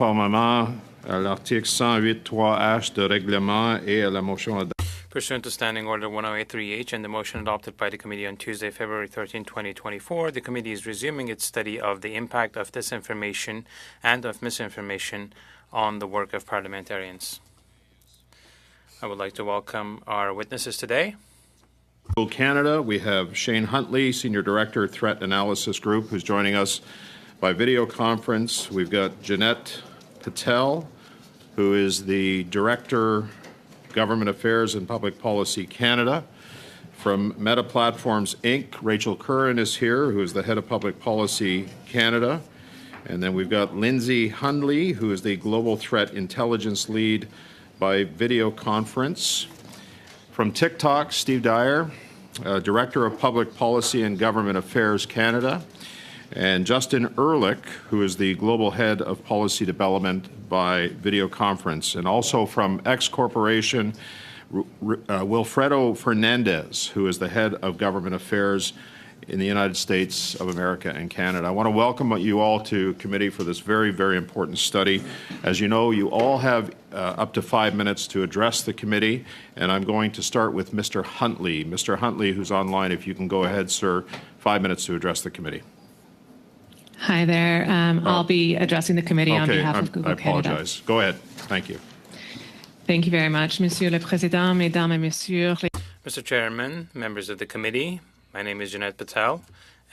Conformément à l'article 108.3H de règlement et à la motion adoptée. Pursuant to Standing Order 108.3H and the motion adopted by the committee on Tuesday, February 13, 2024, the committee is resuming its study of the impact of disinformation and of misinformation on the work of parliamentarians. I would like to welcome our witnesses today. Canada, we have Shane Huntley, Senior Director, Threat Analysis Group, who's joining us by video conference. We've got Jeanette Patel, who is the Director, Government Affairs and Public Policy Canada. From Meta Platforms, Inc., Rachel Curran is here, who is the Head of Public Policy Canada. And then we've got Lindsay Hundley, who is the Global Threat Intelligence Lead by video conference. From TikTok, Steve Dyer, Director of Public Policy and Government Affairs Canada. And Justin Ehrlich, who is the Global Head of Policy Development by video conference. And also from X Corporation, Wilfredo Fernandez, who is the Head of Government Affairs in the United States of America and Canada. I want to welcome you all to committee for this very, very important study. As you know, you all have up to 5 minutes to address the committee, and I'm going to start with Mr. Huntley. Mr. Huntley, who's online, if you can go ahead, sir, 5 minutes to address the committee. Hi there. I'll be addressing the committee on behalf of Google Canada. I apologize. Canada. Go ahead. Thank you. Thank you very much, Monsieur le Président, Mesdames et Messieurs. Mr. Chairman, members of the committee, my name is Jeanette Patel,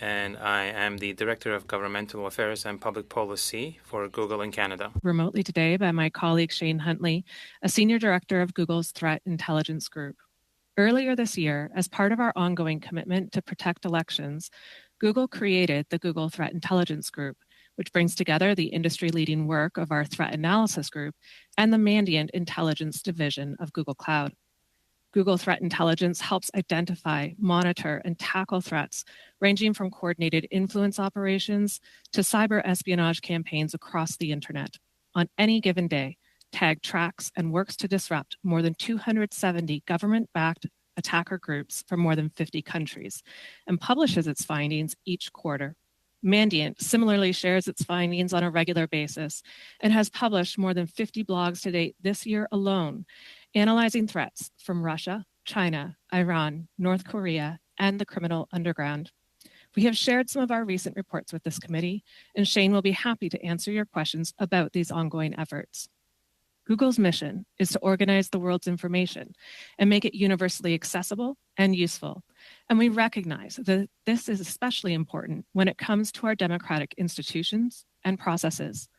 and I am the Director of Governmental Affairs and Public Policy for Google in Canada. Remotely today by my colleague Shane Huntley, a Senior Director of Google's Threat Intelligence Group. Earlier this year, as part of our ongoing commitment to protect elections, Google created the Google Threat Intelligence Group, which brings together the industry-leading work of our Threat Analysis Group and the Mandiant Intelligence Division of Google Cloud. Google Threat Intelligence helps identify, monitor, and tackle threats ranging from coordinated influence operations to cyber espionage campaigns across the internet. On any given day, TAG tracks and works to disrupt more than 270 government-backed attacker groups from more than 50 countries and publishes its findings each quarter. Mandiant similarly shares its findings on a regular basis and has published more than 50 blogs to date this year alone, analyzing threats from Russia, China, Iran, North Korea, and the criminal underground. We have shared some of our recent reports with this committee, and Shane will be happy to answer your questions about these ongoing efforts. Google's mission is to organize the world's information and make it universally accessible and useful. And we recognize that this is especially important when it comes to our democratic institutions and processes.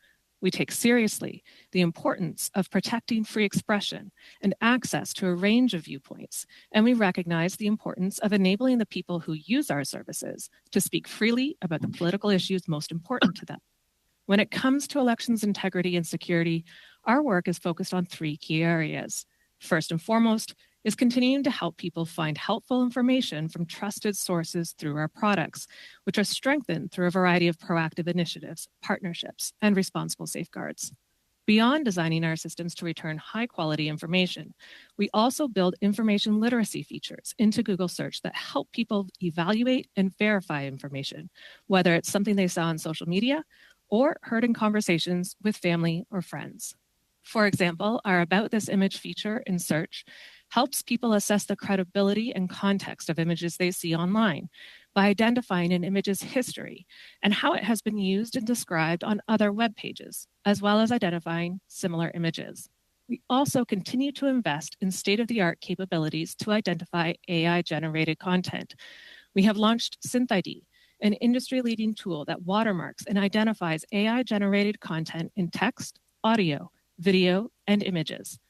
We take seriously the importance of protecting free expression and access to a range of viewpoints, and we recognize the importance of enabling the people who use our services to speak freely about the political issues most important to them. When it comes to elections integrity and security, our work is focused on 3 key areas. First and foremost is continuing to help people find helpful information from trusted sources through our products, which are strengthened through a variety of proactive initiatives, partnerships, and responsible safeguards. Beyond designing our systems to return high-quality information, we also build information literacy features into Google Search that help people evaluate and verify information, whether it's something they saw on social media or heard in conversations with family or friends. For example, our About This Image feature in Search helps people assess the credibility and context of images they see online by identifying an image's history and how it has been used and described on other web pages, as well as identifying similar images. We also continue to invest in state-of-the-art capabilities to identify AI-generated content. We have launched SynthID, an industry-leading tool that watermarks and identifies AI-generated content in text, audio, video, and images.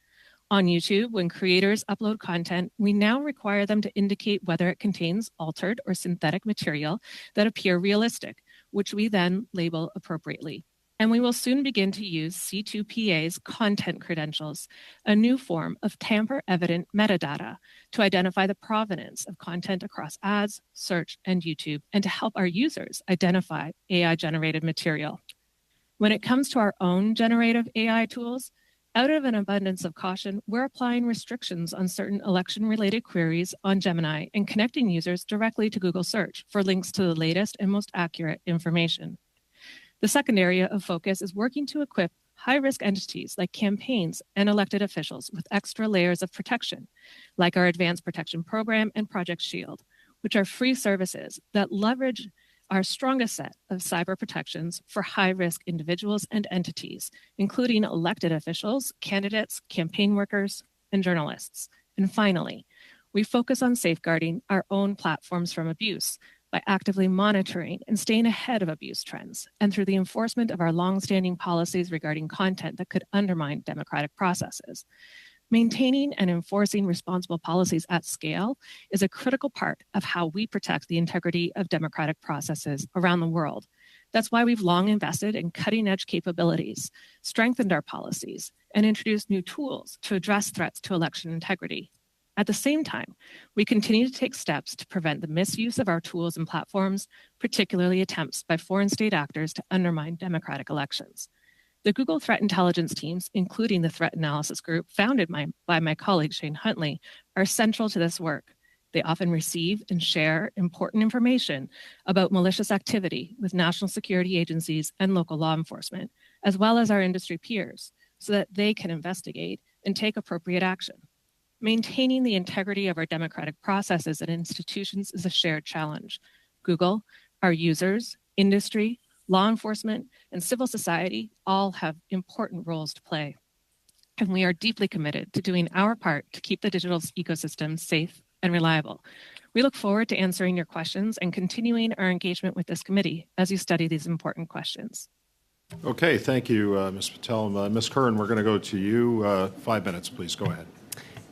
On YouTube, when creators upload content, we now require them to indicate whether it contains altered or synthetic material that appear realistic, which we then label appropriately. And we will soon begin to use C2PA's content credentials, a new form of tamper-evident metadata, to identify the provenance of content across ads, search, and YouTube, and to help our users identify AI-generated material. When it comes to our own generative AI tools, out of an abundance of caution, we're applying restrictions on certain election-related queries on Gemini and connecting users directly to Google Search for links to the latest and most accurate information. The second area of focus is working to equip high-risk entities like campaigns and elected officials with extra layers of protection, like our Advanced Protection Program and Project Shield, which are free services that leverage our strongest set of cyber protections for high-risk individuals and entities, including elected officials, candidates, campaign workers, and journalists. And finally, we focus on safeguarding our own platforms from abuse by actively monitoring and staying ahead of abuse trends, and through the enforcement of our longstanding policies regarding content that could undermine democratic processes. Maintaining and enforcing responsible policies at scale is a critical part of how we protect the integrity of democratic processes around the world. That's why we've long invested in cutting-edge capabilities, strengthened our policies, and introduced new tools to address threats to election integrity. At the same time, we continue to take steps to prevent the misuse of our tools and platforms, particularly attempts by foreign state actors to undermine democratic elections. The Google Threat Intelligence teams, including the Threat Analysis Group founded by my colleague Shane Huntley, are central to this work. They often receive and share important information about malicious activity with national security agencies and local law enforcement, as well as our industry peers, so that they can investigate and take appropriate action. Maintaining the integrity of our democratic processes and institutions is a shared challenge. Google, our users, industry, law enforcement, and civil society all have important roles to play. And we are deeply committed to doing our part to keep the digital ecosystem safe and reliable. We look forward to answering your questions and continuing our engagement with this committee as you study these important questions. Okay, thank you, Ms. Patel. Ms. Curran, we're going to go to you. 5 minutes, please. Go ahead.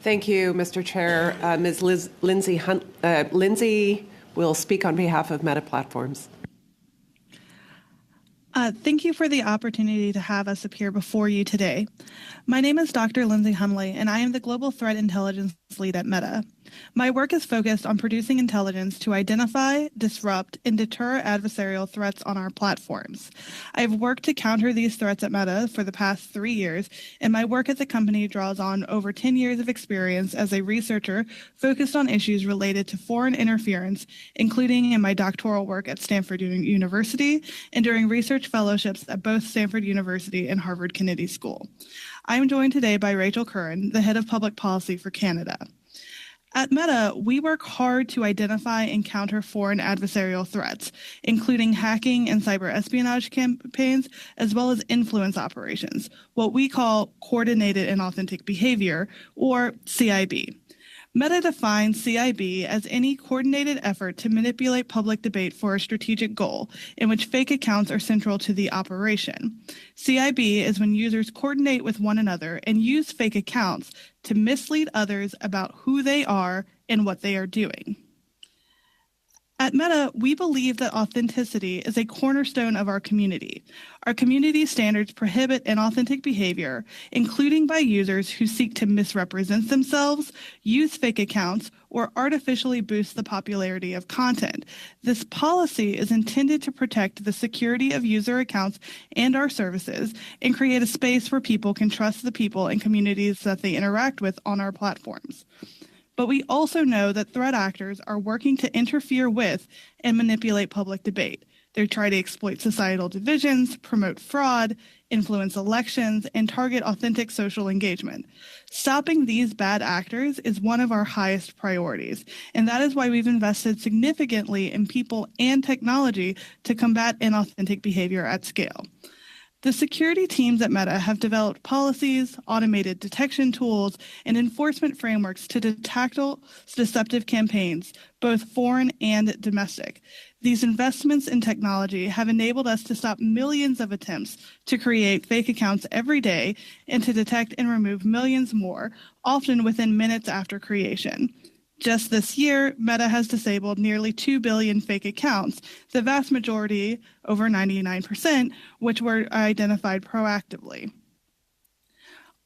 Thank you, Mr. Chair. Ms. Lindsay will speak on behalf of Meta Platforms. Thank you for the opportunity to have us appear before you today. My name is Dr. Lindsay Humley, and I am the Global Threat Intelligence Lead at Meta. My work is focused on producing intelligence to identify, disrupt, and deter adversarial threats on our platforms. I've worked to counter these threats at Meta for the past 3 years, and my work at the company draws on over 10 years of experience as a researcher focused on issues related to foreign interference, including in my doctoral work at Stanford University and during research fellowships at both Stanford University and Harvard Kennedy School. I am joined today by Rachel Curran, the head of public policy for Canada. At Meta, we work hard to identify and counter foreign adversarial threats, including hacking and cyber espionage campaigns, as well as influence operations, what we call coordinated and authentic behavior, or CIB. Meta defines CIB as any coordinated effort to manipulate public debate for a strategic goal, in which fake accounts are central to the operation. CIB is when users coordinate with one another and use fake accounts to mislead others about who they are and what they are doing. At Meta, we believe that authenticity is a cornerstone of our community. Our community standards prohibit inauthentic behavior, including by users who seek to misrepresent themselves, use fake accounts, or artificially boost the popularity of content. This policy is intended to protect the security of user accounts and our services and create a space where people can trust the people and communities that they interact with on our platforms. But we also know that threat actors are working to interfere with and manipulate public debate. They try to exploit societal divisions, promote fraud, influence elections, and target authentic social engagement. Stopping these bad actors is one of our highest priorities, and that is why we've invested significantly in people and technology to combat inauthentic behavior at scale. The security teams at Meta have developed policies, automated detection tools, and enforcement frameworks to tackle deceptive campaigns, both foreign and domestic. These investments in technology have enabled us to stop millions of attempts to create fake accounts every day and to detect and remove millions more, often within minutes after creation. Just this year, Meta has disabled nearly 2 billion fake accounts, the vast majority, over 99%, which were identified proactively.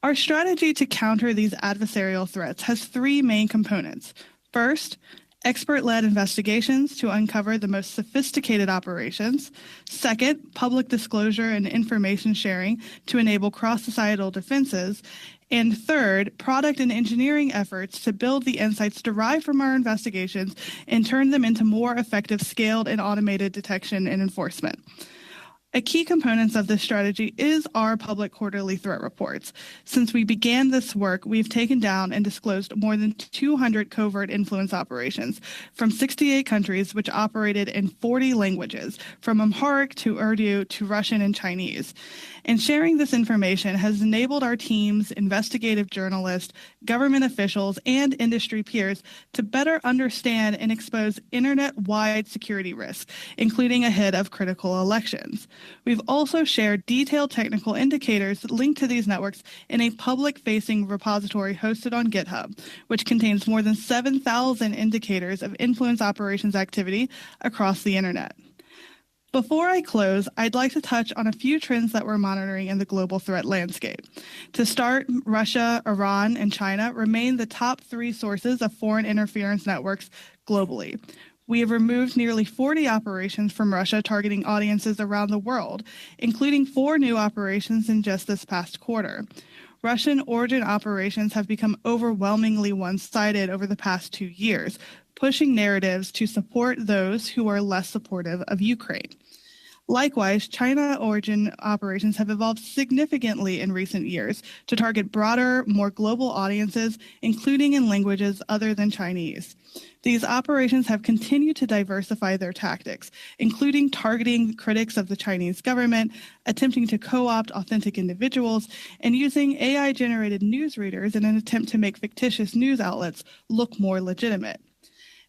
Our strategy to counter these adversarial threats has 3 main components. First, expert-led investigations to uncover the most sophisticated operations. Second, public disclosure and information sharing to enable cross-societal defenses. And third, product and engineering efforts to build the insights derived from our investigations and turn them into more effective scaled and automated detection and enforcement. A key component of this strategy is our public quarterly threat reports. Since we began this work, we've taken down and disclosed more than 200 covert influence operations from 68 countries, which operated in 40 languages, from Amharic to Urdu to Russian and Chinese. And sharing this information has enabled our teams, investigative journalists, government officials, and industry peers to better understand and expose internet-wide security risks, including ahead of critical elections. We've also shared detailed technical indicators linked to these networks in a public-facing repository hosted on GitHub, which contains more than 7,000 indicators of influence operations activity across the internet. Before I close, I'd like to touch on a few trends that we're monitoring in the global threat landscape. To start, Russia, Iran, and China remain the top 3 sources of foreign interference networks globally. We have removed nearly 40 operations from Russia targeting audiences around the world, including 4 new operations in just this past quarter. Russian origin operations have become overwhelmingly one-sided over the past 2 years, pushing narratives to support those who are less supportive of Ukraine. Likewise, China origin operations have evolved significantly in recent years to target broader, more global audiences, including in languages other than Chinese. These operations have continued to diversify their tactics, including targeting critics of the Chinese government, attempting to co-opt authentic individuals, and using AI-generated newsreaders in an attempt to make fictitious news outlets look more legitimate.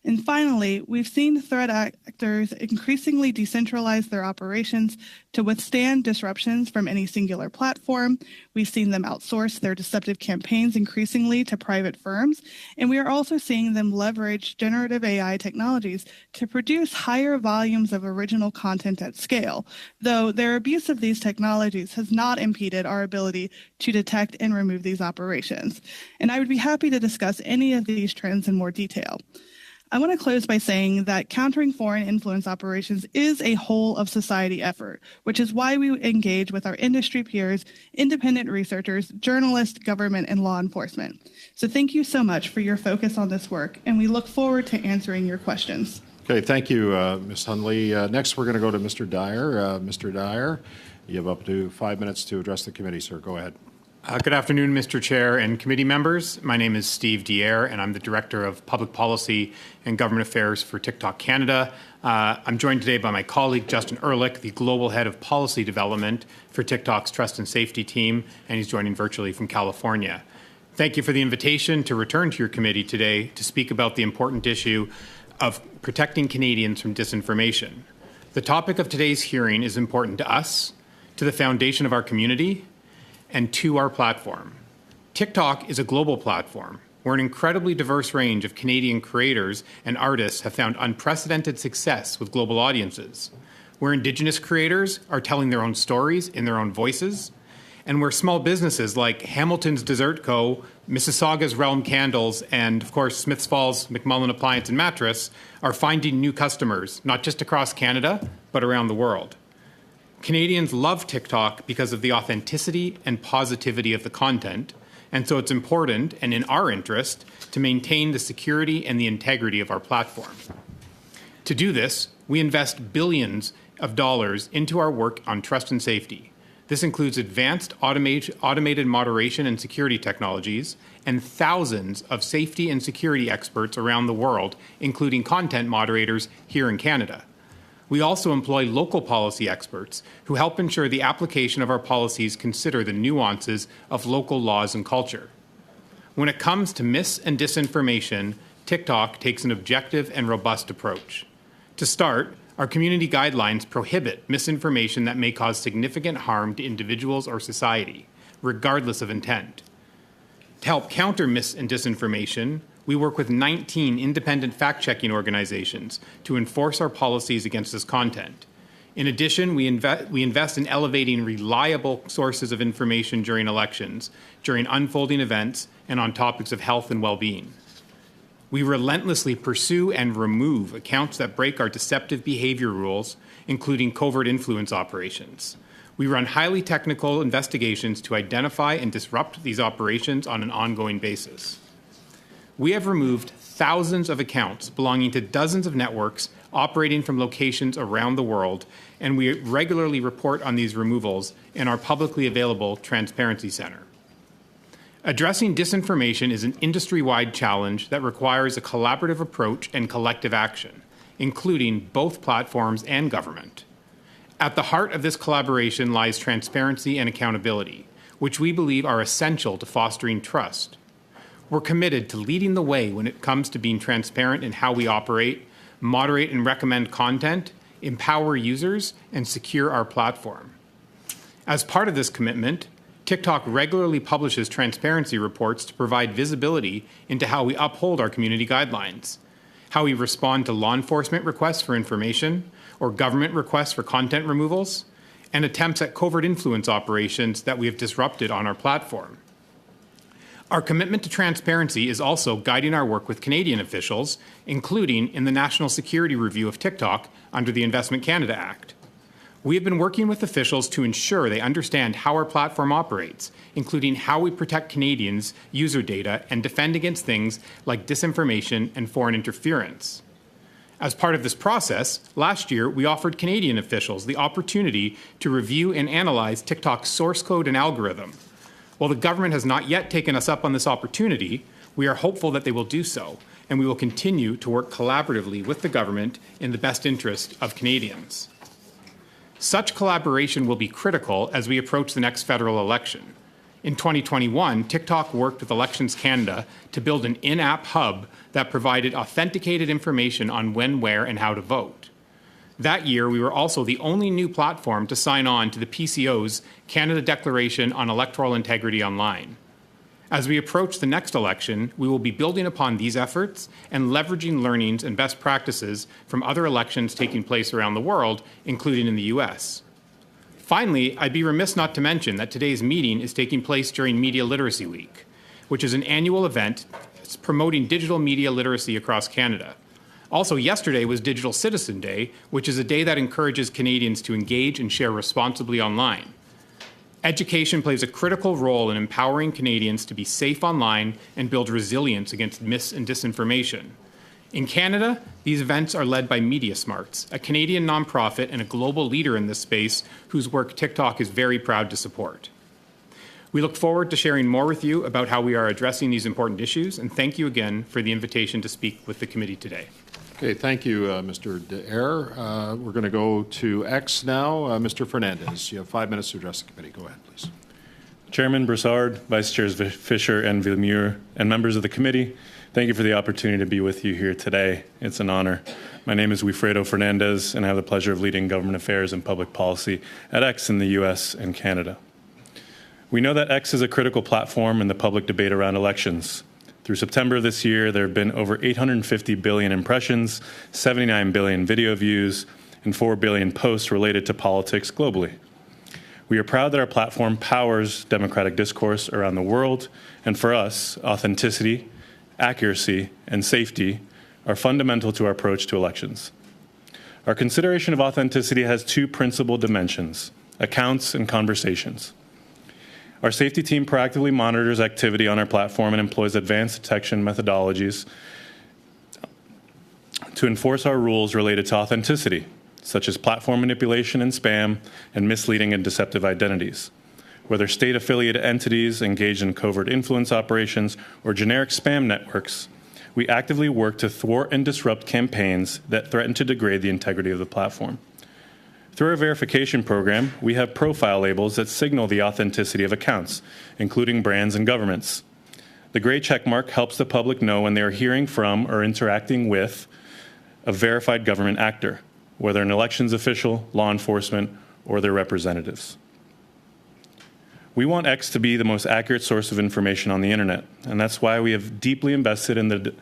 And finally, we've seen threat actors increasingly decentralize their operations to withstand disruptions from any singular platform. We've seen them outsource their deceptive campaigns increasingly to private firms, and we are also seeing them leverage generative AI technologies to produce higher volumes of original content at scale, though their abuse of these technologies has not impeded our ability to detect and remove these operations. And I would be happy to discuss any of these trends in more detail. I want to close by saying that countering foreign influence operations is a whole of society effort, which is why we engage with our industry peers, independent researchers, journalists, government, and law enforcement. So thank you so much for your focus on this work, and we look forward to answering your questions. Okay, thank you, Ms. Hundley. Next, we're going to go to Mr. Dyer. Mr. Dyer, you have up to 5 minutes to address the committee, sir. Go ahead. Good afternoon, Mr. Chair and committee members. My name is Steve Dyer, and I'm the Director of Public Policy and Government Affairs for TikTok Canada. I'm joined today by my colleague, Justin Ehrlich, the Global Head of Policy Development for TikTok's Trust and Safety team, and he's joining virtually from California. Thank you for the invitation to return to your committee today to speak about the important issue of protecting Canadians from disinformation. The topic of today's hearing is important to us, to the foundation of our community, and to our platform. TikTok is a global platform where an incredibly diverse range of Canadian creators and artists have found unprecedented success with global audiences, where Indigenous creators are telling their own stories in their own voices, and where small businesses like Hamilton's Dessert Co., Mississauga's Realm Candles, and of course Smiths Falls McMullen Appliance and Mattress are finding new customers, not just across Canada, but around the world. Canadians love TikTok because of the authenticity and positivity of the content, and so it's important and in our interest to maintain the security and the integrity of our platform. To do this, we invest billions of dollars into our work on trust and safety. This includes advanced automated moderation and security technologies and thousands of safety and security experts around the world, including content moderators here in Canada. We also employ local policy experts who help ensure the application of our policies consider the nuances of local laws and culture. When it comes to mis- and disinformation, TikTok takes an objective and robust approach. To start, our community guidelines prohibit misinformation that may cause significant harm to individuals or society, regardless of intent. To help counter mis- and disinformation, we work with 19 independent fact-checking organizations to enforce our policies against this content. In addition, we invest in elevating reliable sources of information during elections, during unfolding events, and on topics of health and well-being. We relentlessly pursue and remove accounts that break our deceptive behavior rules, including covert influence operations. We run highly technical investigations to identify and disrupt these operations on an ongoing basis. We have removed thousands of accounts belonging to dozens of networks operating from locations around the world, and we regularly report on these removals in our publicly available Transparency Center. Addressing disinformation is an industry-wide challenge that requires a collaborative approach and collective action, including both platforms and government. At the heart of this collaboration lies transparency and accountability, which we believe are essential to fostering trust. We're committed to leading the way when it comes to being transparent in how we operate, moderate and recommend content, empower users, and secure our platform. As part of this commitment, TikTok regularly publishes transparency reports to provide visibility into how we uphold our community guidelines, how we respond to law enforcement requests for information or government requests for content removals, and attempts at covert influence operations that we have disrupted on our platform. Our commitment to transparency is also guiding our work with Canadian officials, including in the National Security Review of TikTok under the Investment Canada Act. We have been working with officials to ensure they understand how our platform operates, including how we protect Canadians' user data and defend against things like disinformation and foreign interference. As part of this process, last year we offered Canadian officials the opportunity to review and analyze TikTok's source code and algorithm. While the government has not yet taken us up on this opportunity, we are hopeful that they will do so, and we will continue to work collaboratively with the government in the best interest of Canadians. Such collaboration will be critical as we approach the next federal election. In 2021, TikTok worked with Elections Canada to build an in-app hub that provided authenticated information on when, where, and how to vote. That year, we were also the only new platform to sign on to the PCO's Canada Declaration on Electoral Integrity Online. As we approach the next election, we will be building upon these efforts and leveraging learnings and best practices from other elections taking place around the world, including in the US. Finally, I'd be remiss not to mention that today's meeting is taking place during Media Literacy Week, which is an annual event promoting digital media literacy across Canada. Also, yesterday was Digital Citizen Day, which is a day that encourages Canadians to engage and share responsibly online. Education plays a critical role in empowering Canadians to be safe online and build resilience against mis- and disinformation. In Canada, these events are led by Media Smarts, a Canadian nonprofit and a global leader in this space whose work TikTok is very proud to support. We look forward to sharing more with you about how we are addressing these important issues, and thank you again for the invitation to speak with the committee today. Okay, thank you, Mr. Daer. We're going to go to X now. Mr. Fernandez, you have 5 minutes to address the committee. Go ahead, please. Chairman Broussard, Vice Chairs Fisher and Villemure, and members of the committee, thank you for the opportunity to be with you here today. It's an honor. My name is Wilfredo Fernandez, and I have the pleasure of leading government affairs and public policy at X in the U.S. and Canada. We know that X is a critical platform in the public debate around elections. Through September of this year, there have been over 850 billion impressions, 79 billion video views, and 4 billion posts related to politics globally. We are proud that our platform powers democratic discourse around the world, and for us, authenticity, accuracy, and safety are fundamental to our approach to elections. Our consideration of authenticity has 2 principal dimensions: accounts and conversations. Our safety team proactively monitors activity on our platform and employs advanced detection methodologies to enforce our rules related to authenticity, such as platform manipulation and spam and misleading and deceptive identities. Whether state-affiliated entities engaged in covert influence operations or generic spam networks, we actively work to thwart and disrupt campaigns that threaten to degrade the integrity of the platform. Through our verification program, we have profile labels that signal the authenticity of accounts, including brands and governments. The gray checkmark helps the public know when they are hearing from or interacting with a verified government actor, whether an elections official, law enforcement, or their representatives. We want X to be the most accurate source of information on the internet, and that's why we have deeply invested in the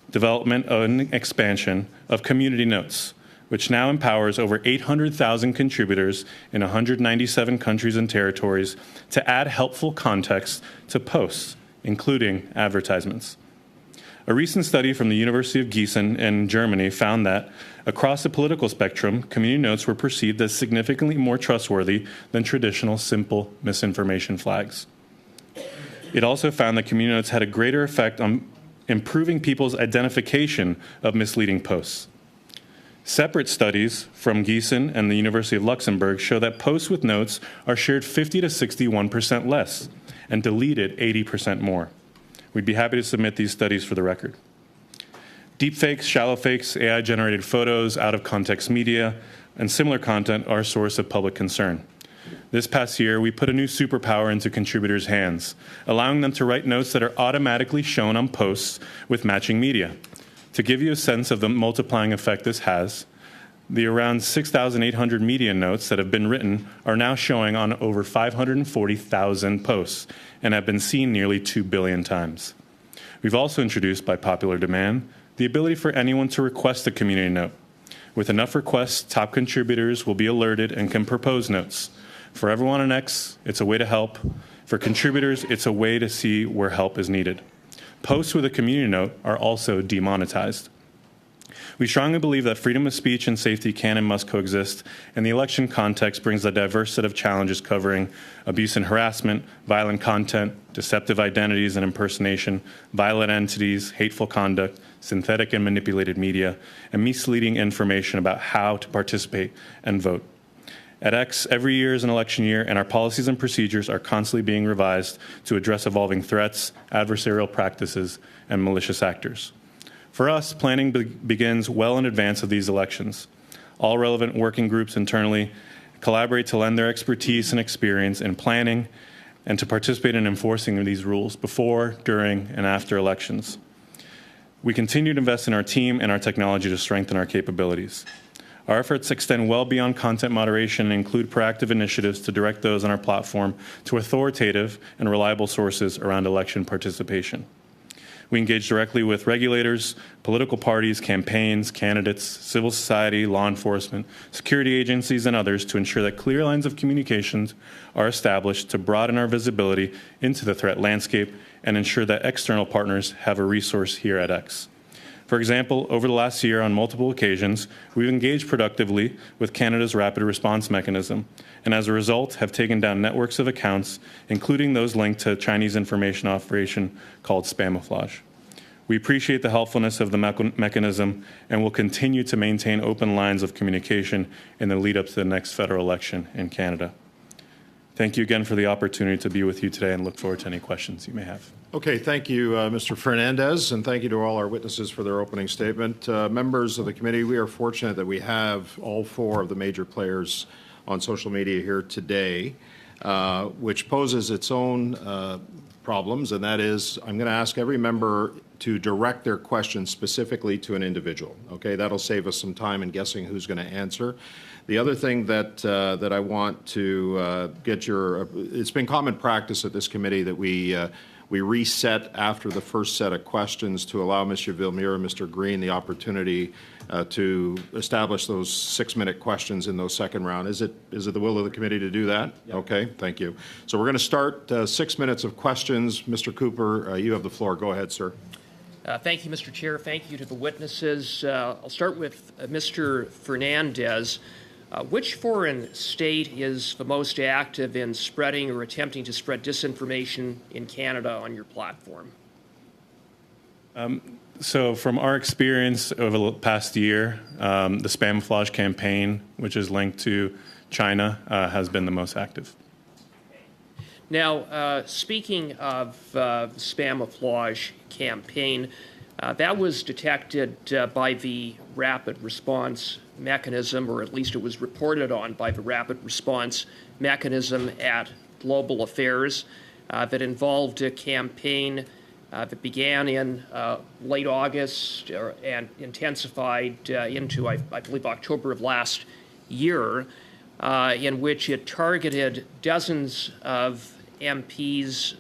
development and expansion of community notes, which now empowers over 800,000 contributors in 197 countries and territories to add helpful context to posts, including advertisements. A recent study from the University of Gießen in Germany found that across the political spectrum, community notes were perceived as significantly more trustworthy than traditional simple misinformation flags. It also found that community notes had a greater effect on improving people's identification of misleading posts. Separate studies from Gießen and the University of Luxembourg show that posts with notes are shared 50 to 61% less and deleted 80% more. We'd be happy to submit these studies for the record. Deepfakes, shallow fakes, AI-generated photos, out-of-context media, and similar content are a source of public concern. This past year, we put a new superpower into contributors' hands, allowing them to write notes that are automatically shown on posts with matching media. To give you a sense of the multiplying effect this has, the around 6,800 media notes that have been written are now showing on over 540,000 posts and have been seen nearly 2 billion times. We've also introduced, by popular demand, the ability for anyone to request a community note. With enough requests, top contributors will be alerted and can propose notes. For everyone on X, it's a way to help. For contributors, it's a way to see where help is needed. Posts with a community note are also demonetized. We strongly believe that freedom of speech and safety can and must coexist, and the election context brings a diverse set of challenges covering abuse and harassment, violent content, deceptive identities and impersonation, violent entities, hateful conduct, synthetic and manipulated media, and misleading information about how to participate and vote. At X, every year is an election year, and our policies and procedures are constantly being revised to address evolving threats, adversarial practices, and malicious actors. For us, planning begins well in advance of these elections. All relevant working groups internally collaborate to lend their expertise and experience in planning and to participate in enforcing these rules before, during, and after elections. We continue to invest in our team and our technology to strengthen our capabilities. Our efforts extend well beyond content moderation and include proactive initiatives to direct those on our platform to authoritative and reliable sources around election participation. We engage directly with regulators, political parties, campaigns, candidates, civil society, law enforcement, security agencies, and others to ensure that clear lines of communications are established to broaden our visibility into the threat landscape and ensure that external partners have a resource here at X. For example, over the last year, on multiple occasions, we've engaged productively with Canada's rapid response mechanism, and as a result, have taken down networks of accounts, including those linked to a Chinese information operation called Spamouflage. We appreciate the helpfulness of the mechanism and will continue to maintain open lines of communication in the lead up to the next federal election in Canada. Thank you again for the opportunity to be with you today and look forward to any questions you may have. Okay, thank you, Mr. Fernandez, and thank you to all our witnesses for their opening statement. Members of the committee, we are fortunate that we have all four of the major players on social media here today, which poses its own problems, and that is I'm going to ask every member to direct their questions specifically to an individual. Okay, that'll save us some time in guessing who's going to answer. The other thing that I want to get your, it's been common practice at this committee that we reset after the first set of questions to allow Mr. Villemure and Mr. Green the opportunity to establish those 6-minute questions in those second round. Is it the will of the committee to do that? Yep. Okay, thank you. So we're going to start 6 minutes of questions. Mr. Cooper, you have the floor. Go ahead, sir. Thank you, Mr. Chair. Thank you to the witnesses. I'll start with Mr. Fernandez. Which foreign state is the most active in spreading or attempting to spread disinformation in Canada on your platform? So from our experience over the past year, the Spamouflage campaign, which is linked to China, has been the most active. Now, speaking of Spamouflage campaign, that was detected by the rapid response mechanism, or at least it was reported on by the rapid response mechanism at Global Affairs that involved a campaign that began in late August and intensified into, I believe, October of last year, in which it targeted dozens of MPs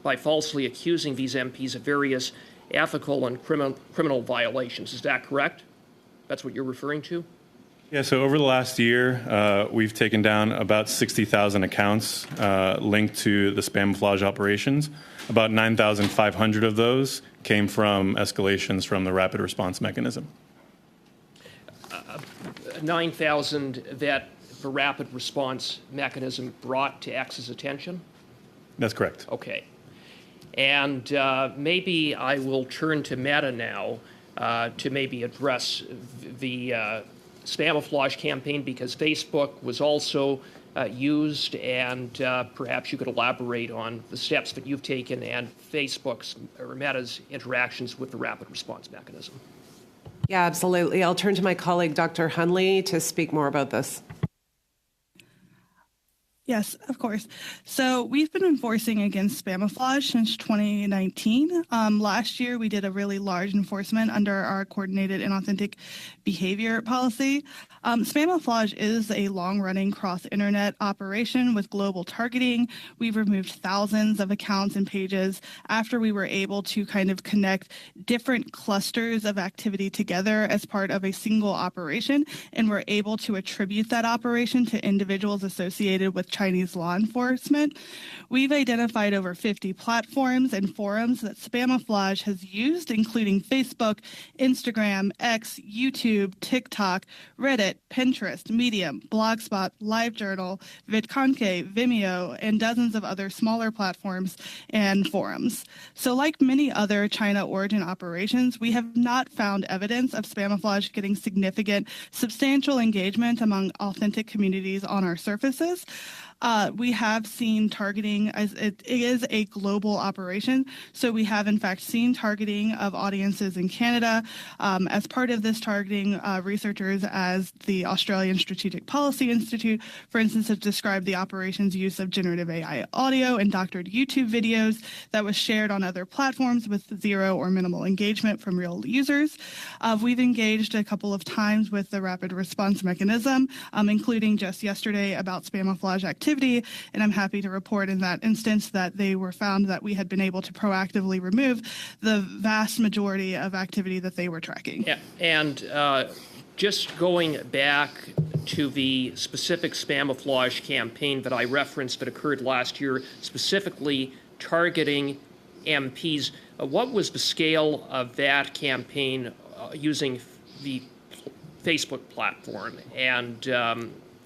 by falsely accusing these MPs of various ethical and criminal violations. Is that correct? That's what you're referring to? Yeah, so over the last year, we've taken down about 60,000 accounts linked to the Spamouflage operations. About 9,500 of those came from escalations from the rapid response mechanism. 9,000 that the rapid response mechanism brought to X's attention? That's correct. Okay. And maybe I will turn to Meta now to maybe address the spamouflage campaign because Facebook was also used, and perhaps you could elaborate on the steps that you've taken and Facebook's or Meta's interactions with the rapid response mechanism. Yeah, absolutely. I'll turn to my colleague, Dr. Hunley, to speak more about this. Yes, of course. So we've been enforcing against spamouflage since 2019. Last year, we did a really large enforcement under our coordinated inauthentic behavior policy. Spamouflage is a long-running cross-internet operation with global targeting. We've removed thousands of accounts and pages after we were able to kind of connect different clusters of activity together as part of a single operation, and we're able to attribute that operation to individuals associated with Chinese law enforcement. We've identified over 50 platforms and forums that spamouflage has used, including Facebook, Instagram, X, YouTube, TikTok, Reddit, Pinterest, Medium, Blogspot, LiveJournal, VidConque, Vimeo, and dozens of other smaller platforms and forums. So like many other China origin operations, we have not found evidence of spamouflage getting significant, substantial engagement among authentic communities on our surfaces. We have seen targeting as it is a global operation. So we have, in fact, seen targeting of audiences in Canada. As part of this targeting, researchers as the Australian Strategic Policy Institute, for instance, have described the operation's use of generative AI audio and doctored YouTube videos that was shared on other platforms with zero or minimal engagement from real users. We've engaged a couple of times with the rapid response mechanism, including just yesterday about spamouflage activity. And I'm happy to report in that instance that they were found that we had been able to proactively remove the vast majority of activity that they were tracking. Yeah, and just going back to the specific spamouflage campaign that I referenced that occurred last year, specifically targeting MPs, what was the scale of that campaign using the Facebook platform, and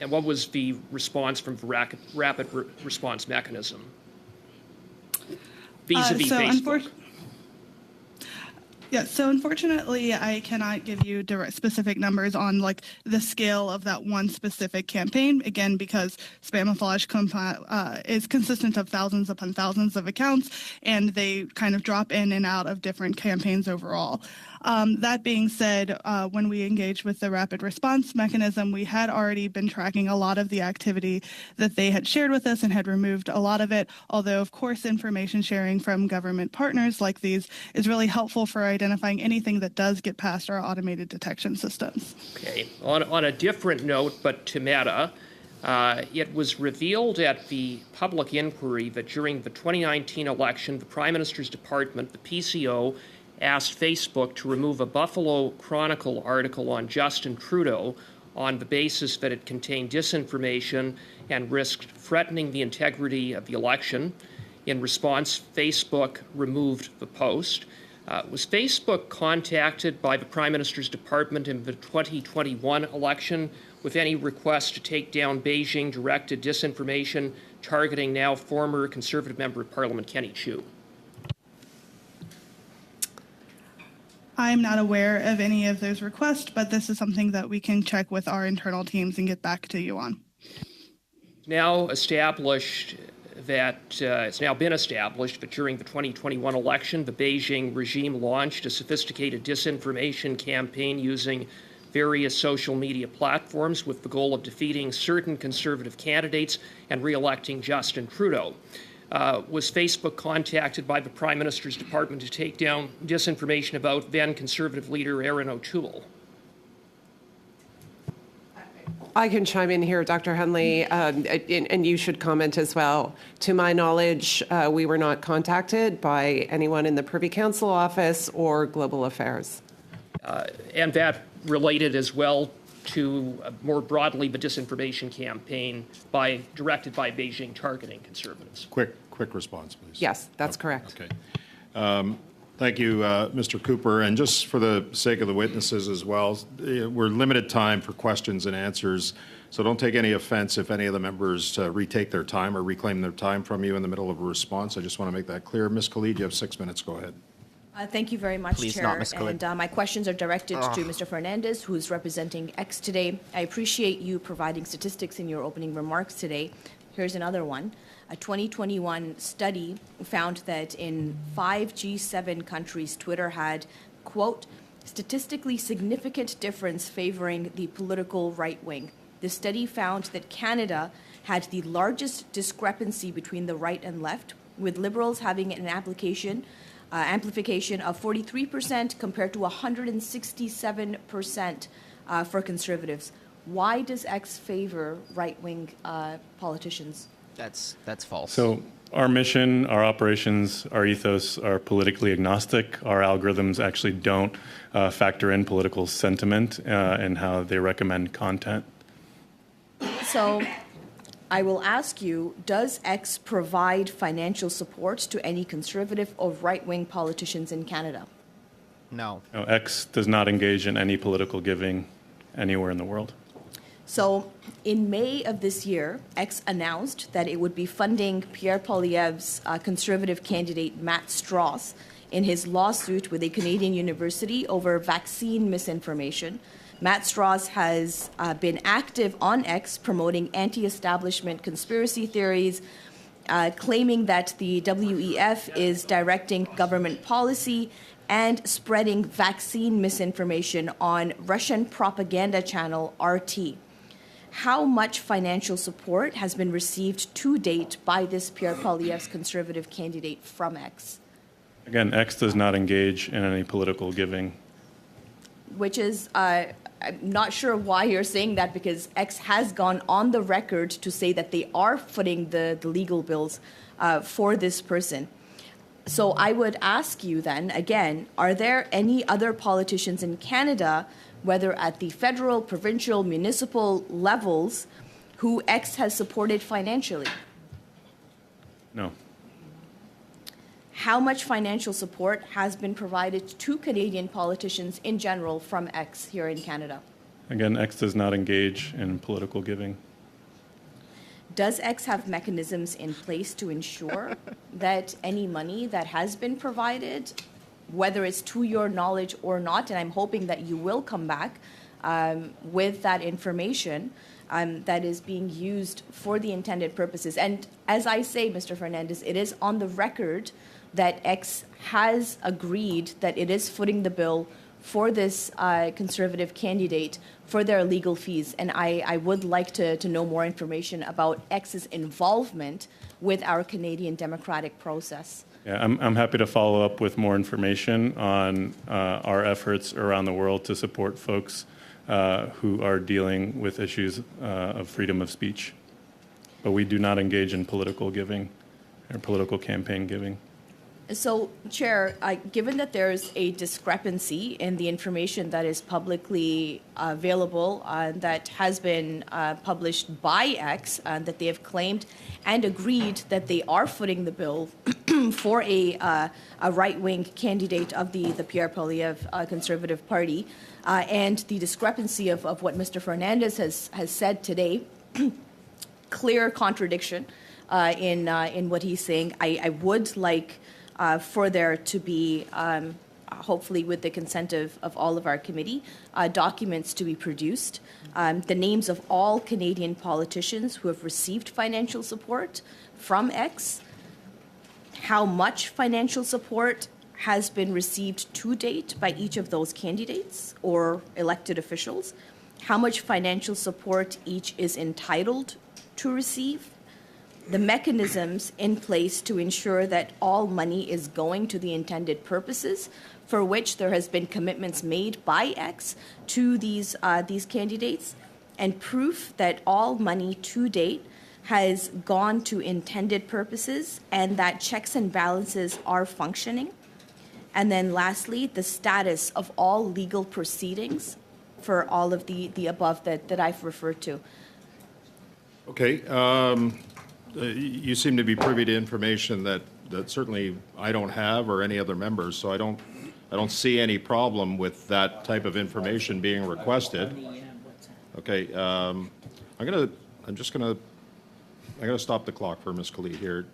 what was the response from the rapid response mechanism vis-a-vis Facebook? Yeah, so unfortunately, I cannot give you direct specific numbers on like the scale of that one specific campaign, again, because spamouflage is consistent of thousands upon thousands of accounts, and they kind of drop in and out of different campaigns overall. That being said, when we engaged with the rapid response mechanism, we had already been tracking a lot of the activity that they had shared with us and had removed a lot of it, although, of course, information sharing from government partners like these is really helpful for identifying anything that does get past our automated detection systems. Okay. On a different note, but to Meta, it was revealed at the public inquiry that during the 2019 election, the Prime Minister's Department, the PCO, asked Facebook to remove a Buffalo Chronicle article on Justin Trudeau on the basis that it contained disinformation and risked threatening the integrity of the election. In response, Facebook removed the post. Was Facebook contacted by the Prime Minister's Department in the 2021 election with any request to take down Beijing-directed disinformation targeting now former Conservative Member of Parliament Kenny Chiu? I'm not aware of any of those requests, but this is something that we can check with our internal teams and get back to you on. Now established that it's now been established that during the 2021 election, the Beijing regime launched a sophisticated disinformation campaign using various social media platforms with the goal of defeating certain Conservative candidates and re-electing Justin Trudeau. Was Facebook contacted by the Prime Minister's Department to take down disinformation about then Conservative leader Erin O'Toole? I can chime in here, Dr. Hunley, and you should comment as well. To my knowledge, we were not contacted by anyone in the Privy Council office or Global Affairs. And that related as well to more broadly the disinformation campaign directed by Beijing targeting Conservatives. Quick response, please. Yes, that's correct. Okay. Thank you, Mr. Cooper. And just for the sake of the witnesses as well, we're limited time for questions and answers, so don't take any offense if any of the members retake their time or reclaim their time from you in the middle of a response. I just want to make that clear. Ms. Khalid, you have 6 minutes. Go ahead. Thank you very much, Please Chair. not, Ms. Khalid. And my questions are directed to Mr. Fernandez, who's representing X today. I appreciate you providing statistics in your opening remarks today. Here's another one. A 2021 study found that in 5 G7 countries, Twitter had, quote, statistically significant difference favoring the political right wing. The study found that Canada had the largest discrepancy between the right and left, with Liberals having an amplification of 43% compared to 167% for Conservatives. Why does X favor right-wing politicians? That's false. So our mission, our operations, our ethos are politically agnostic. Our algorithms actually don't factor in political sentiment in how they recommend content. So I will ask you, does X provide financial support to any Conservative or right-wing politicians in Canada? No. No, X does not engage in any political giving anywhere in the world. So in May of this year, X announced that it would be funding Pierre Poilievre's Conservative candidate Matt Strauss in his lawsuit with a Canadian university over vaccine misinformation. Matt Strauss has been active on X promoting anti-establishment conspiracy theories, claiming that the WEF is directing government policy and spreading vaccine misinformation on Russian propaganda channel RT. How much financial support has been received to date by this Pierre Poilievre's Conservative candidate from X? Again, X does not engage in any political giving. Which is, I'm not sure why you're saying that, because X has gone on the record to say that they are footing the legal bills for this person. So I would ask you then, again, are there any other politicians in Canada, whether at the federal, provincial, municipal levels, who X has supported financially? No. How much financial support has been provided to Canadian politicians in general from X here in Canada? Again, X does not engage in political giving. Does X have mechanisms in place to ensure that any money that has been provided, whether it's to your knowledge or not, and I'm hoping that you will come back with that information that is being used for the intended purposes? And as I say, Mr. Fernandez, it is on the record that X has agreed that it is footing the bill for this Conservative candidate for their legal fees. And I would like to know more information about X's involvement with our Canadian democratic process. Yeah, I'm happy to follow up with more information on our efforts around the world to support folks who are dealing with issues of freedom of speech. But we do not engage in political giving or political campaign giving. So, Chair, given that there's a discrepancy in the information that is publicly available that has been published by X, that they have claimed and agreed that they are footing the bill for a right-wing candidate of the Pierre Poilievre Conservative Party, and the discrepancy of what Mr. Fernandez has said today, clear contradiction in what he's saying. I would like for there to be, hopefully with the consent of all of our committee, documents to be produced, the names of all Canadian politicians who have received financial support from X, how much financial support has been received to date by each of those candidates or elected officials, how much financial support each is entitled to receive, the mechanisms in place to ensure that all money is going to the intended purposes for which there has been commitments made by X to these candidates, and proof that all money to date has gone to intended purposes and that checks and balances are functioning. And then lastly, the status of all legal proceedings for all of the above that I've referred to. Okay. You seem to be privy to information that certainly I don't have or any other members, so I don't see any problem with that type of information being requested. Okay, I'm gonna stop the clock for Ms. Khalid here.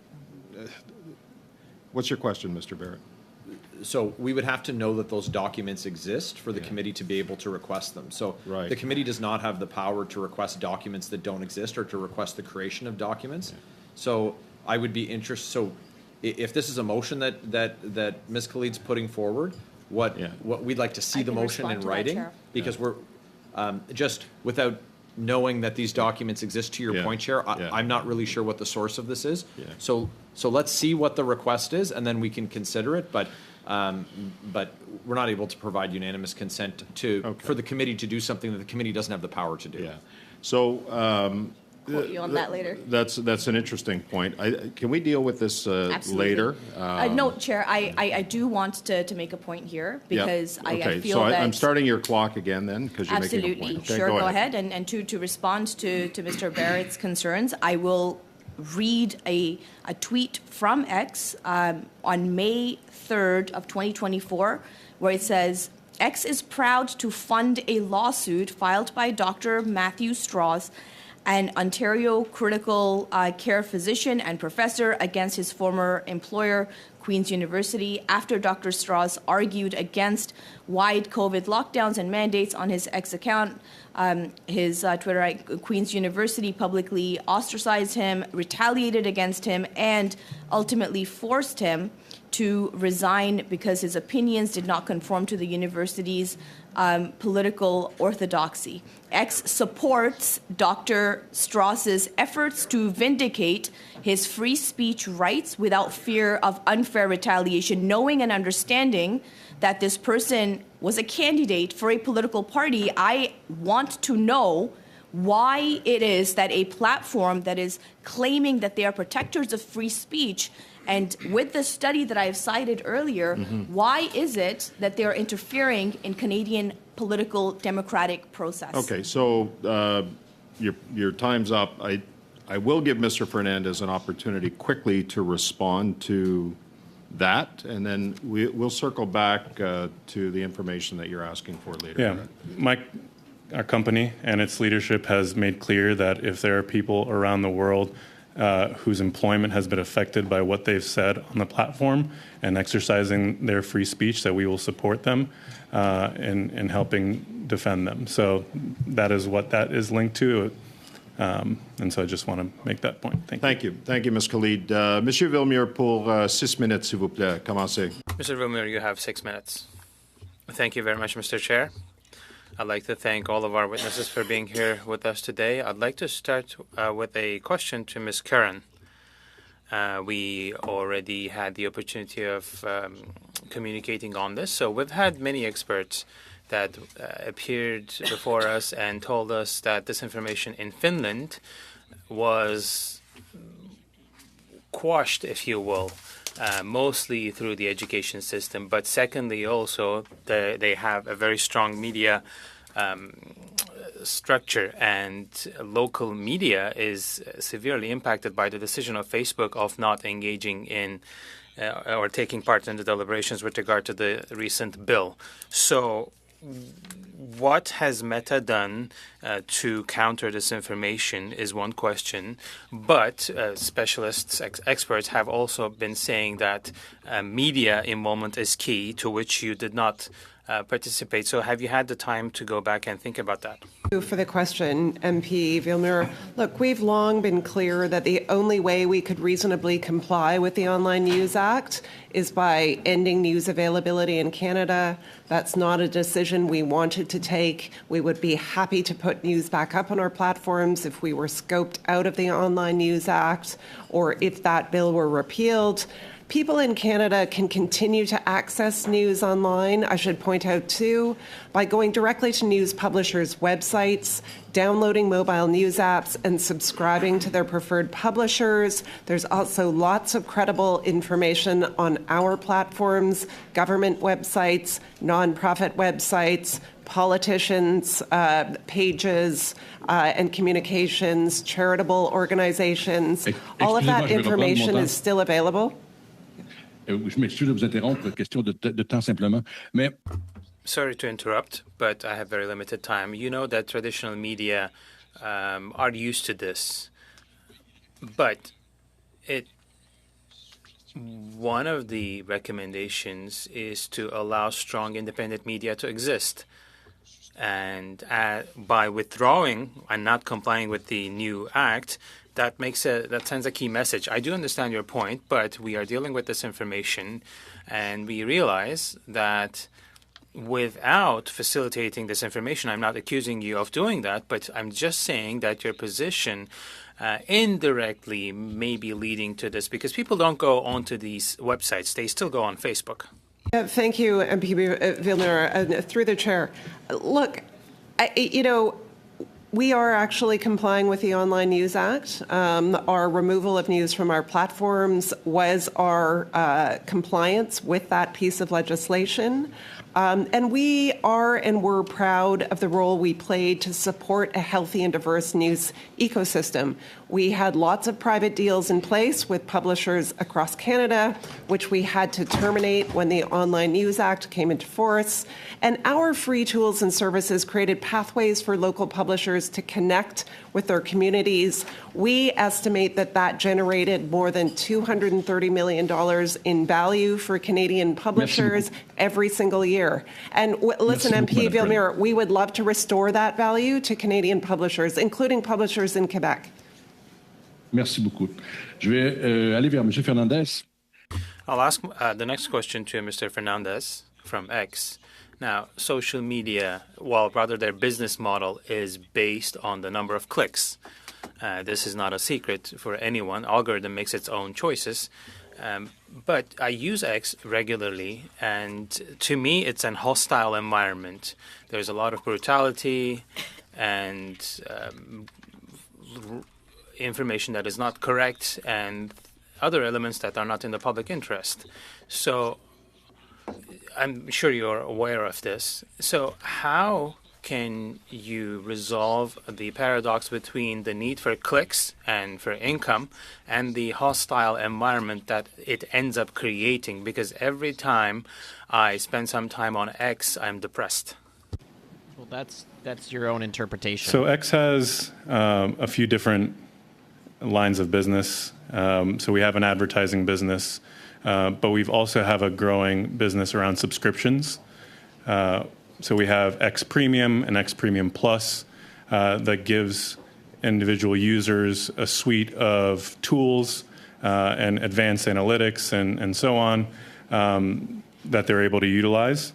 What's your question, Mr. Barrett? so we would have to know that those documents exist for the committee to be able to request them. So Right. the committee does not have the power to request documents that don't exist or to request the creation of documents. So I would be interested. So if this is a motion that Ms. Khalid's putting forward, what we'd like to see I the can motion respond in to that, writing, Chair. because we're just without knowing that these documents exist. To your point, Chair, I'm not really sure what the source of this is. So let's see what the request is, and then we can consider it. But we're not able to provide unanimous consent for the committee to do something that the committee doesn't have the power to do. Yeah. So Quote you on that later. that's an interesting point. Can we deal with this later? No, Chair, I do want to make a point here because I feel so that... I'm starting your clock again then because you're making a Absolutely. point. Okay, Sure, go ahead. And to respond to Mr. Barrett's concerns, I will read a tweet from X on May 3rd of 2024 where it says, X is proud to fund a lawsuit filed by Dr. Matthew Strauss, an Ontario critical care physician and professor, against his former employer, Queen's University, after Dr. Strauss argued against wide COVID lockdowns and mandates on his X account. His Twitter, Queen's University publicly ostracized him, retaliated against him, and ultimately forced him to resign because his opinions did not conform to the university's political orthodoxy. X supports Dr. Strauss's efforts to vindicate his free speech rights without fear of unfair retaliation, knowing and understanding that this person was a candidate for a political party. I want to know why it is that a platform that is claiming that they are protectors of free speech, and with the study that I've cited earlier, why is it that they're interfering in Canadian political democratic process? Okay, so your time's up. I will give Mr. Fernandez an opportunity quickly to respond to that, and then we'll circle back to the information that you're asking for later. Yeah, our company and its leadership has made clear that if there are people around the world whose employment has been affected by what they've said on the platform and exercising their free speech, that we will support them in helping defend them. So that is what that is linked to. And so I just want to make that point. Thank you. Thank you, Ms. Khalid. Monsieur Villemure, pour 6 minutes, s'il vous plaît. Commencez. Mr. Villemure, you have 6 minutes. Thank you very much, Mr. Chair. I'd like to thank all of our witnesses for being here with us today. I'd like to start with a question to Ms. Curran. We already had the opportunity of communicating on this. So we've had many experts that appeared before us and told us that disinformation in Finland was quashed, if you will, mostly through the education system. But secondly, also, they have a very strong media structure, and local media is severely impacted by the decision of Facebook of not engaging in or taking part in the deliberations with regard to the recent bill. So what has Meta done to counter disinformation is one question, but specialists, experts have also been saying that media involvement is key, to which you did not participate. So have you had the time to go back and think about that? Thank you for the question, MP Villemure. Look, we've long been clear that the only way we could reasonably comply with the Online News Act is by ending news availability in Canada. That's not a decision we wanted to take. We would be happy to put news back up on our platforms if we were scoped out of the Online News Act or if that bill were repealed. People in Canada can continue to access news online, I should point out too, by going directly to news publishers' websites, downloading mobile news apps, and subscribing to their preferred publishers. There's also lots of credible information on our platforms, government websites, nonprofit websites, politicians' pages and communications, charitable organizations. All of that information is still available. Je m'excuse de vous interrompre, question de temps simplement. Mais sorry to interrupt, but I have very limited time. You know that traditional media are used to this, but one of the recommendations is to allow strong independent media to exist. And by withdrawing and not complying with the new act, that sends a key message. I do understand your point, but we are dealing with this information, and we realize that without facilitating this information, I'm not accusing you of doing that, but I'm just saying that your position indirectly may be leading to this, because people don't go onto these websites. They still go on Facebook. Thank you, MP Villeneuve. Through the chair. Look, we are actually complying with the Online News Act. Our removal of news from our platforms was our compliance with that piece of legislation. And we are and we're proud of the role we played to support a healthy and diverse news ecosystem. We had lots of private deals in place with publishers across Canada, which we had to terminate when the Online News Act came into force. And our free tools and services created pathways for local publishers to connect with their communities. We estimate that generated more than $230 million in value for Canadian publishers every single year. And listen, MP Villeneuve, we would love to restore that value to Canadian publishers, including publishers in Quebec. Merci beaucoup. Je vais aller vers M. Fernandez. I'll ask the next question to Mr. Fernandez from X. Now, social media, well, rather their business model is based on the number of clicks. This is not a secret for anyone. Algorithm makes its own choices. But I use X regularly, and to me, it's an hostile environment. There's a lot of brutality and information that is not correct and other elements that are not in the public interest. So I'm sure you're aware of this. So how can you resolve the paradox between the need for clicks and for income and the hostile environment that it ends up creating? Because every time I spend some time on X, I'm depressed. Well, that's your own interpretation. So X has a few different lines of business. So we have an advertising business, but we've also have a growing business around subscriptions. So we have X Premium and X Premium Plus that gives individual users a suite of tools and advanced analytics and so on that they're able to utilize.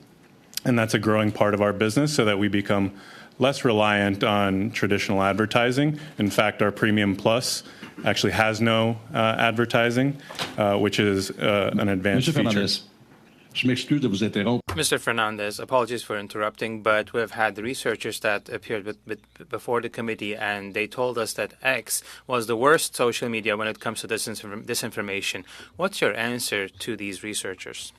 And that's a growing part of our business so that we become less reliant on traditional advertising. In fact, our Premium Plus actually has no advertising, which is an advanced feature. Je m'excuse de vous interrompre. Mr. Fernandez, apologies for interrupting, but we've had researchers that appeared before the committee, and they told us that X was the worst social media when it comes to disinformation. What's your answer to these researchers?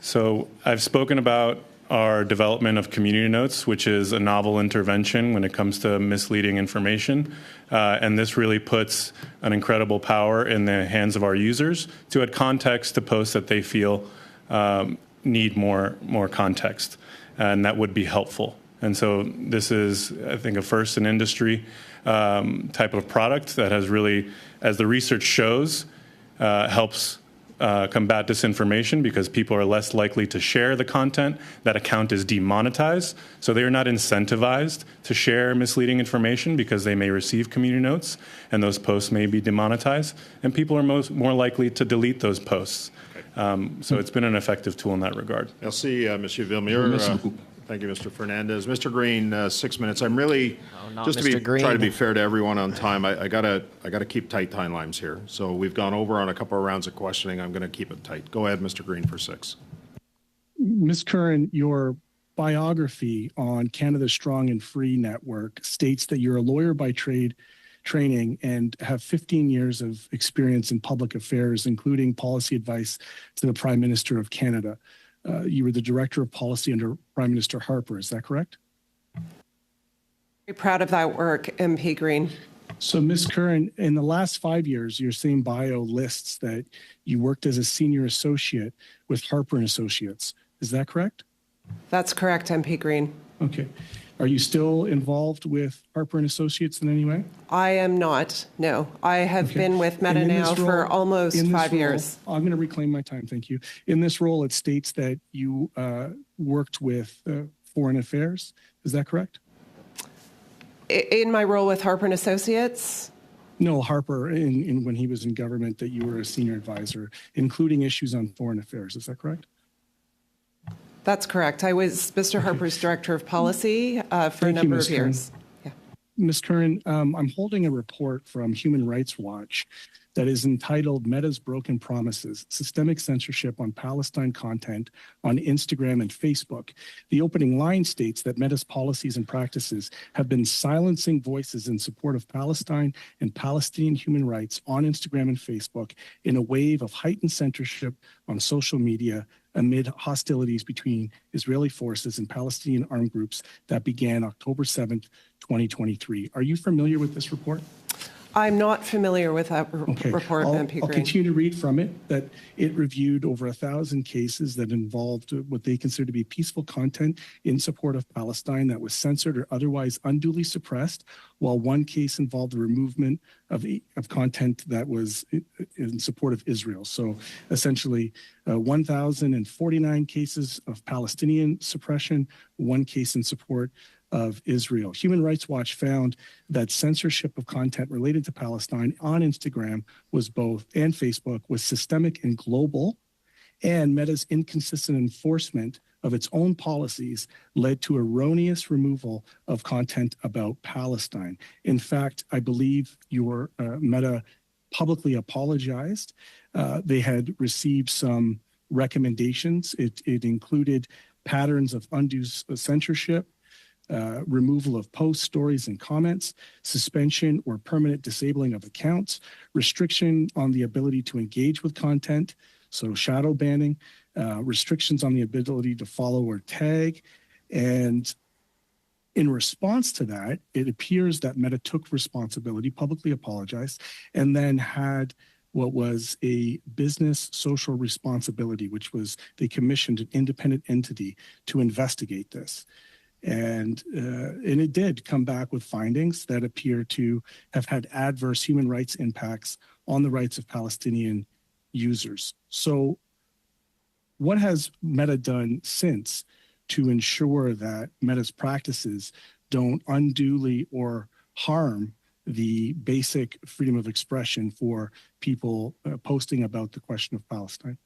So I've spoken about our development of community notes, which is a novel intervention when it comes to misleading information. And this really puts an incredible power in the hands of our users to add context to posts that they feel need more context. And that would be helpful. And so this is, I think, a first in industry type of product that has really, as the research shows, helps combat disinformation because people are less likely to share the content. That account is demonetized, so they are not incentivized to share misleading information because they may receive community notes, and those posts may be demonetized, and people are more likely to delete those posts. So it's been an effective tool in that regard. Merci, Monsieur Villeneuve. Thank you, Mr. Fernandez. Mr. Green, 6 minutes. I'm really just to try to be fair to everyone on time. I gotta keep tight timelines here. So we've gone over on a couple of rounds of questioning. I'm going to keep it tight. Go ahead, Mr. Green, for 6. Ms. Curran, your biography on Canada's Strong and Free Network states that you're a lawyer by training and have 15 years of experience in public affairs, including policy advice to the Prime Minister of Canada. You were the Director of Policy under Prime Minister Harper, is that correct? Very proud of that work, MP Green. So, Ms. Curran, in the last 5 years, your same bio lists that you worked as a senior associate with Harper & Associates. Is that correct? That's correct, MP Green. Okay. Are you still involved with Harper and Associates in any way? I am not. No, I have been with Meta now for almost 5 years. I'm going to reclaim my time. Thank you. In this role, it states that you worked with Foreign Affairs. Is that correct? In my role with Harper and Associates? No, Harper, when he was in government, that you were a senior advisor, including issues on foreign affairs. Is that correct? That's correct. I was Mr. Harper's director of policy for a number of years. Yeah. Ms. Curran, I'm holding a report from Human Rights Watch that is entitled Meta's Broken Promises, Systemic Censorship on Palestine Content on Instagram and Facebook. The opening line states that Meta's policies and practices have been silencing voices in support of Palestine and Palestinian human rights on Instagram and Facebook in a wave of heightened censorship on social media amid hostilities between Israeli forces and Palestinian armed groups that began October 7th, 2023. Are you familiar with this report? I'm not familiar with that report, I'll MP Green. continue to read from it that it reviewed over 1,000 cases that involved what they consider to be peaceful content in support of Palestine that was censored or otherwise unduly suppressed, while one case involved the removal of content that was in support of Israel. So essentially 1,049 cases of Palestinian suppression, one case in support of Israel. Human Rights Watch found that censorship of content related to Palestine on Instagram and Facebook was systemic and global, and Meta's inconsistent enforcement of its own policies led to erroneous removal of content about Palestine. In fact, I believe your Meta publicly apologized. They had received some recommendations. It included patterns of undue censorship, removal of posts, stories, and comments, suspension or permanent disabling of accounts, restriction on the ability to engage with content, so shadow banning, restrictions on the ability to follow or tag. And in response to that, it appears that Meta took responsibility, publicly apologized, and then had what was a business social responsibility, which was they commissioned an independent entity to investigate this. And it did come back with findings that appear to have had adverse human rights impacts on the rights of Palestinian users. So what has Meta done since to ensure that Meta's practices don't unduly or harm the basic freedom of expression for people posting about the question of Palestine?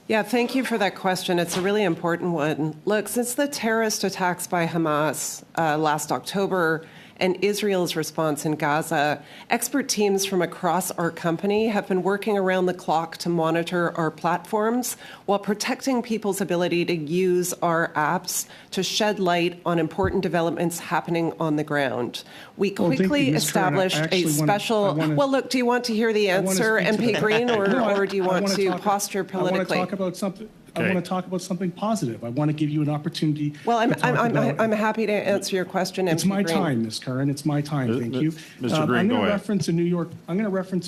Yeah, thank you for that question. It's a really important one. Look, since the terrorist attacks by Hamas last October and Israel's response in Gaza, expert teams from across our company have been working around the clock to monitor our platforms while protecting people's ability to use our apps to shed light on important developments happening on the ground. We quickly established a special... Well, look, do you want to hear the answer, MP Green, or do you want to posture politically? I want to talk about something. I want to talk about something positive. I want to give you an opportunity. Well, I'm happy to answer your question. It's my time, Ms. Curran. It's my time. Thank you. Mr. Green, I'm going to reference a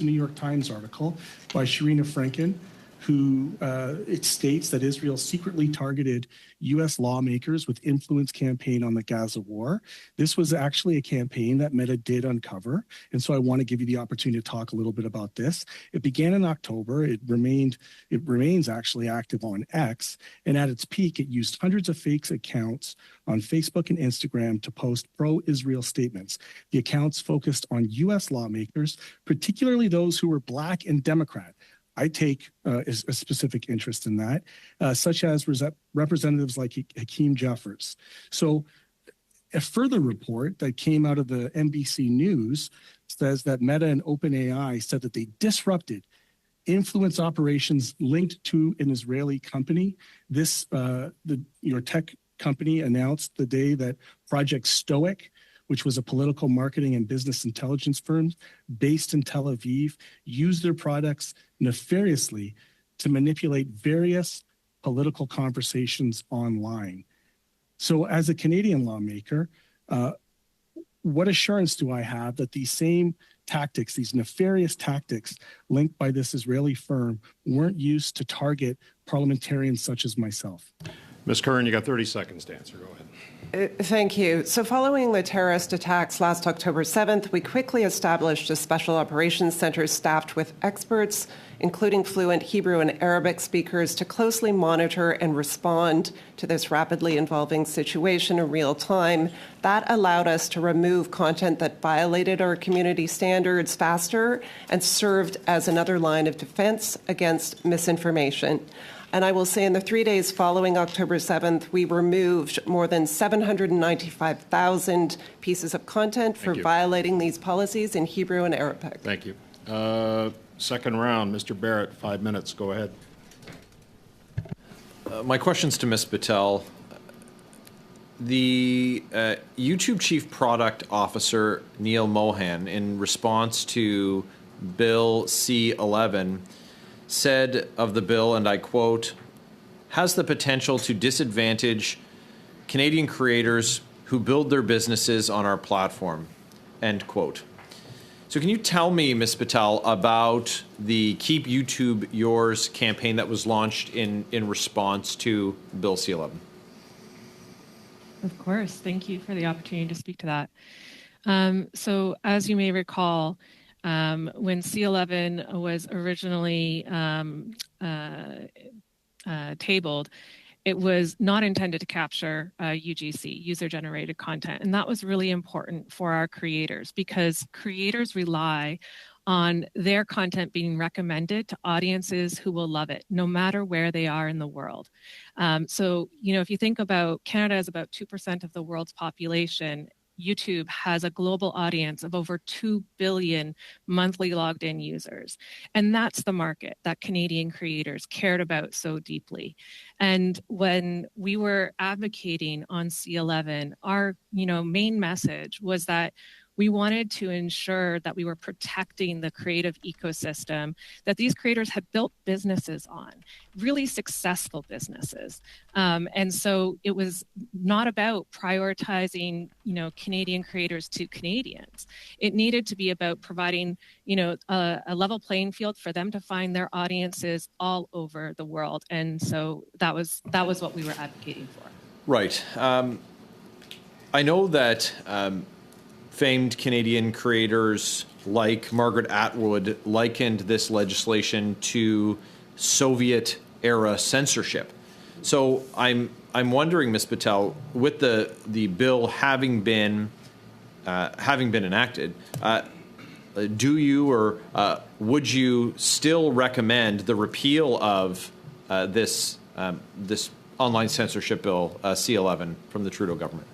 New York Times article by Sharina Franken, who it states that Israel secretly targeted U.S. lawmakers with influence campaign on the Gaza war. This was actually a campaign that Meta did uncover, and so I want to give you the opportunity to talk a little bit about this. It began in October. It remains actually active on X, and at its peak, it used hundreds of fake accounts on Facebook and Instagram to post pro-Israel statements. The accounts focused on U.S. lawmakers, particularly those who were Black and Democrat. I take a specific interest in that, such as representatives like Hakeem Jeffers. So a further report that came out of the NBC News says that Meta and OpenAI said that they disrupted influence operations linked to an Israeli company. Your tech company announced the day that Project Stoic, which was a political marketing and business intelligence firm based in Tel Aviv, used their products nefariously to manipulate various political conversations online. So as a Canadian lawmaker, what assurance do I have that these same tactics, these nefarious tactics linked by this Israeli firm weren't used to target parliamentarians such as myself? Ms. Curran, you got 30 seconds to answer. Go ahead. Thank you. So following the terrorist attacks last October 7th, we quickly established a special operations center staffed with experts, including fluent Hebrew and Arabic speakers, to closely monitor and respond to this rapidly evolving situation in real time. That allowed us to remove content that violated our community standards faster and served as another line of defense against misinformation. And I will say in the 3 days following October 7th, we removed more than 795,000 pieces of content for violating these policies in Hebrew and Arabic. Thank you. Second round, Mr. Barrett, 5 minutes. Go ahead. My question's to Ms. Patel. The YouTube Chief Product Officer, Neil Mohan, in response to Bill C-11, said of the bill, and I quote, has the potential to disadvantage Canadian creators who build their businesses on our platform, end quote. So can you tell me, Ms. Patel, about the Keep YouTube Yours campaign that was launched in response to Bill C-11? Of course. Thank you for the opportunity to speak to that. So as you may recall, when C-11 was originally tabled, it was not intended to capture UGC, user-generated content. And that was really important for our creators because creators rely on their content being recommended to audiences who will love it, no matter where they are in the world. So, if you think about Canada is about 2% of the world's population, YouTube has a global audience of over 2 billion monthly logged in users. And that's the market that Canadian creators cared about so deeply. And when we were advocating on C-11, our main message was that we wanted to ensure that we were protecting the creative ecosystem that these creators had built businesses on, really successful businesses. And so it was not about prioritizing, Canadian creators to Canadians. It needed to be about providing, a level playing field for them to find their audiences all over the world. And so that was what we were advocating for. Right. I know that famed Canadian creators like Margaret Atwood likened this legislation to Soviet-era censorship. So I'm wondering, Ms. Patel, with the bill having been enacted, do you or would you still recommend the repeal of this online censorship bill, C-11, from the Trudeau government?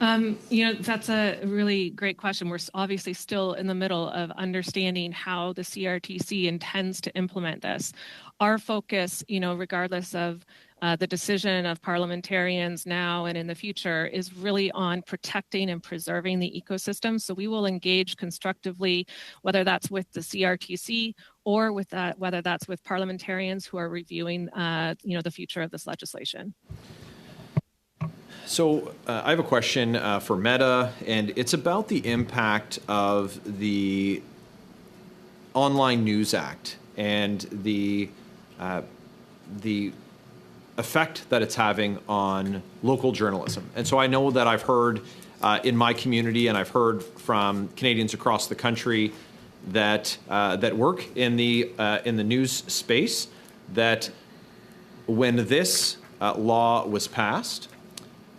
That's a really great question. We're obviously still in the middle of understanding how the CRTC intends to implement this. Our focus, regardless of the decision of parliamentarians now and in the future, is really on protecting and preserving the ecosystem. So we will engage constructively, whether that's with the CRTC or whether that's with parliamentarians who are reviewing, the future of this legislation. So I have a question for Meta, and it's about the impact of the Online News Act and the effect that it's having on local journalism. And so I know that I've heard in my community, and I've heard from Canadians across the country that work in the news space, that when this law was passed,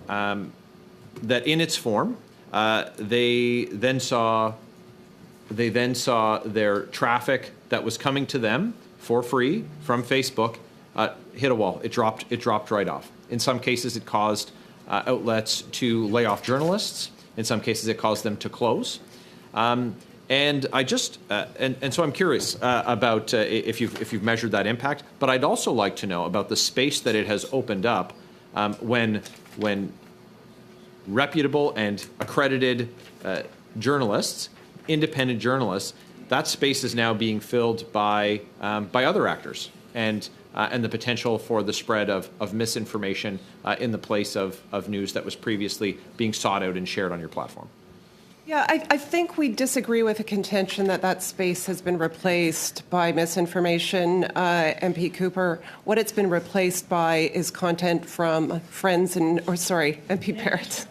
that in its form, they then saw their traffic that was coming to them for free from Facebook hit a wall. It dropped right off. In some cases, it caused outlets to lay off journalists. In some cases, it caused them to close. And I just and so I'm curious about if you've measured that impact. But I'd also like to know about the space that it has opened up when reputable and accredited journalists, independent journalists, that space is now being filled by other actors, and the potential for the spread of misinformation in the place of news that was previously being sought out and shared on your platform. Yeah, I think we disagree with the contention that that space has been replaced by misinformation, MP Cooper. What it's been replaced by is content from MP Barrett.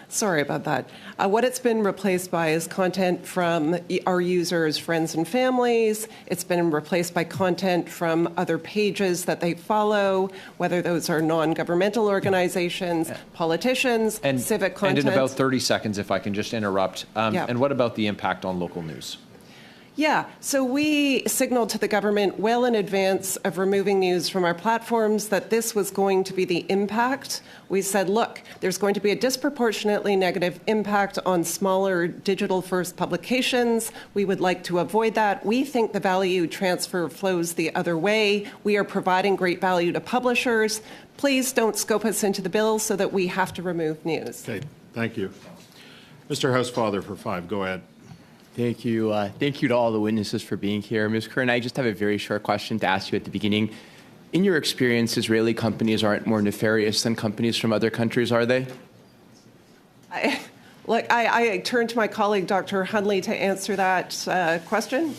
Sorry about that. What it's been replaced by is content from our users' friends and families. It's been replaced by content from other pages that they follow, whether those are non-governmental organizations, politicians, and civic content. And in about 30 seconds, if I can just interrupt, and what about the impact on local news? Yeah, so we signaled to the government well in advance of removing news from our platforms that this was going to be the impact. We said, look, there's going to be a disproportionately negative impact on smaller digital-first publications. We would like to avoid that. We think the value transfer flows the other way. We are providing great value to publishers. Please don't scope us into the bill so that we have to remove news. Okay, thank you. Mr. Housefather for 5, go ahead. Thank you. Thank you to all the witnesses for being here. Ms. Curran, I just have a very short question to ask you at the beginning. In your experience, Israeli companies aren't more nefarious than companies from other countries, are they? I turn to my colleague, Dr. Hundley, to answer that question.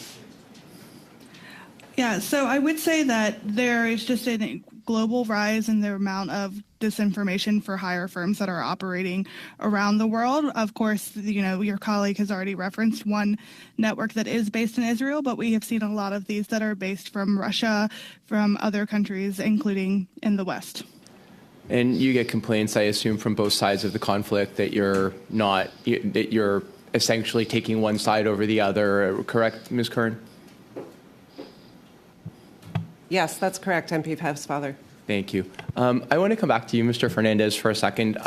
Yeah, so I would say that there is just a global rise in the amount of disinformation for hire firms that are operating around the world. Of course, your colleague has already referenced one network that is based in Israel, but we have seen a lot of these that are based from Russia, from other countries, including in the West. And you get complaints, I assume, from both sides of the conflict that you're essentially taking one side over the other, correct, Ms. Curran? Yes, that's correct, MP Housefather. Thank you. I want to come back to you, Mr. Fernandez, for a second.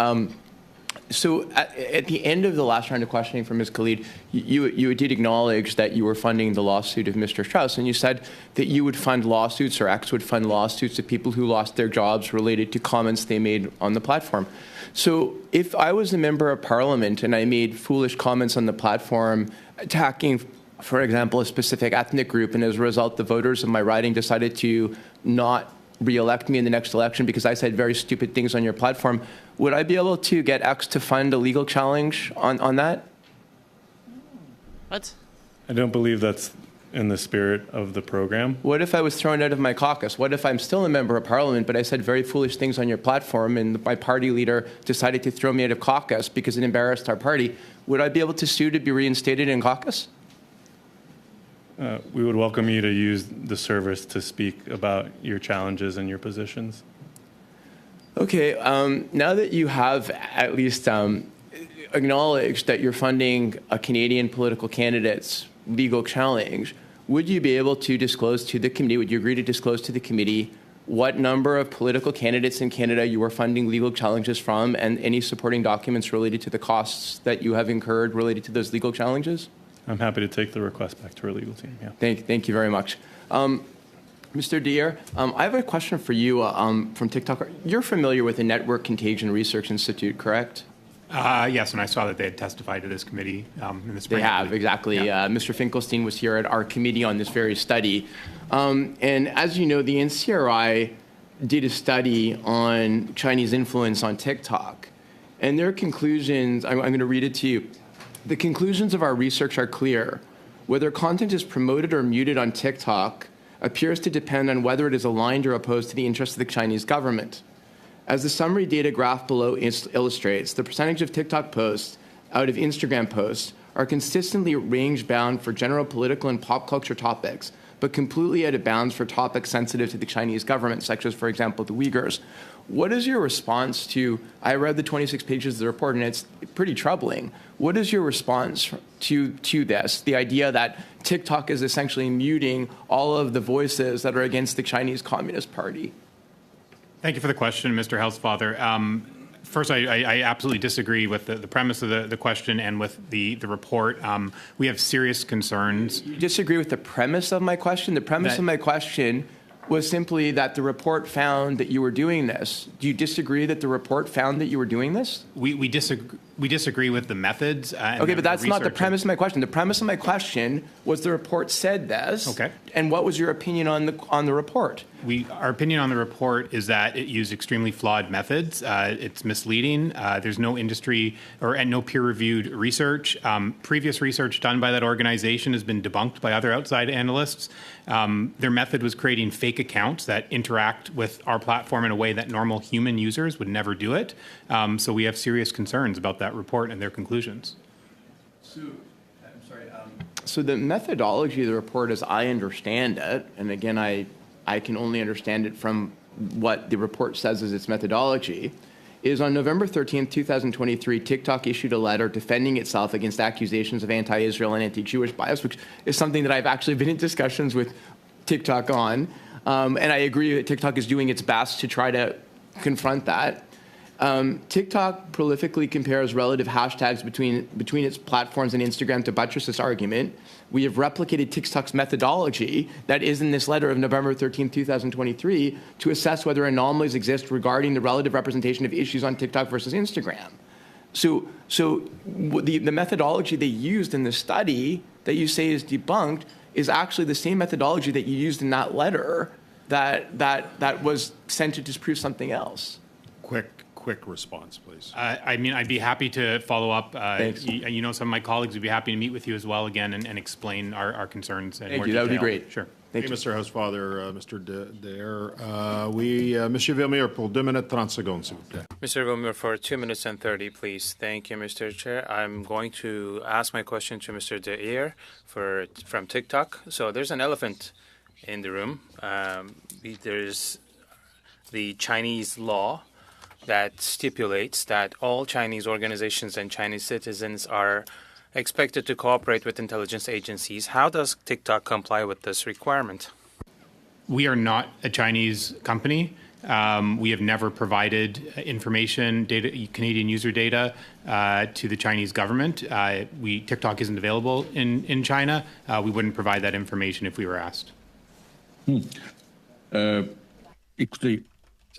So at the end of the last round of questioning from Ms. Khalid, you did acknowledge that you were funding the lawsuit of Mr. Strauss, and you said that you would fund lawsuits, or X would fund lawsuits of people who lost their jobs related to comments they made on the platform. So if I was a member of parliament and I made foolish comments on the platform attacking, for example, a specific ethnic group, and as a result, the voters of my riding decided to not re-elect me in the next election because I said very stupid things on your platform, would I be able to get X to fund a legal challenge on that? What? I don't believe that's in the spirit of the program. What if I was thrown out of my caucus? What if I'm still a member of parliament, but I said very foolish things on your platform and my party leader decided to throw me out of caucus because it embarrassed our party? Would I be able to sue to be reinstated in caucus? We would welcome you to use the service to speak about your challenges and your positions. Okay, now that you have at least acknowledged that you're funding a Canadian political candidate's legal challenge, would you be able to disclose to the committee, would you agree to disclose to the committee what number of political candidates in Canada you are funding legal challenges from and any supporting documents related to the costs that you have incurred related to those legal challenges? I'm happy to take the request back to our legal team. Yeah. Thank you very much. Mr. Dier, I have a question for you from TikTok. You're familiar with the Network Contagion Research Institute, correct? Yes, and I saw that they had testified to this committee in the spring. They have, exactly. Yeah. Mr. Finkelstein was here at our committee on this very study. And as you know, the NCRI did a study on Chinese influence on TikTok. And their conclusions, I'm going to read it to you. The conclusions of our research are clear. Whether content is promoted or muted on TikTok appears to depend on whether it is aligned or opposed to the interests of the Chinese government. As the summary data graph below illustrates, the percentage of TikTok posts out of Instagram posts are consistently range-bound for general political and pop culture topics, but completely out of bounds for topics sensitive to the Chinese government, such as, for example, the Uyghurs. What is your response to, I read the 26 pages of the report, and it's pretty troubling. What is your response to this, the idea that TikTok is essentially muting all of the voices that are against the Chinese Communist Party? Thank you for the question, Mr. Housefather. First, I absolutely disagree with the premise of the question and with the report. We have serious concerns. You disagree with the premise of my question? The premise of my question was simply that the report found that you were doing this. Do you disagree that the report found that you were doing this? We disagree. We disagree with the methods. Okay, but that's not the premise of my question. The premise of my question was the report said this. Okay. And what was your opinion on the report? Our opinion on the report is that it used extremely flawed methods. It's misleading. There's no industry and no peer-reviewed research. Previous research done by that organization has been debunked by other outside analysts. Their method was creating fake accounts that interact with our platform in a way that normal human users would never do it. So we have serious concerns about that report and their conclusions. So the methodology of the report, as I understand it, and again, I can only understand it from what the report says is its methodology, is on November 13th, 2023, TikTok issued a letter defending itself against accusations of anti-Israel and anti-Jewish bias, which is something that I've actually been in discussions with TikTok on. And I agree that TikTok is doing its best to try to confront that. TikTok prolifically compares relative hashtags between its platforms and Instagram to buttress this argument. We have replicated TikTok's methodology that is in this letter of November 13, 2023, to assess whether anomalies exist regarding the relative representation of issues on TikTok versus Instagram. So the methodology they used in the study that you say is debunked is actually the same methodology that you used in that letter that was sent to disprove something else. Quick response, please. I'd be happy to follow up. Thanks. Some of my colleagues would be happy to meet with you as well again and explain our concerns in more detail. That would be great. Sure. Thank you, Mr. Housefather, Mr. Daer. Monsieur Vermeer, pour 2 minutes 30 secondes, s'il vous plaît. Mr. Vermeer, for 2 minutes and 30, please. Thank you, Mr. Chair. I'm going to ask my question to Mr. Daer from TikTok. So there's an elephant in the room. There's the Chinese law that stipulates that all Chinese organizations and Chinese citizens are expected to cooperate with intelligence agencies. How does TikTok comply with this requirement? We are not a Chinese company. We have never provided information, Canadian user data, to the Chinese government. TikTok isn't available in China. We wouldn't provide that information if we were asked. Écoutez,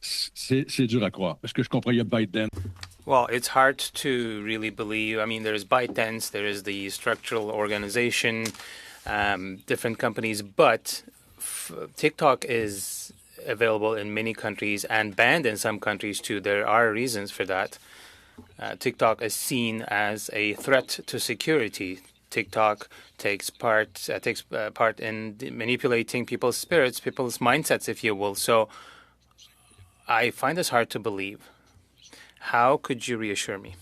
c'est dur à croire, parce que je comprends, il y a ByteDance. Well, it's hard to really believe. I mean, there's ByteDance, there is the structural organization, different companies, but TikTok is available in many countries and banned in some countries too. There are reasons for that. TikTok is seen as a threat to security. TikTok takes part in manipulating people's spirits, people's mindsets, if you will. So I find this hard to believe. How could you reassure me?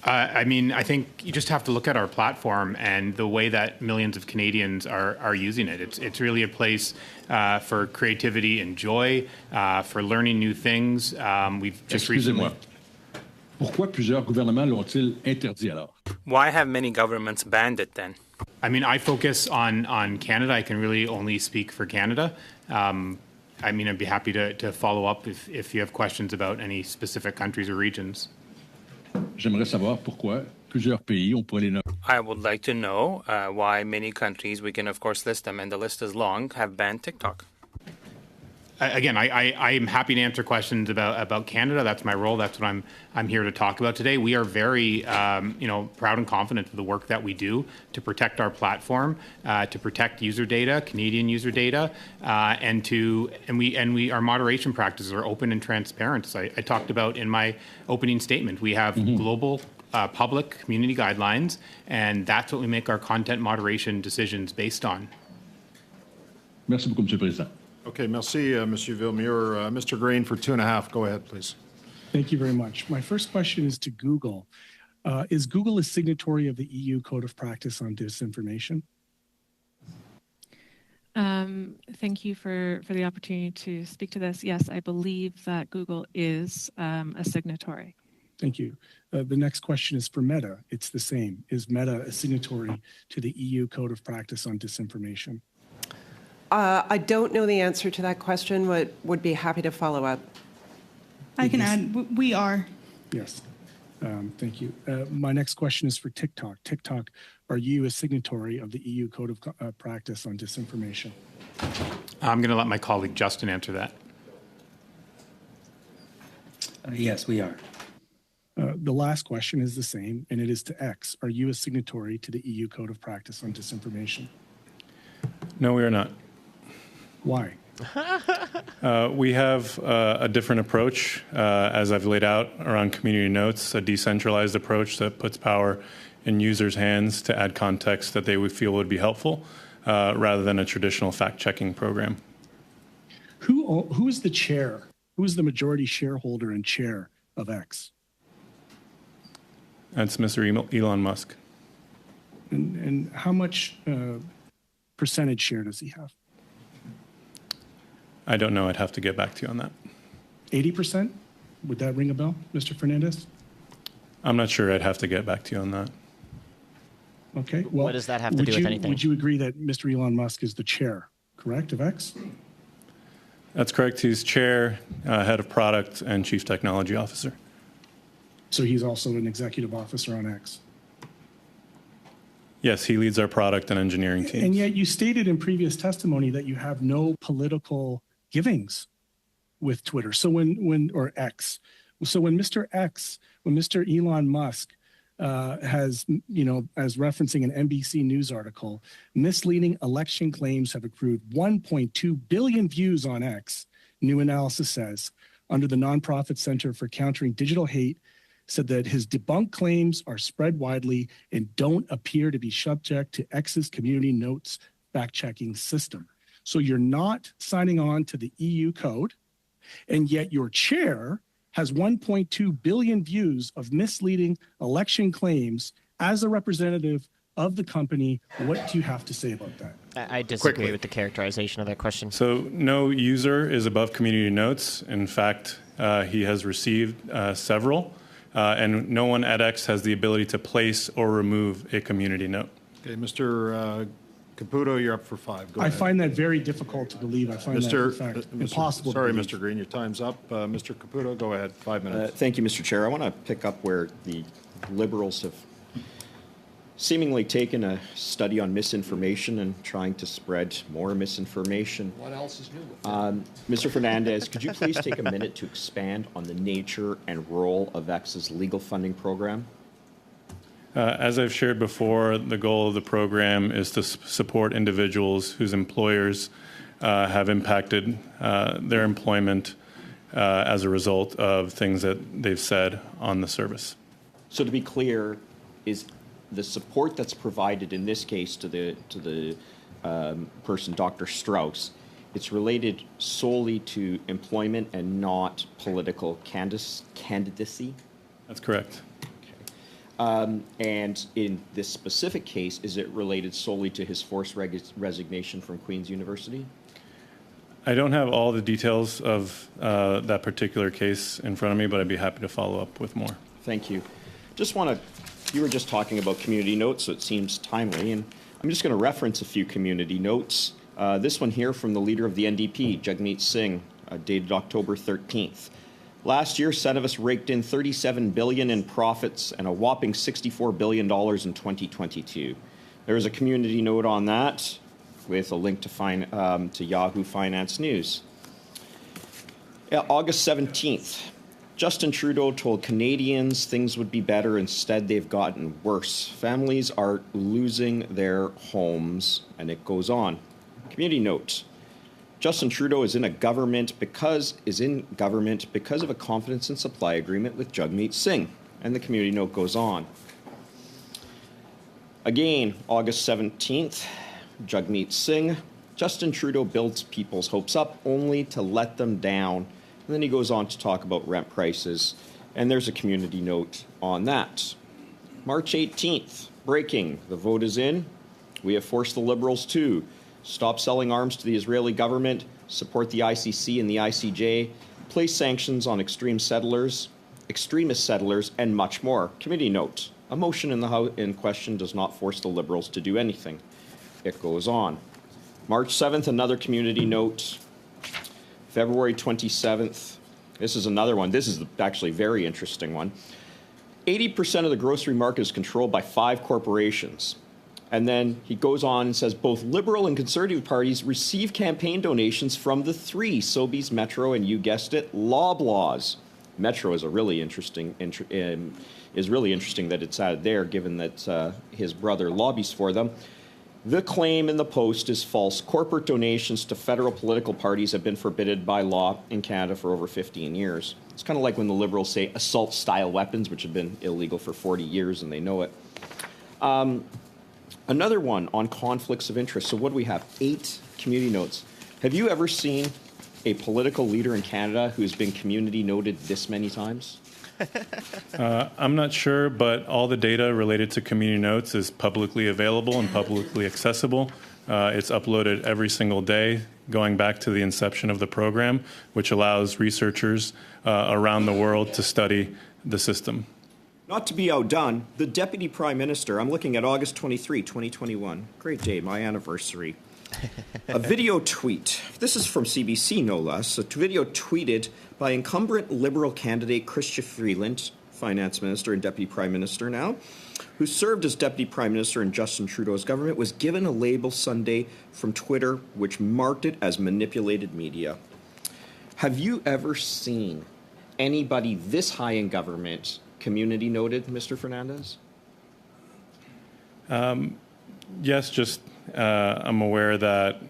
I think you just have to look at our platform and the way that millions of Canadians are using it. It's really a place for creativity and joy, for learning new things. We've just recently. Pourquoi plusieurs gouvernements l'ont-ils interdit alors? Why have many governments banned it then? I focus on Canada. I can really only speak for Canada. I'd be happy to follow up if you have questions about any specific countries or regions. J'aimerais savoir pourquoi plusieurs pays, on pourrait les nommer. I would like to know why many countries, we can of course list them, and the list is long, have banned TikTok. Again, I'm happy to answer questions about Canada. That's my role. That's what I'm here to talk about today. We are very proud and confident of the work that we do to protect our platform, to protect user data, Canadian user data, and our moderation practices are open and transparent. As I talked about in my opening statement, we have global public community guidelines, and that's what we make our content moderation decisions based on. Merci beaucoup, Monsieur le Président. Okay, merci, Monsieur Vermeer. Mr. Green, for 2.5. Go ahead, please. Thank you very much. My first question is to Google. Is Google a signatory of the EU Code of Practice on Disinformation? Thank you for the opportunity to speak to this. Yes, I believe that Google is a signatory. Thank you. The next question is for Meta. It's the same. Is Meta a signatory to the EU Code of Practice on Disinformation? I don't know the answer to that question, but would be happy to follow up. I can add, we are. Yes. Thank you. My next question is for TikTok. TikTok, are you a signatory of the EU Code of Practice on Disinformation? I'm going to let my colleague Justin answer that. Yes, we are. The last question is the same, and it is to X. Are you a signatory to the EU Code of Practice on Disinformation? No, we are not. Why? We have a different approach, as I've laid out around community notes, a decentralized approach that puts power in users' hands to add context that they would feel would be helpful, rather than a traditional fact-checking program. Who is the chair? Who is the majority shareholder and chair of X? That's Mr. Elon Musk. And how much percentage share does he have? I don't know. I'd have to get back to you on that. 80%? Would that ring a bell, Mr. Fernandez? I'm not sure. I'd have to get back to you on that. Okay. Well, what does that have to do with anything? Would you agree that Mr. Elon Musk is the chair, correct, of X? That's correct. He's chair, head of product, and chief technology officer. So he's also an executive officer on X. Yes, he leads our product and engineering teams. And yet you stated in previous testimony that you have no political givings with Twitter. So or X. So when Mr. Elon Musk has, as referencing an NBC News article, misleading election claims have accrued 1.2 billion views on X, new analysis says, under the nonprofit Center for Countering Digital Hate, said that his debunked claims are spread widely and don't appear to be subject to X's community notes fact-checking system. So you're not signing on to the EU code, and yet your chair has 1.2 billion views of misleading election claims as a representative of the company. What do you have to say about that? I disagree with the characterization of that question. So no user is above community notes. In fact, he has received several. And no one at X has the ability to place or remove a community note. Okay, Mr. Caputo, you're up for 5. Go ahead. I find that very difficult to believe. I find that, in fact, impossible Sorry, to believe. Mr. Green, your time's up. Mr. Caputo, go ahead, 5 minutes. Thank you, Mr. Chair. I want to pick up where the Liberals have seemingly taken a study on misinformation and trying to spread more misinformation. What else is new with that? Mr. Fernandez, could you please take a minute to expand on the nature and role of X's legal funding program? As I've shared before, the goal of the program is to support individuals whose employers have impacted their employment as a result of things that they've said on the service. So to be clear, is the support that's provided in this case to the person, Dr. Strauss, it's related solely to employment and not political candidacy? That's correct. And in this specific case, is it related solely to his forced resignation from Queen's University? I don't have all the details of that particular case in front of me, but I'd be happy to follow up with more. Thank you. You were just talking about community notes, so it seems timely, and I'm just going to reference a few community notes. This one here from the leader of the NDP, Jagmeet Singh, dated October 13th. Last year, Cenovus raked in $37 billion in profits and a whopping $64 billion in 2022. There is a community note on that with a link to Yahoo Finance News. August 17th. Justin Trudeau told Canadians things would be better. Instead, they've gotten worse. Families are losing their homes, and it goes on. Community note. Justin Trudeau is in government because of a confidence and supply agreement with Jagmeet Singh. And the community note goes on. Again, August 17th, Jagmeet Singh. Justin Trudeau builds people's hopes up only to let them down. And then he goes on to talk about rent prices, and there's a community note on that. March 18th, breaking. The vote is in. We have forced the Liberals to stop selling arms to the Israeli government, support the ICC and the ICJ, place sanctions on extremist settlers, and much more. Committee note. A motion in the House in question does not force the Liberals to do anything. It goes on. March 7th, another community note. February 27th, this is another one. This is actually a very interesting one. 80% of the grocery market is controlled by 5 corporations. And then he goes on and says both Liberal and Conservative parties receive campaign donations from the 3, Sobeys, Metro, and you guessed it, Loblaws. Metro is a really interesting that it's added there, given that his brother lobbies for them. The claim in the Post is false. Corporate donations to federal political parties have been forbidden by law in Canada for over 15 years. It's kind of like when the Liberals say assault-style weapons, which have been illegal for 40 years, and they know it. Another one on conflicts of interest. So what do we have? 8 community notes. Have you ever seen a political leader in Canada who's been community noted this many times? I'm not sure, but all the data related to community notes is publicly available and publicly accessible. It's uploaded every single day, going back to the inception of the program, which allows researchers around the world to study the system. Not to be outdone, the Deputy Prime Minister, I'm looking at August 23, 2021. Great day, my anniversary. A video tweet. This is from CBC, no less. A video tweeted by incumbent Liberal candidate Chrystia Freeland, Finance Minister and Deputy Prime Minister now, who served as Deputy Prime Minister in Justin Trudeau's government, was given a label Sunday from Twitter which marked it as manipulated media. Have you ever seen anybody this high in government community noted, Mr. Fernandez? Yes, just I'm aware that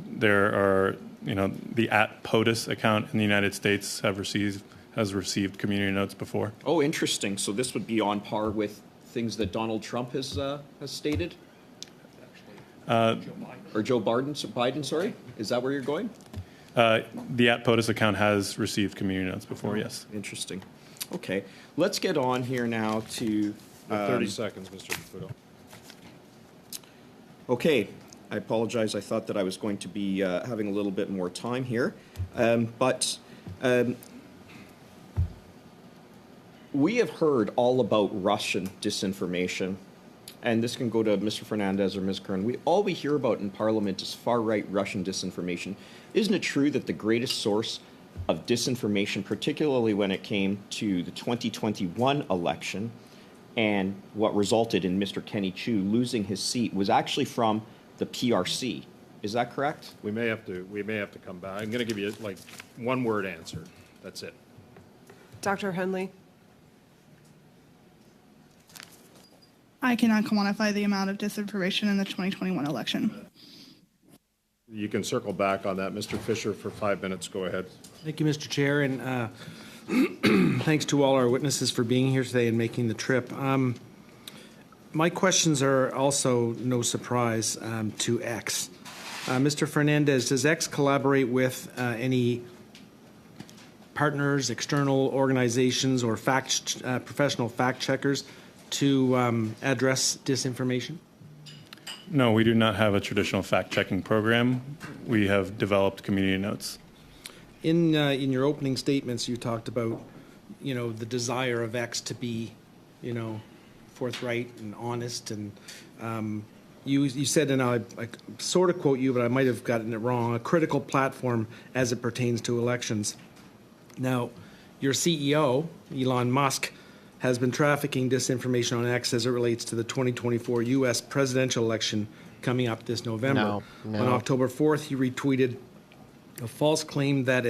there are, the @POTUS account in the United States has received community notes before. Oh, interesting. So this would be on par with things that Donald Trump has stated? Or Joe Biden, sorry? Is that where you're going? The @POTUS account has received community notes before, yes. Interesting. Okay. Let's get on here now to... 30 seconds, Mr. Caputo. Okay. I apologize. I thought that I was going to be having a little bit more time here. But we have heard all about Russian disinformation. And this can go to Mr. Fernandez or Ms. Kern. All we hear about in Parliament is far-right Russian disinformation. Isn't it true that the greatest source of disinformation, particularly when it came to the 2021 election and what resulted in Mr. Kenny Chu losing his seat, was actually from the PRC? Is that correct? We may have to come back. I'm going to give you like one-word answer. That's it. Dr. Henley? I cannot quantify the amount of disinformation in the 2021 election. You can circle back on that. Mr. Fisher, for 5 minutes. Go ahead. Thank you, Mr. Chair, and thanks to all our witnesses for being here today and making the trip. My questions are also no surprise to X. Mr. Fernandez, does X collaborate with any partners, external organizations, or professional fact checkers to address disinformation? No, we do not have a traditional fact-checking program. We have developed community notes. In your opening statements, you talked about, the desire of X to be, forthright and honest, and you said, and I sort of quote you, but I might have gotten it wrong, a critical platform as it pertains to elections. Now, your CEO, Elon Musk, has been trafficking disinformation on X as it relates to the 2024 U.S. presidential election coming up this November. No. On October 4th, he retweeted a false claim that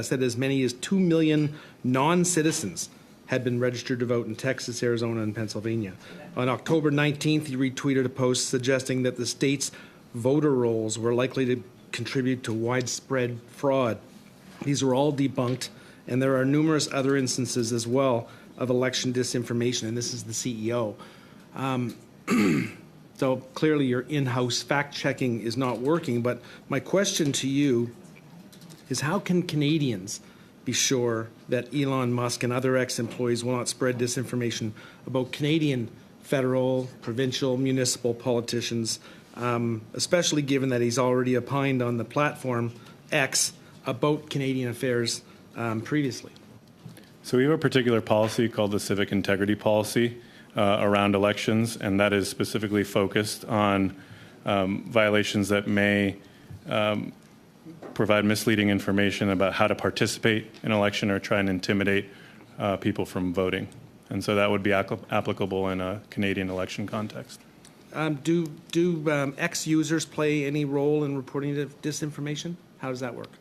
said as many as 2 million non-citizens had been registered to vote in Texas, Arizona, and Pennsylvania. On October 19th, he retweeted a post suggesting that the state's voter rolls were likely to contribute to widespread fraud. These were all debunked, and there are numerous other instances as well of election disinformation, and this is the CEO. So clearly your in-house fact-checking is not working, but my question to you is how can Canadians be sure that Elon Musk and other ex-employees will not spread disinformation about Canadian federal, provincial, municipal politicians, especially given that he's already opined on the platform X about Canadian affairs previously? So we have a particular policy called the Civic Integrity Policy around elections, and that is specifically focused on violations that may provide misleading information about how to participate in an election or try and intimidate people from voting. And so that would be applicable in a Canadian election context. Do X users play any role in reporting disinformation? How does that work?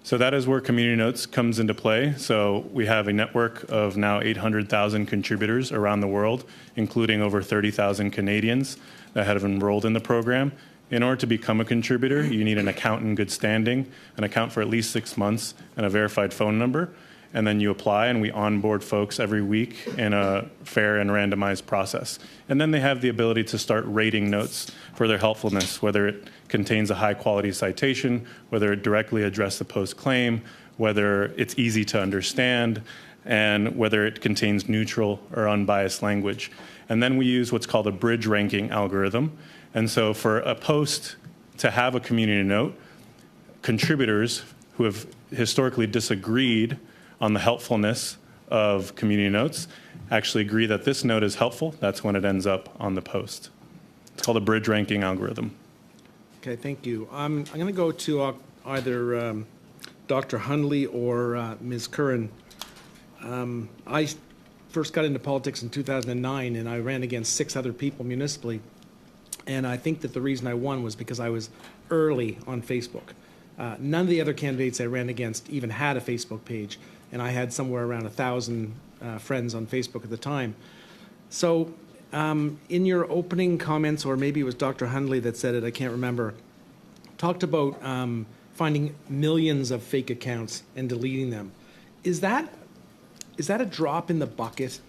So that is where Community Notes comes into play. So we have a network of now 800,000 contributors around the world, including over 30,000 Canadians that have enrolled in the program. In order to become a contributor, you need an account in good standing, an account for at least 6 months, and a verified phone number. And then you apply, and we onboard folks every week in a fair and randomized process. And then they have the ability to start rating notes for their helpfulness, whether it contains a high-quality citation, whether it directly addressed the post claim, whether it's easy to understand, and whether it contains neutral or unbiased language. And then we use what's called a bridge ranking algorithm. And so for a post to have a community note, contributors who have historically disagreed on the helpfulness of community notes actually agree that this note is helpful. That's when it ends up on the post. It's called a bridge ranking algorithm. Okay, thank you. I'm going to go to either Dr. Hundley or Ms. Curran. I first got into politics in 2009, and I ran against 6 other people municipally. And I think that the reason I won was because I was early on Facebook. None of the other candidates I ran against even had a Facebook page, and I had somewhere around 1,000 friends on Facebook at the time. So in your opening comments, or maybe it was Dr. Hundley that said it, I can't remember, talked about finding millions of fake accounts and deleting them. Is that a drop in the bucket?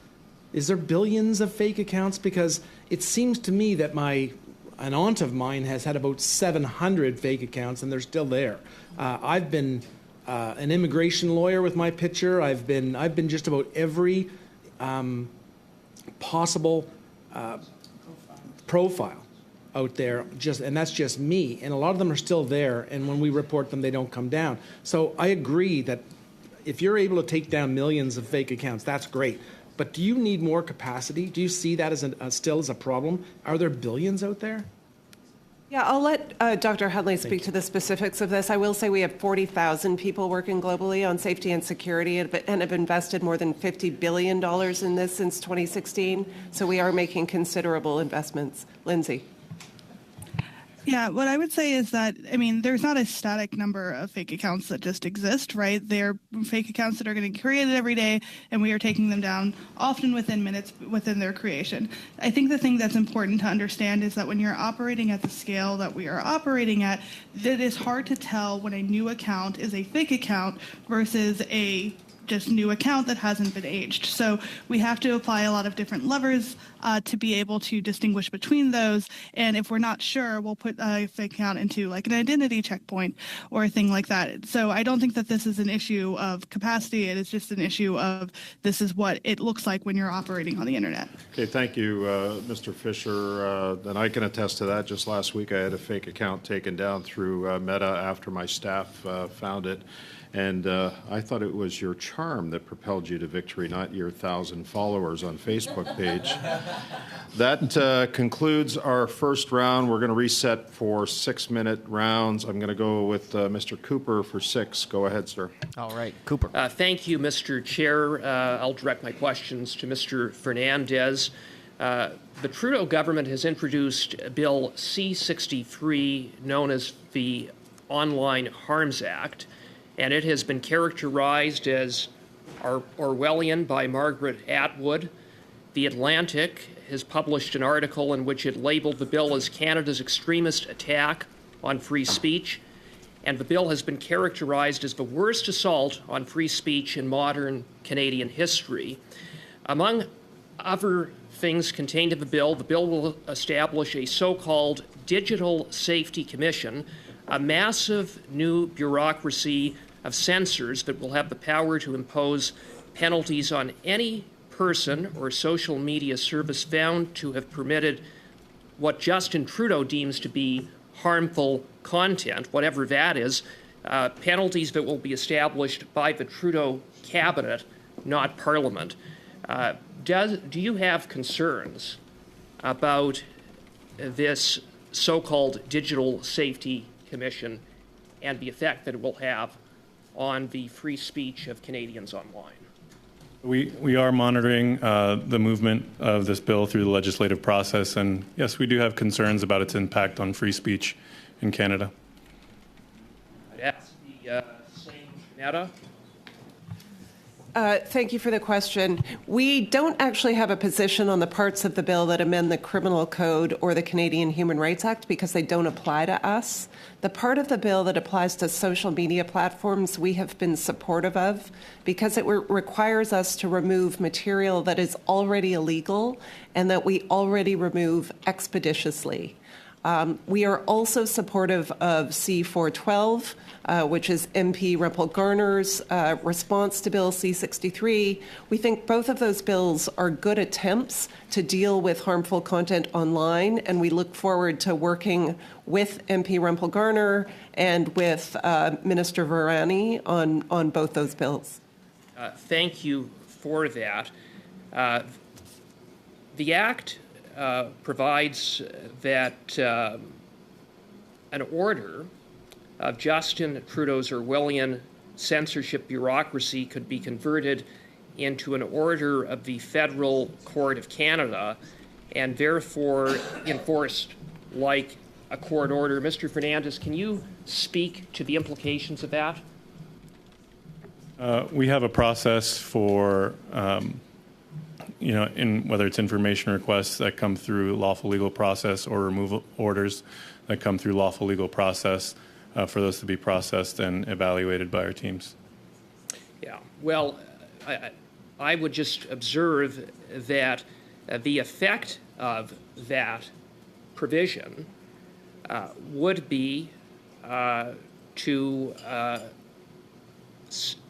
Is there billions of fake accounts? Because it seems to me that an aunt of mine has had about 700 fake accounts, and they're still there. I've been an immigration lawyer with my picture. I've been just about every possible profile out there, and that's just me. And a lot of them are still there, and when we report them, they don't come down. So I agree that if you're able to take down millions of fake accounts, that's great. But do you need more capacity? Do you see that as still as a problem? Are there billions out there? Yeah, I'll let Dr. Hundley speak to the specifics of this. I will say we have 40,000 people working globally on safety and security and have invested more than $50 billion in this since 2016. So we are making considerable investments. Lindsay. Yeah, what I would say is that, there's not a static number of fake accounts that just exist, right? They're fake accounts that are getting created every day, and we are taking them down often within minutes within their creation. I think the thing that's important to understand is that when you're operating at the scale that we are operating at, it is hard to tell when a new account is a fake account versus a just new account that hasn't been aged. So we have to apply a lot of different levers to be able to distinguish between those. And if we're not sure, we'll put a fake account into like an identity checkpoint or a thing like that. So I don't think that this is an issue of capacity. It is just an issue of this is what it looks like when you're operating on the internet. Okay, thank you, Mr. Fisher. And I can attest to that. Just last week, I had a fake account taken down through Meta after my staff found it. And I thought it was your charm that propelled you to victory, not your 1,000 followers on Facebook page. That concludes our first round. We're going to reset for 6-minute rounds. I'm going to go with Mr. Cooper for 6. Go ahead, sir. All right, Cooper. Thank you, Mr. Chair. I'll direct my questions to Mr. Fernandez. The Trudeau government has introduced Bill C-63, known as the Online Harms Act, and it has been characterized as Orwellian by Margaret Atwood. The Atlantic has published an article in which it labeled the bill as Canada's extremist attack on free speech, and the bill has been characterized as the worst assault on free speech in modern Canadian history. Among other things contained in the bill will establish a so-called Digital Safety Commission, a massive new bureaucracy of censors that will have the power to impose penalties on any person or social media service found to have permitted what Justin Trudeau deems to be harmful content, whatever that is, penalties that will be established by the Trudeau cabinet, not Parliament. Do you have concerns about this so-called Digital Safety Commission and the effect that it will have on the free speech of Canadians online? We are monitoring the movement of this bill through the legislative process, and yes, we do have concerns about its impact on free speech in Canada. ask the same Netta. Thank you for the question. We don't actually have a position on the parts of the bill that amend the Criminal Code or the Canadian Human Rights Act because they don't apply to us. The part of the bill that applies to social media platforms we have been supportive of because it requires us to remove material that is already illegal and that we already remove expeditiously. We are also supportive of C412, which is MP Rempel-Garner's response to Bill C63. We think both of those bills are good attempts to deal with harmful content online, and we look forward to working with MP Rempel-Garner and with Minister Virani on both those bills. Thank you for that. The Act provides that an order of Justin Trudeau's Orwellian censorship bureaucracy could be converted into an order of the Federal Court of Canada and therefore enforced like a court order. Mr. Fernandez, can you speak to the implications of that? We have a process for in whether it's information requests that come through lawful legal process or removal orders that come through lawful legal process for those to be processed and evaluated by our teams. Yeah, well, I would just observe that the effect of that provision would be to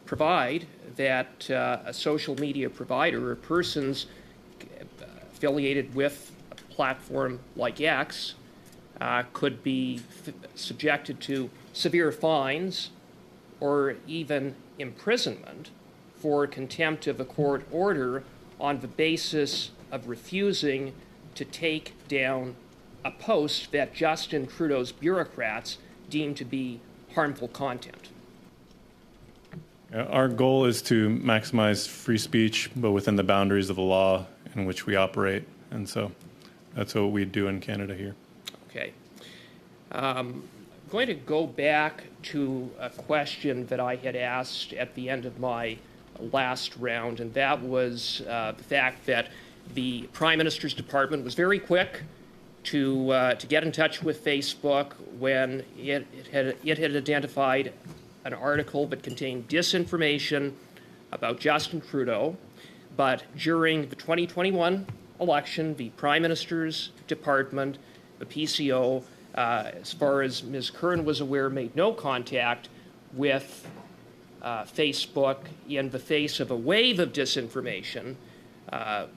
provide that a social media provider or persons affiliated with a platform like X could be subjected to severe fines or even imprisonment for contempt of a court order on the basis of refusing to take down a post that Justin Trudeau's bureaucrats deem to be harmful content. Our goal is to maximize free speech, but within the boundaries of the law in which we operate. And so that's what we do in Canada here. Okay. I'm going to go back to a question that I had asked at the end of my last round, and that was the fact that the Prime Minister's Department was very quick to get in touch with Facebook when it had identified an article that contained disinformation about Justin Trudeau. But during the 2021 election, the Prime Minister's Department, the PCO, as far as Ms. Curran was aware, made no contact with Facebook in the face of a wave of disinformation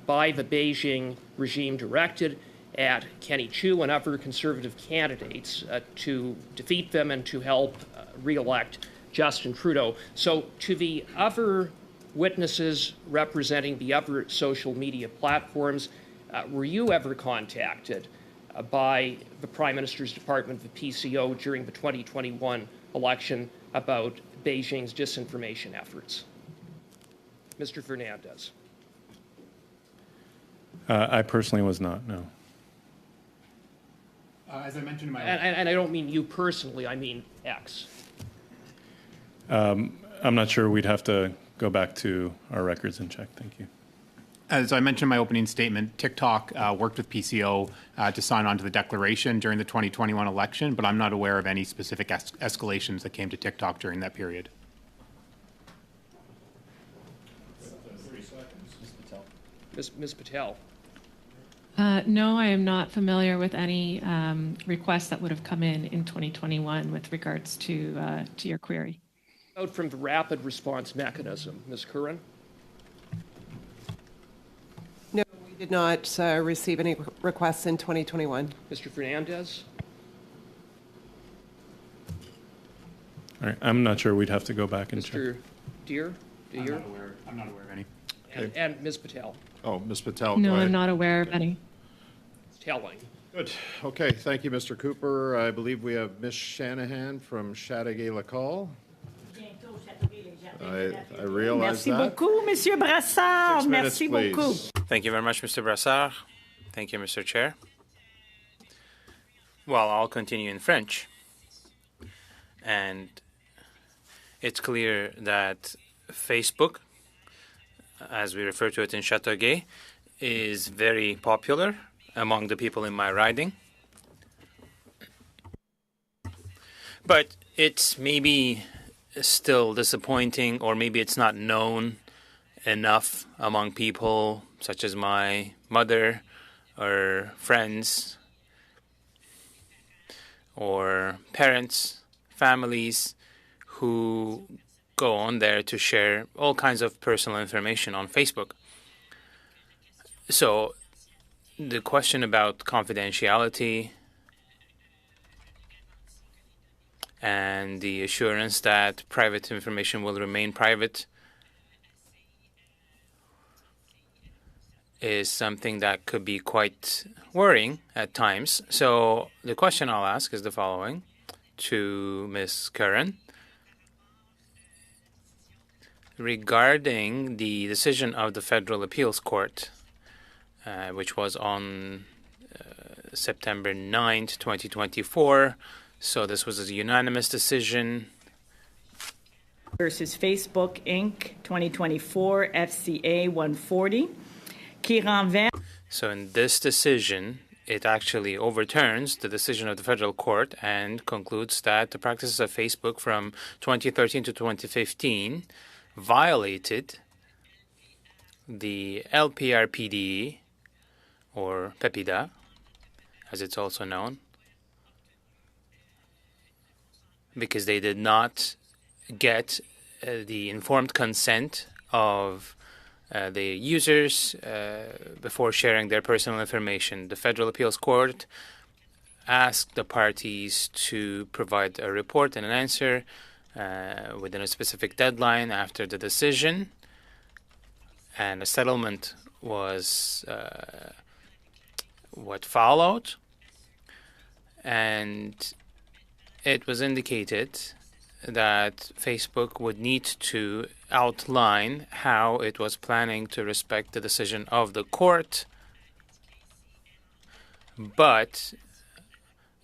by the Beijing regime directed at Kenny Chiu and other conservative candidates to defeat them and to help re-elect Justin Trudeau. So to the other witnesses representing the other social media platforms, were you ever contacted by the Prime Minister's Department, the PCO, during the 2021 election about Beijing's disinformation efforts? Mr. Fernandez. I personally was not, no. As I mentioned in my... And I don't mean you personally, I mean X. I'm not sure. We'd have to go back to our records and check. Thank you. As I mentioned in my opening statement, TikTok worked with PCO to sign on to the declaration during the 2021 election, but I'm not aware of any specific escalations that came to TikTok during that period. 30 seconds. Ms. Patel. Ms. Patel. No, I am not familiar with any requests that would have come in 2021 with regards to your query. Out from the rapid response mechanism, Ms. Curran. No, we did not receive any requests in 2021. Mr. Fernandez. All right. I'm not sure. We'd have to go back and Mr. check. Deere. I'm not aware of any. And Ms. Patel. Oh, Ms. Patel. No, go I'm ahead. not aware of any. It's telling. Good. Okay. Thank you, Mr. Cooper. I believe we have Ms. Shanahan from Chateauguay-Lacal. I realize Merci that. beaucoup, Monsieur Brassard. 6 minutes, Merci please. beaucoup. Thank you very much, Mr. Brassard. Thank you, Mr. Chair. Well, I'll continue in French. And it's clear that Facebook, as we refer to it in Chateauguay, is very popular among the people in my riding. But it's maybe still disappointing, or maybe it's not known enough among people such as my mother or friends or parents, families who go on there to share all kinds of personal information on Facebook. So the question about confidentiality and the assurance that private information will remain private is something that could be quite worrying at times. So the question I'll ask is the following to Ms. Curran. Regarding the decision of the Federal Appeals Court, which was on September 9th, 2024. So this was a unanimous decision. Versus Facebook, Inc., 2024, FCA 140. So in this decision, it actually overturns the decision of the federal court and concludes that the practices of Facebook from 2013 to 2015 violated the LPRPD, or PEPIDA, as it's also known, because they did not get the informed consent of the users before sharing their personal information. The Federal Appeals Court asked the parties to provide a report and an answer within a specific deadline after the decision, and a settlement was what followed, and it was indicated that Facebook would need to outline how it was planning to respect the decision of the court, but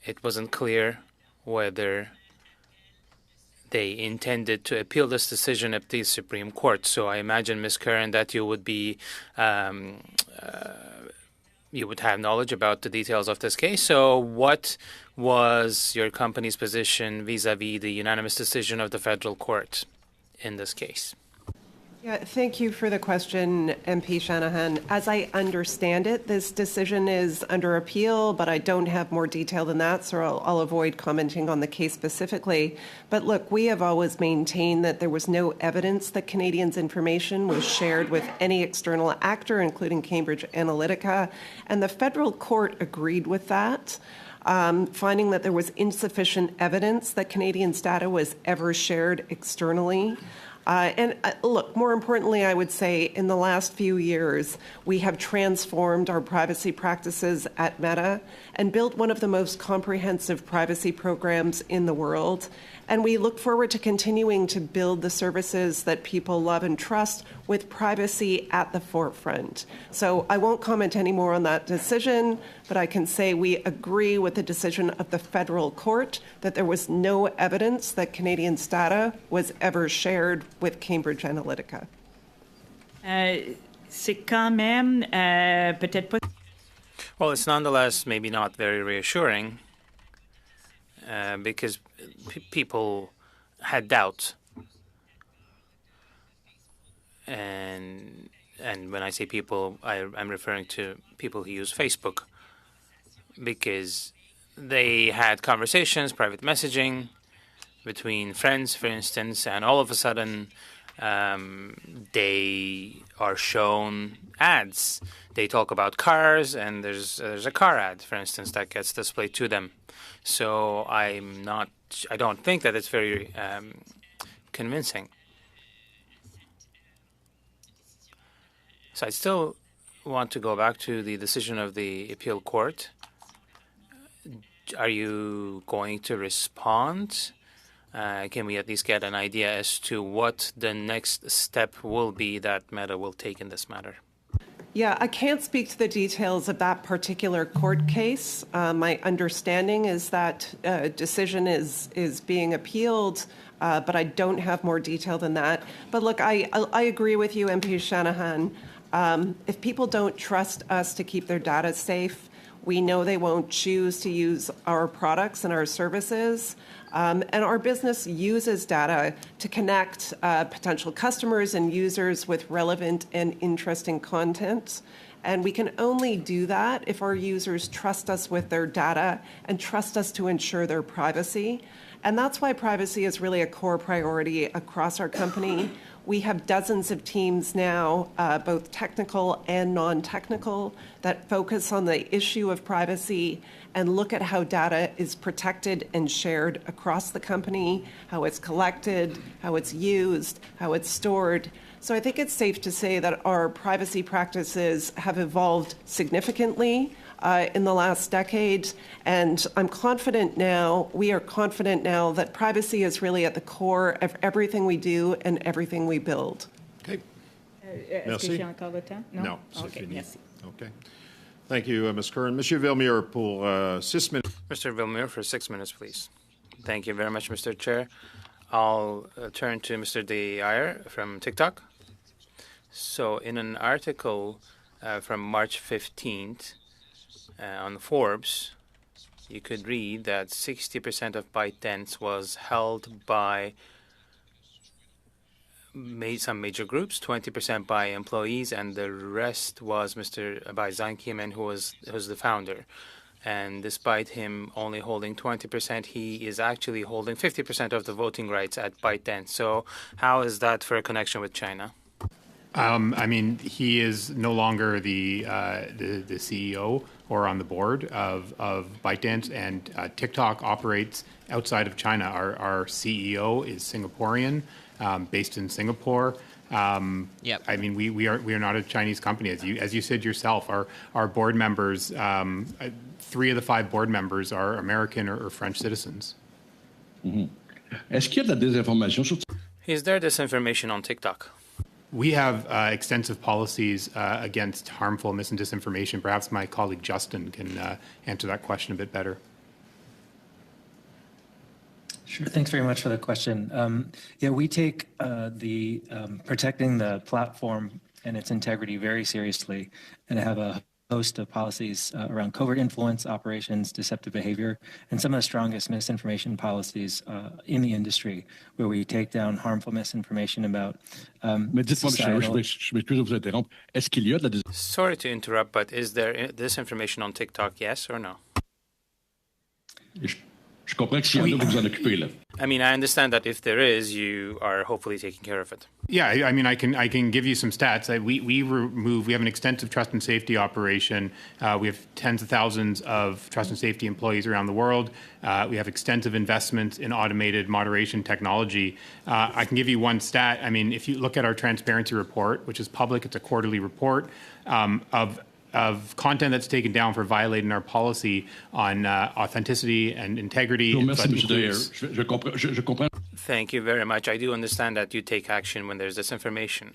it wasn't clear whether they intended to appeal this decision at the Supreme Court. So I imagine, Ms. Curran, that you would be you would have knowledge about the details of this case. So what was your company's position vis-a-vis the unanimous decision of the federal court in this case? Yeah, thank you for the question, MP Shanahan. As I understand it, this decision is under appeal, but I don't have more detail than that, so I'll avoid commenting on the case specifically. But look, we have always maintained that there was no evidence that Canadians' information was shared with any external actor, including Cambridge Analytica, and the federal court agreed with that, finding that there was insufficient evidence that Canadians' data was ever shared externally. Look, more importantly, I would say in the last few years, we have transformed our privacy practices at Meta and built one of the most comprehensive privacy programs in the world. And we look forward to continuing to build the services that people love and trust with privacy at the forefront. So I won't comment any more on that decision, but I can say we agree with the decision of the federal court that there was no evidence that Canadians' data was ever shared with Cambridge Analytica. C'est quand même peut-être pas. Well, it's nonetheless maybe not very reassuring because people had doubt. And when I say people, I'm referring to people who use Facebook, because they had conversations, private messaging between friends, for instance, and all of a sudden they are shown ads. They talk about cars, and there's a car ad, for instance, that gets displayed to them. So I don't think that it's very convincing. So I still want to go back to the decision of the appeal court. Are you going to respond? Can we at least get an idea as to what the next step will be that Meta will take in this matter? Yeah, I can't speak to the details of that particular court case. My understanding is that decision is being appealed, but I don't have more detail than that. But look, I agree with you, MP Shanahan. If people don't trust us to keep their data safe, we know they won't choose to use our products and our services. And our business uses data to connect potential customers and users with relevant and interesting content. And we can only do that if our users trust us with their data and trust us to ensure their privacy. And that's why privacy is really a core priority across our company. We have dozens of teams now, both technical and non-technical, that focus on the issue of privacy and look at how data is protected and shared across the company, how it's collected, how it's used, how it's stored. So I think it's safe to say that our privacy practices have evolved significantly in the last decade, and we are confident now that privacy is really at the core of everything we do and everything we build. Okay. Est-ce que j'ai encore le temps? Non, c'est Okay, fini. merci. Okay. Thank you, Ms. Curran. Monsieur Villemure pour 6 minutes. Mr. Villemure for 6 minutes, please. Thank you very much, Mr. Chair. I'll turn to Mr. Dyer from TikTok. So in an article from March 15th on Forbes, you could read that 60% of ByteDance was held by some major groups, 20% by employees, and the rest was by Zhang Qianmen, who's the founder. And despite him only holding 20%, he is actually holding 50% of the voting rights at ByteDance. So how is that for a connection with China? I mean, he is no longer the CEO or on the board of ByteDance, and TikTok operates outside of China. Our CEO is Singaporean, based in Singapore. Yep. I mean, we are not a Chinese company, as you said yourself. Our board members, 3 of the 5 board members are American or French citizens. Mm-hmm. Est-ce qu'il y a de la désinformation sur... Is there disinformation on TikTok? We have extensive policies against harmful mis and disinformation. Perhaps my colleague Justin can answer that question a bit better. Sure. Thanks very much for the question. Yeah, we take the protecting the platform and its integrity very seriously, and have a host of policies around covert influence, operations, deceptive behavior, and some of the strongest misinformation policies in the industry, where we take down harmful misinformation about societal... Sorry to interrupt, but is there disinformation on TikTok, yes or no? Je comprends que s'il y en a, vous vous en occupez, là. I mean, I understand that if there is, you are hopefully taking care of it. Yeah, I mean, I can give you some stats. We have an extensive trust and safety operation. We have tens of thousands of trust and safety employees around the world. We have extensive investments in automated moderation technology. I can give you one stat. I mean, if you look at our transparency report, which is public, it's a quarterly report of content that's taken down for violating our policy on authenticity and integrity. Thank you very much. I do understand that you take action when there's disinformation.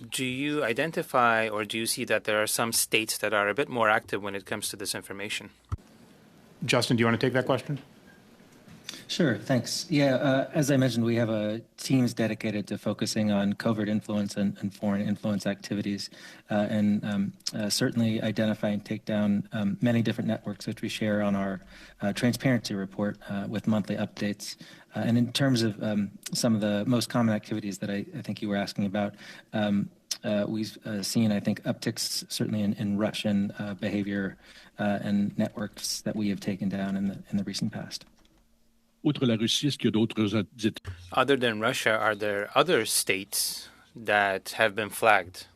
Do you identify or do you see that there are some states that are a bit more active when it comes to disinformation? Justin, do you want to take that question? Sure, thanks. Yeah, as I mentioned, we have teams dedicated to focusing on covert influence and foreign influence activities, and certainly identify and take down many different networks, which we share on our transparency report with monthly updates. And in terms of some of the most common activities that I think you were asking about, we've seen, I think, upticks certainly in Russian behavior and networks that we have taken down in the recent past. Other than Russia, are there other states that have been flagged?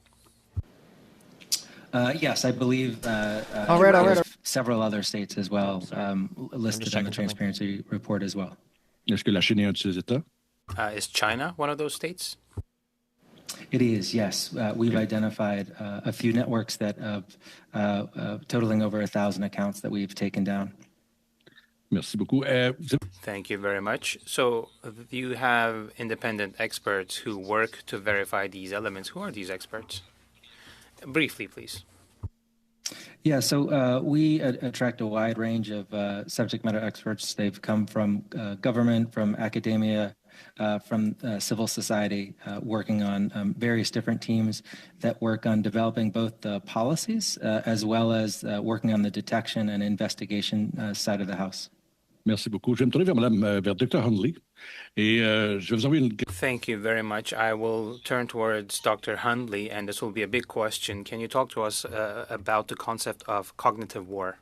Yes, I believe several other states as well listed on the transparency report as well. Est-ce que la Chine est un de ces États? Is China one of those states? It is, yes. We've identified a few networks that totaling over 1,000 accounts that we've taken down. Merci beaucoup. Thank you very much. So you have independent experts who work to verify these elements. Who are these experts? Briefly, please. Yeah, so we attract a wide range of subject matter experts. They've come from government, from academia, from civil society, working on various different teams that work on developing both the policies as well as working on the detection and investigation side of the House. Merci beaucoup. Je vais me tourner vers Dr. Hundley et je vais vous envoyer une... Thank you very much. I will turn towards Dr. Hundley, and this will be a big question. Can you talk to us about the concept of cognitive war?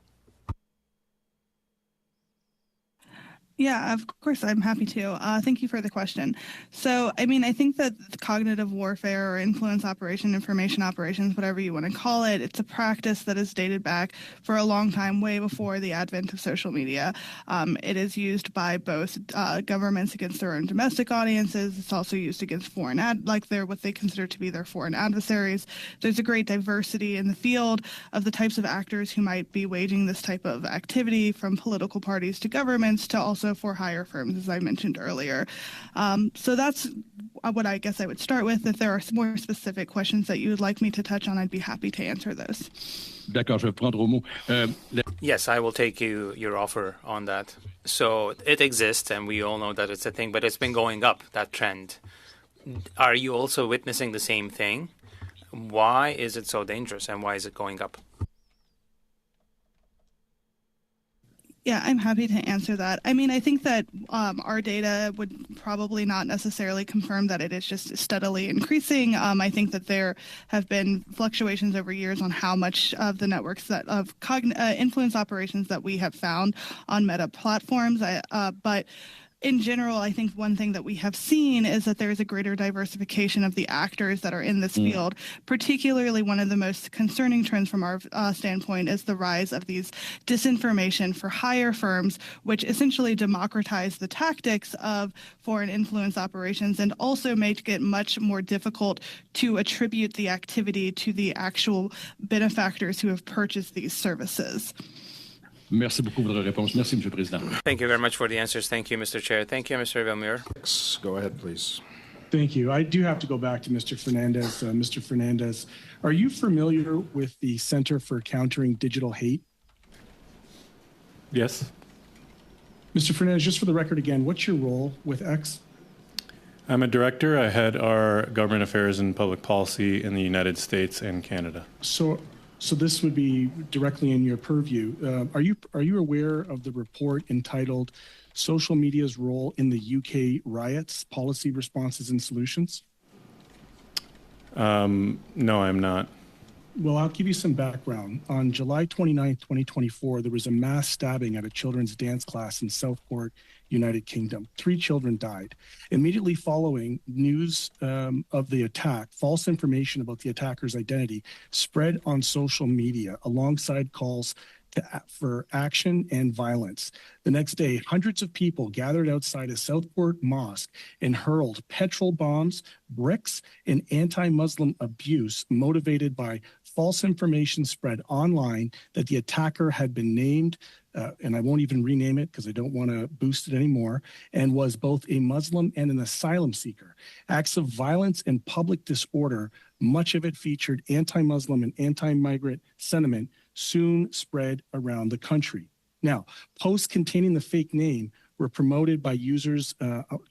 Yeah, of course, I'm happy to. Thank you for the question. So, I mean, I think that cognitive warfare or influence operation, information operations, whatever you want to call it, it's a practice that is dated back for a long time, way before the advent of social media. It is used by both governments against their own domestic audiences. It's also used against foreign what they consider to be their foreign adversaries. There's a great diversity in the field of the types of actors who might be waging this type of activity, from political parties to governments to also for hire firms, as I mentioned earlier. So that's what I guess I would start with. If there are more specific questions that you would like me to touch on, I'd be happy to answer those. D'accord, je vais prendre au mot. Yes, I will take your offer on that. So it exists, and we all know that it's a thing, but it's been going up, that trend. Are you also witnessing the same thing? Why is it so dangerous, and why is it going up? Yeah, I'm happy to answer that. I mean, I think that our data would probably not necessarily confirm that it is just steadily increasing. I think that there have been fluctuations over years on how much of the networks of influence operations that we have found on Meta platforms. But in general, I think one thing that we have seen is that there's a greater diversification of the actors that are in this field. Particularly, one of the most concerning trends from our standpoint is the rise of these disinformation for hire firms, which essentially democratize the tactics of foreign influence operations and also make it much more difficult to attribute the activity to the actual benefactors who have purchased these services. Merci beaucoup pour votre réponse. Merci, Monsieur le Président. Thank you very much for the answers. Thank you, Mr. Chair. Thank you, Mr. Vilmur. Go ahead, please. Thank you. I do have to go back to Mr. Fernandez. Mr. Fernandez, are you familiar with the Center for Countering Digital Hate? Yes. Mr. Fernandez, just for the record again, what's your role with X? I'm a director. I head our government affairs and public policy in the United States and Canada. So this would be directly in your purview. Are you aware of the report entitled "Social Media's Role in the UK Riots: Policy Responses and Solutions"? No, I'm not. Well, I'll give you some background. On July 29, 2024, there was a mass stabbing at a children's dance class in Southport, United Kingdom. 3 children died. Immediately following news of the attack, false information about the attacker's identity spread on social media alongside calls for action and violence. The next day, hundreds of people gathered outside a Southport mosque and hurled petrol bombs, bricks, and anti-Muslim abuse motivated by false information spread online that the attacker had been named, and I won't even rename it because I don't want to boost it anymore, and was both a Muslim and an asylum seeker. Acts of violence and public disorder, much of it featured anti-Muslim and anti-migrant sentiment, soon spread around the country. Now, posts containing the fake name were promoted by users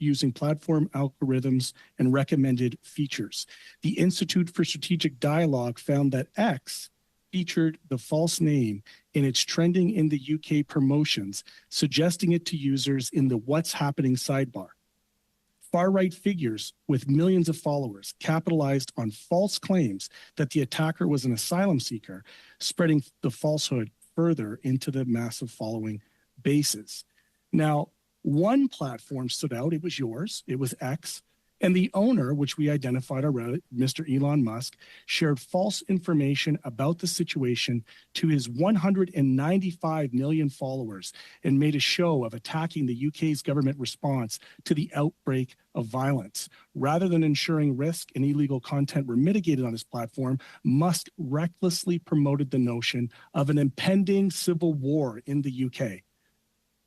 using platform algorithms and recommended features. The Institute for Strategic Dialogue found that X featured the false name in its trending in the UK promotions, suggesting it to users in the What's Happening sidebar. Far-right figures with millions of followers capitalized on false claims that the attacker was an asylum seeker, spreading the falsehood further into the massive following bases. Now, one platform stood out. It was yours. It was X. And the owner, which we identified already, Mr. Elon Musk, shared false information about the situation to his 195 million followers and made a show of attacking the UK's government response to the outbreak of violence. Rather than ensuring risk and illegal content were mitigated on his platform, Musk recklessly promoted the notion of an impending civil war in the UK.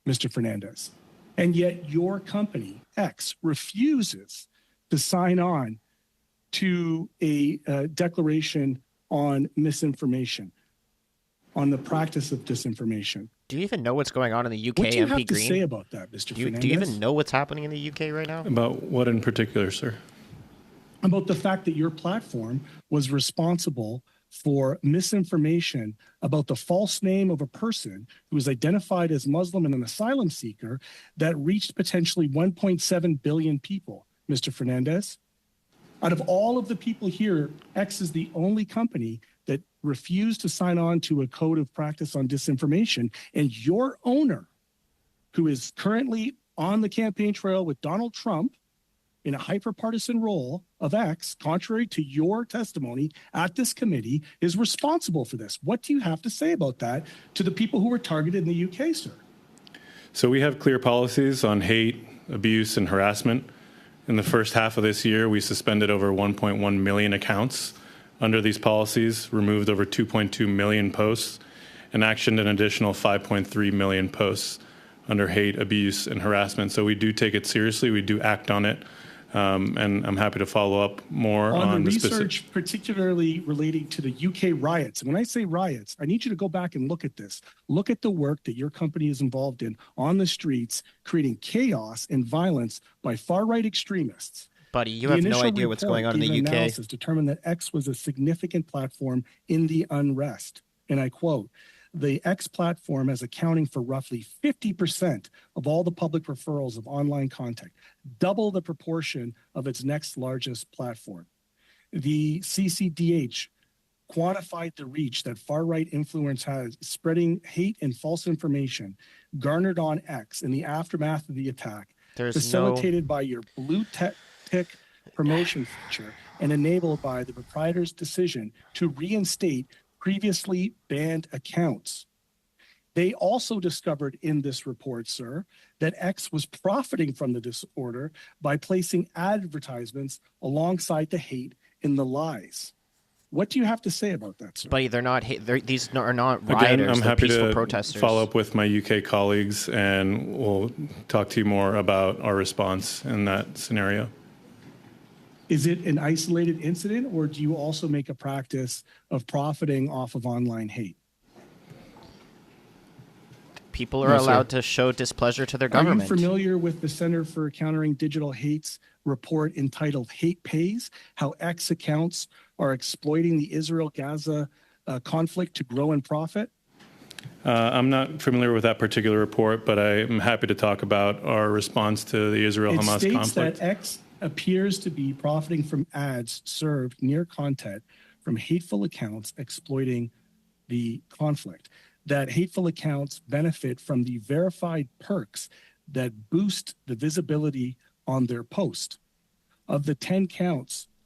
Mr. Fernandez. And yet your company, X, refuses to sign on to a declaration on misinformation, on the practice of disinformation. Do you even know what's going on in the UK, What do you MP have to Green? say about that, Mr. Fernandez? Do you even know what's happening in the UK right now? About what in particular, sir? About the fact that your platform was responsible for misinformation about the false name of a person who was identified as Muslim and an asylum seeker that reached potentially 1.7 billion people, Mr. Fernandez. Out of all of the people here, X is the only company that refused to sign on to a code of practice on disinformation. And your owner, who is currently on the campaign trail with Donald Trump in a hyper-partisan role of X, contrary to your testimony at this committee, is responsible for this. What do you have to say about that to the people who were targeted in the UK, sir? So we have clear policies on hate, abuse, and harassment. In the first half of this year, we suspended over 1.1 million accounts under these policies, removed over 2.2 million posts, and actioned an additional 5.3 million posts under hate, abuse, and harassment. So we do take it seriously. We do act on it. And I'm happy to follow up more on the research, particularly relating to the UK riots. And when I say riots, I need you to go back and look at this. Look at the work that your company is involved in on the streets, creating chaos and violence by far-right extremists. Buddy, you have no idea what's going on in the UK. Analysis determined that X was a significant platform in the unrest. And I quote, the X platform is accounting for roughly 50% of all the public referrals of online content, double the proportion of its next largest platform. The CCDH quantified the reach that far-right influence has, spreading hate and false information garnered on X in the aftermath of the attack, facilitated by your blue tick promotion feature and enabled by the proprietor's decision to reinstate previously banned accounts. They also discovered in this report, sir, that X was profiting from the disorder by placing advertisements alongside the hate in the lies. What do you have to say about that, sir? Buddy, these are not rioters. Again, I'm they're happy peaceful to protesters. follow up with my UK colleagues, and we'll talk to you more about our response in that scenario. Is it an isolated incident, or do you also make a practice of profiting off of online hate? People are allowed to show displeasure to their government. Are you familiar with the Center for Countering Digital Hate's report entitled Hate Pays, How X Accounts Are Exploiting the Israel-Gaza Conflict to Grow and Profit? I'm not familiar with that particular report, but I'm happy to talk about our response to the Israel-Hamas conflict. It states that X appears to be profiting from ads served near content from hateful accounts exploiting the conflict. That hateful accounts benefit from the verified perks that boost the visibility on their post. Of the 10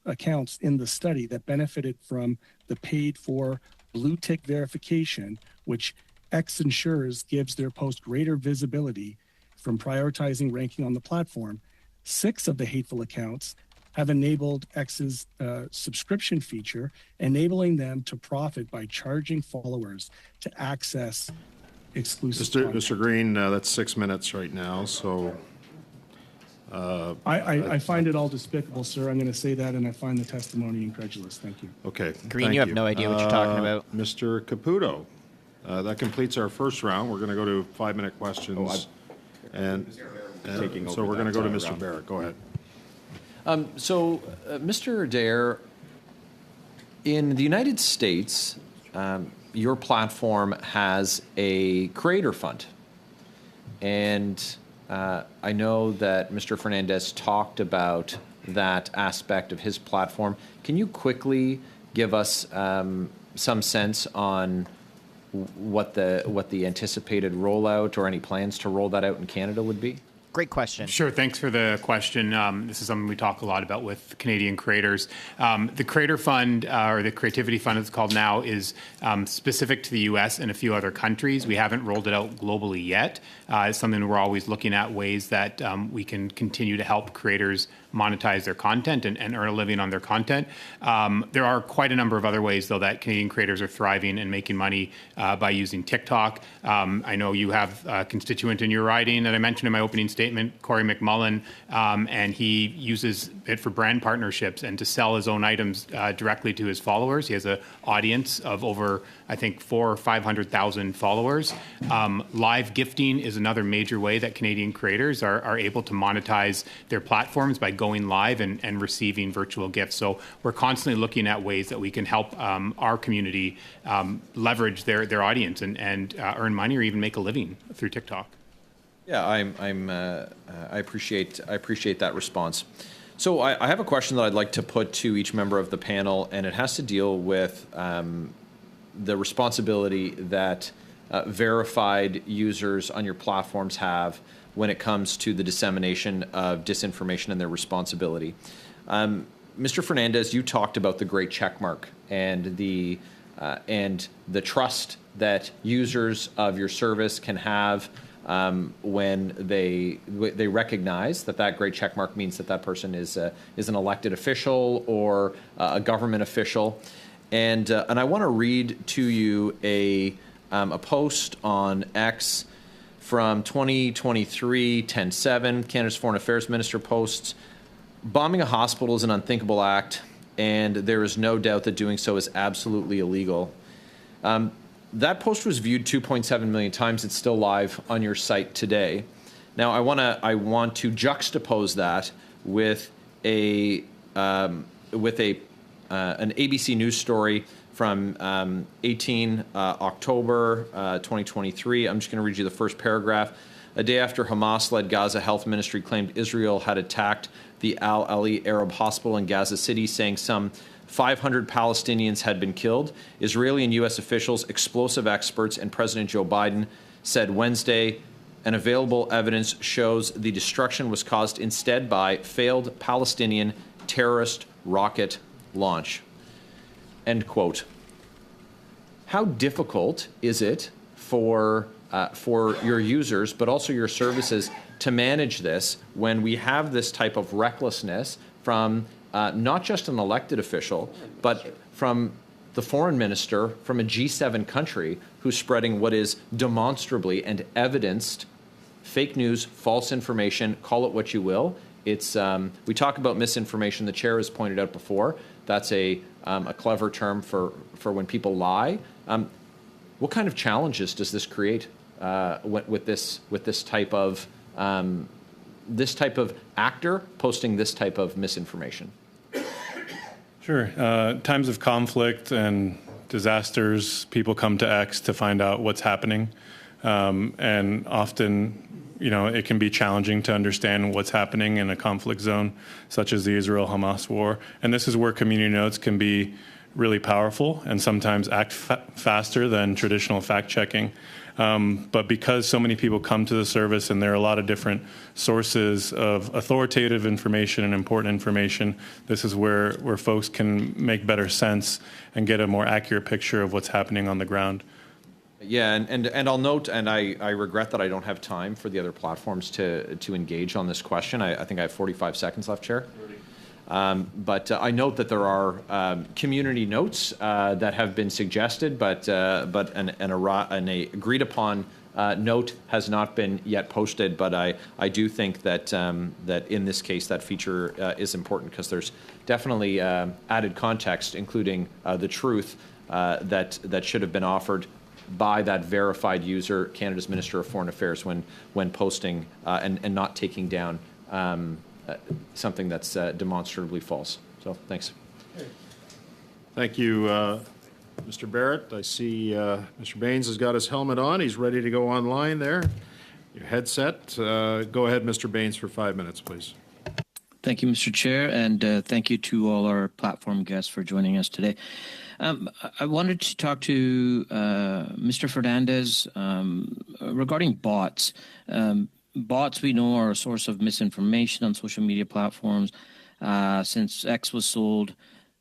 accounts in the study that benefited from the paid for blue tick verification, which X ensures gives their post greater visibility from prioritizing ranking on the platform, 6 of the hateful accounts have enabled X's subscription feature, enabling them to profit by charging followers to access exclusive content. Mr. Green, that's 6 minutes right now, so... I find it all despicable, sir. I'm going to say that, and I find the testimony incredulous. Thank you. Okay. Green, you have no idea what you're talking about. Mr. Caputo, that completes our first round. We're going to go to 5-minute questions. So we're going to go to Mr. Barrett. Go ahead. Mr. Adair, in the United States, your platform has a creator fund. And I know that Mr. Fernandez talked about that aspect of his platform. Can you quickly give us some sense on what the anticipated rollout or any plans to roll that out in Canada would be? Great question. Sure. Thanks for the question. This is something we talk a lot about with Canadian creators. The Creator Fund, or the Creativity Fund it's called now, is specific to the U.S. and a few other countries. We haven't rolled it out globally yet. It's something we're always looking at ways that we can continue to help creators monetize their content and earn a living on their content. There are quite a number of other ways, though, that Canadian creators are thriving and making money by using TikTok. I know you have a constituent in your riding that I mentioned in my opening statement, Corey McMullen, and he uses it for brand partnerships and to sell his own items directly to his followers. He has an audience of over, I think, 400,000 or 500,000 followers. Live gifting is another major way that Canadian creators are able to monetize their platforms by going live and receiving virtual gifts. So we're constantly looking at ways that we can help our community leverage their audience and earn money or even make a living through TikTok. Yeah, I appreciate that response. So I have a question that I'd like to put to each member of the panel, and it has to deal with the responsibility that verified users on your platforms have when it comes to the dissemination of disinformation and their responsibility. Mr. Fernandez, you talked about the great checkmark and the trust that users of your service can have when they recognize that great checkmark means that person is an elected official or a government official. And I want to read to you a post on X from 2023, 10/7. Canada's Foreign Affairs Minister posts, "Bombing a hospital is an unthinkable act, and there is no doubt that doing so is absolutely illegal." That post was viewed 2.7 million times. It's still live on your site today. Now, I want to juxtapose that with an ABC News story from 18 October 2023. I'm just going to read you the first paragraph. A day after Hamas-led Gaza Health Ministry claimed Israel had attacked the Al-Ali Arab Hospital in Gaza City, saying some 500 Palestinians had been killed, Israeli and U.S. officials, explosive experts, and President Joe Biden said Wednesday, and available evidence shows the destruction was caused instead by failed Palestinian terrorist rocket launch. End quote. How difficult is it for your users, but also your services, to manage this when we have this type of recklessness from not just an elected official, but from the foreign minister from a G7 country who's spreading what is demonstrably and evidenced fake news, false information, call it what you will. It's we talk about misinformation. The chair has pointed out before. That's a clever term for when people lie. What kind of challenges does this create with this type of actor posting this type of misinformation? Sure. Times of conflict and disasters, people come to X to find out what's happening, and often, it can be challenging to understand what's happening in a conflict zone, such as the Israel-Hamas war. And this is where community notes can be really powerful and sometimes act faster than traditional fact-checking. But because so many people come to the service and there are a lot of different sources of authoritative information and important information, this is where folks can make better sense and get a more accurate picture of what's happening on the ground. Yeah, and I'll note, and I regret that I don't have time for the other platforms to engage on this question. I think I have 45 seconds left, Chair. But I note that there are community notes that have been suggested, but an agreed upon note has not been yet posted. But I do think that in this case that feature is important because there's definitely added context, including the truth that should have been offered by that verified user, Canada's Minister of Foreign Affairs, when posting and not taking down something that's demonstrably false. So thanks. Thank you, Mr. Barrett. I see Mr. Baines has got his helmet on. He's ready to go online there. Your headset. Go ahead, Mr. Baines, for 5 minutes, please. Thank you, Mr. Chair, and thank you to all our platform guests for joining us today. I wanted to talk to Mr. Fernandez regarding bots. bots we know are a source of misinformation on social media platforms. Since X was sold,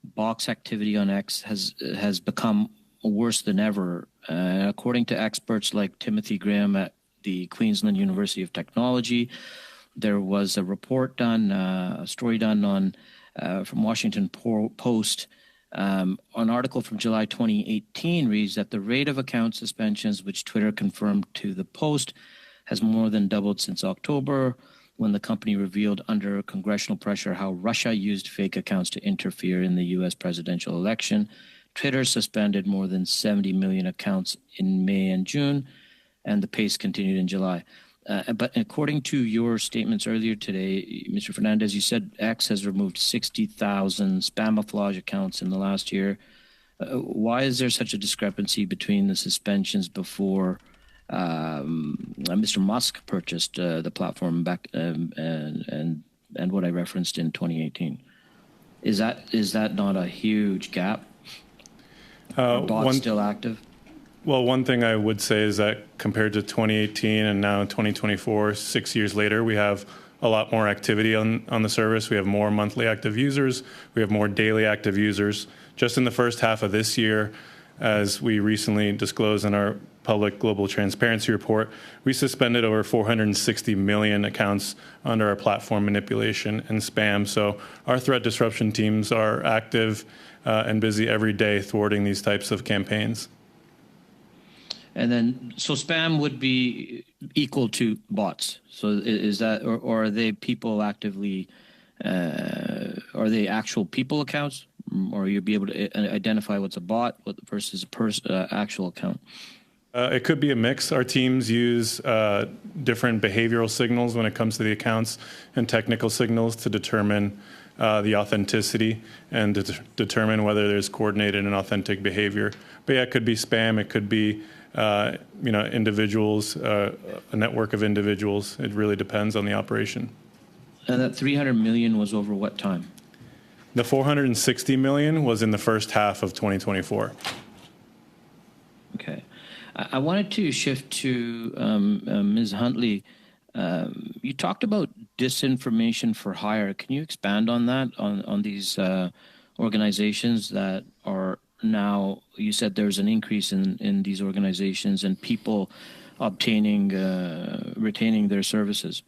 box activity on X has become worse than ever. According to experts like Timothy Graham at the Queensland University of Technology, there was a report done, a story done on from Washington Post. An article from July 2018 reads that the rate of account suspensions, which Twitter confirmed to the Post, has more than doubled since October, when the company revealed under congressional pressure how Russia used fake accounts to interfere in the U.S. presidential election. Twitter suspended more than 70 million accounts in May and June, and the pace continued in July. But according to your statements earlier today, Mr. Fernandez, you said X has removed 60,000 spamouflage accounts in the last year. Why is there such a discrepancy between the suspensions before Mr. Musk purchased the platform back and what I referenced in 2018? Is that not a huge gap? Are bots still active? Well, one thing I would say is that compared to 2018 and now 2024, 6 years later, we have a lot more activity on the service. We have more monthly active users. We have more daily active users. Just in the first half of this year, as we recently disclosed in our public global transparency report, we suspended over 460 million accounts under our platform manipulation and spam. So our threat disruption teams are active and busy every day thwarting these types of campaigns. And then, so spam would be equal to bots. So is that, or are they people actively, are they actual people accounts? Or you'll be able to identify what's a bot versus a actual account? It could be a mix. Our teams use different behavioral signals when it comes to the accounts and technical signals to determine the authenticity and to determine whether there's coordinated and authentic behavior. But yeah, it could be spam. It could be individuals, a network of individuals. It really depends on the operation. And that 300 million was over what time? The 460 million was in the first half of 2024. Okay. I wanted to shift to Ms. Huntley. You talked about disinformation for hire. Can you expand on that, on these organizations that are now, you said there's an increase in these organizations and people obtaining, retaining their services?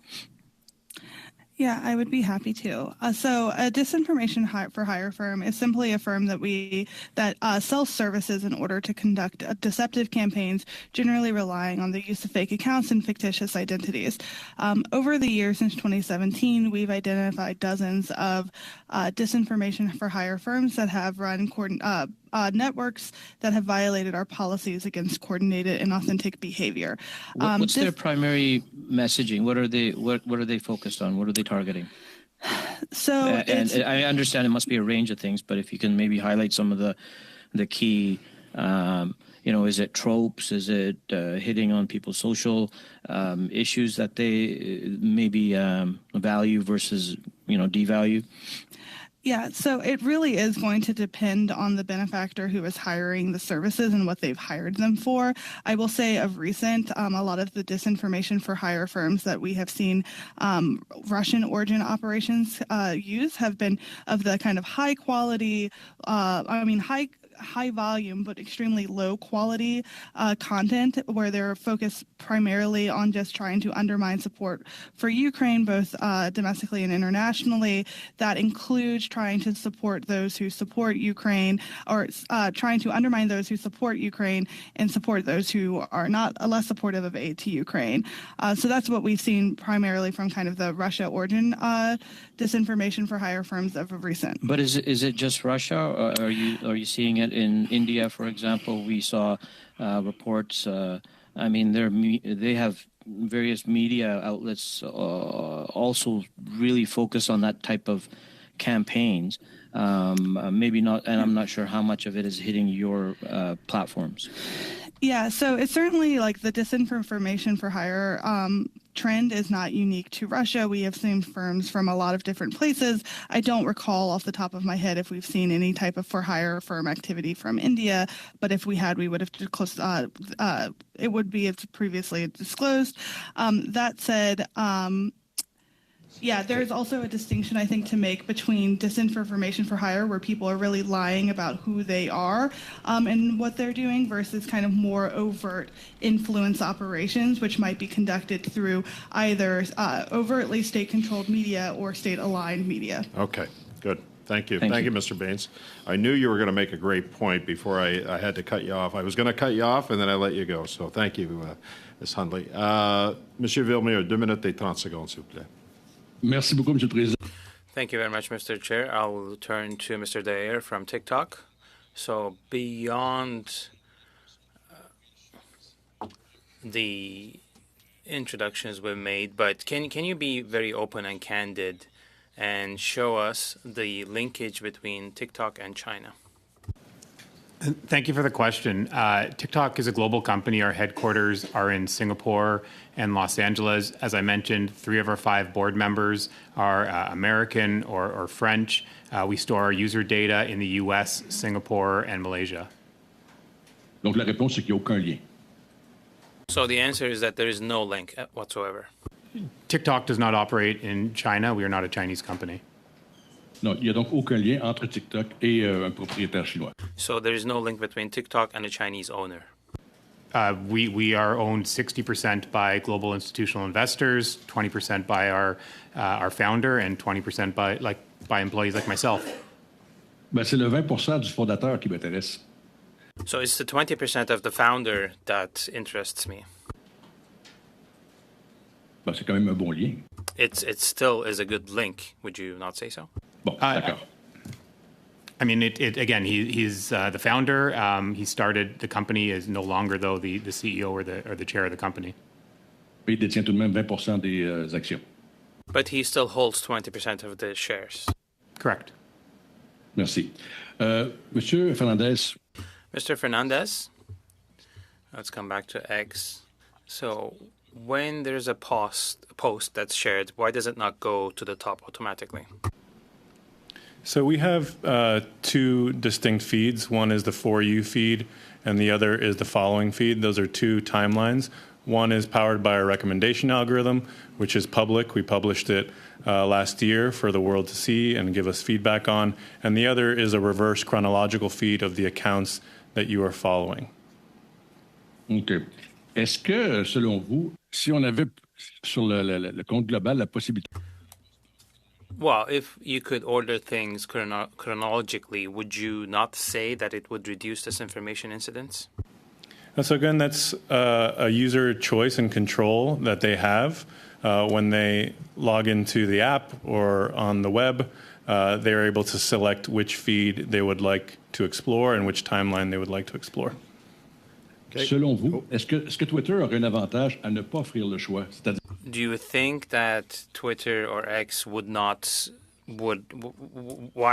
Yeah, I would be happy to. So a disinformation for hire firm is simply a firm that sells services in order to conduct deceptive campaigns, generally relying on the use of fake accounts and fictitious identities. Over the years since 2017, we've identified dozens of disinformation for hire firms that have run networks that have violated our policies against coordinated and authentic behavior. What's their primary messaging? What are they focused on? What are they targeting? So, and I understand it must be a range of things, but if you can maybe highlight some of the key, is it tropes? Is it hitting on people's social issues that they maybe value versus devalue? Yeah, so it really is going to depend on the benefactor who is hiring the services and what they've hired them for. I will say of recent, a lot of the disinformation for hire firms that we have seen Russian origin operations use have been of the kind of high quality, high volume but extremely low quality content, where they're focused primarily on just trying to undermine support for Ukraine, both domestically and internationally. That includes trying to support those who support Ukraine, or trying to undermine those who support Ukraine and support those who are not less supportive of aid to Ukraine. So that's what we've seen primarily from kind of the Russia origin disinformation for hire firms of recent. But is it just Russia, or are you seeing it in India, for example? We saw reports. They have various media outlets also really focus on that type of campaigns. Maybe not, and I'm not sure how much of it is hitting your platforms. Yeah, so it's certainly like the disinformation for hire trend is not unique to Russia. We have seen firms from a lot of different places. I don't recall off the top of my head if we've seen any type of for-hire firm activity from India, but if we had, we would have it would be as previously disclosed. That said, yeah, there's also a distinction, I think, to make between disinformation for hire, where people are really lying about who they are and what they're doing, versus kind of more overt influence operations, which might be conducted through either overtly state-controlled media or state-aligned media. Okay, good. Thank you. Thank you, Mr. Baines. I knew you were going to make a great point before I had to cut you off. I was going to cut you off, and then I let you go. So thank you, Ms. Hundley. Monsieur Villemure, 2 minutes et 30 secondes, s'il vous plaît. Merci beaucoup, Monsieur le Président. Thank you very much, Mr. Chair. I will turn to Mr. Dayer from TikTok. So beyond the introductions we've made, but can you be very open and candid and show us the linkage between TikTok and China? Thank you for the question. TikTok is a global company. Our headquarters are in Singapore and Los Angeles. As I mentioned, 3 of our 5 board members are American or French. We store our user data in the US, Singapore, and Malaysia. Donc la réponse c'est qu'il n'y a aucun lien. So the answer is that there is no link whatsoever. TikTok does not operate in China. We are not a Chinese company. Non, il n'y a donc aucun lien entre TikTok et un propriétaire chinois. So there is no link between TikTok and a Chinese owner. We are owned 60% by global institutional investors, 20% by our founder, and 20% by employees like myself. Ben, c'est le 20% du fondateur qui m'intéresse. So it's the 20% of the founder that interests me. Ben, c'est quand même un bon lien. It still is a good link. Would you not say so? Bon, d'accord. I mean, again, he's the founder. He started the company, is no longer, though, the CEO or the chair of the company. Il détient tout de même 20% des actions. But he still holds 20% of the shares. Correct. Merci. Monsieur Fernandez. Mr. Fernandez, let's come back to X. So when there's a post that's shared, why does it not go to the top automatically? So we have 2 distinct feeds. One is the For You feed, and the other is the Following feed. Those are 2 timelines. One is powered by our recommendation algorithm, which is public. We published it last year for the world to see and give us feedback on. And the other is a reverse chronological feed of the accounts that you are following. OK. Est-ce que, selon vous, si on avait sur le compte global la possibilité... Well, if you could order things chronologically, would you not say that it would reduce disinformation incidents? So again, that's a user choice and control that they have when they log into the app or on the web. They're able to select which feed they would like to explore and which timeline they would like to explore. Okay. Selon vous, est-ce que Twitter aurait un avantage à ne pas offrir le choix? Do you think that Twitter or X why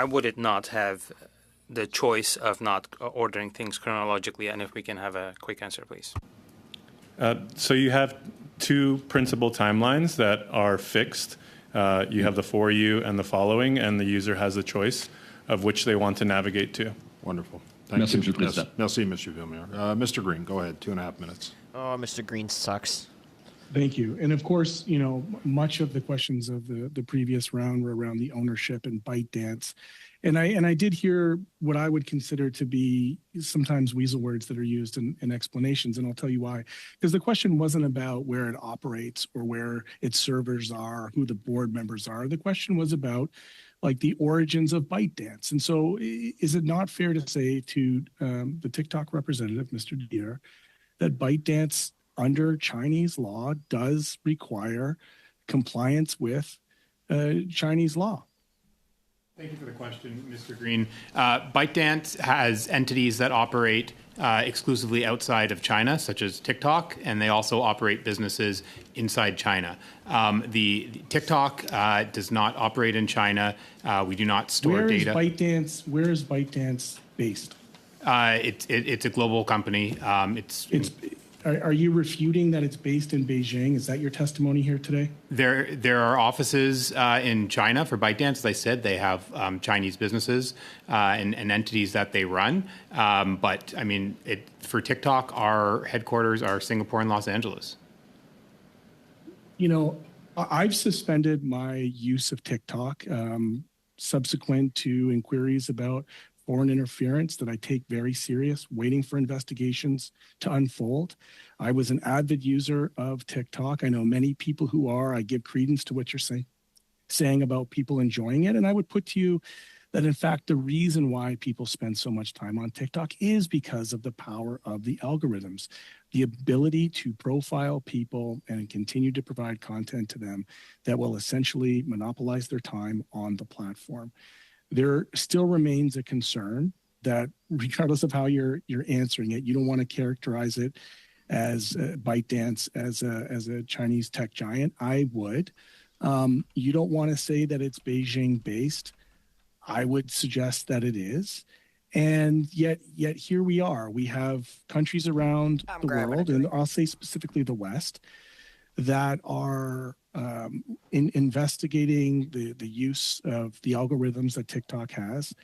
would it not have the choice of not ordering things chronologically? And if we can have a quick answer, please. So you have 2 principal timelines that are fixed. You have the For You and the Following, and the user has the choice of which they want to navigate to. Wonderful. Thank you. Merci, Monsieur Villemure. Mr. Green, go ahead. 2.5 minutes. Oh, Mr. Green sucks. Thank you. And of course, much of the questions of the previous round were around the ownership and ByteDance. And I did hear what I would consider to be sometimes weasel words that are used in explanations, and I'll tell you why. Because the question wasn't about where it operates or where its servers are, who the board members are. The question was about the origins of ByteDance. And so is it not fair to say to the TikTok representative, Mr. Dier, that ByteDance under Chinese law does require compliance with Chinese law? Thank you for the question, Mr. Green. ByteDance has entities that operate exclusively outside of China, such as TikTok, and they also operate businesses inside China. The TikTok does not operate in China. We do not store data. Where is ByteDance based? It's a global company. Are you refuting that it's based in Beijing? Is that your testimony here today? There are offices in China for ByteDance. As I said, they have Chinese businesses and entities that they run. But I mean, for TikTok, our headquarters are Singapore and Los Angeles. You know, I've suspended my use of TikTok subsequent to inquiries about foreign interference that I take very serious, waiting for investigations to unfold. I was an avid user of TikTok. I know many people who are. I give credence to what you're saying about people enjoying it. And I would put to you that, in fact, the reason why people spend so much time on TikTok is because of the power of the algorithms, the ability to profile people and continue to provide content to them that will essentially monopolize their time on the platform. There still remains a concern that, regardless of how you're answering it, you don't want to characterize it as ByteDance as a Chinese tech giant. I would. You don't want to say that it's Beijing based. I would suggest that it is. And yet here we are. We have countries around the world, and I'll say specifically the West, that are investigating the use of the algorithms that TikTok has.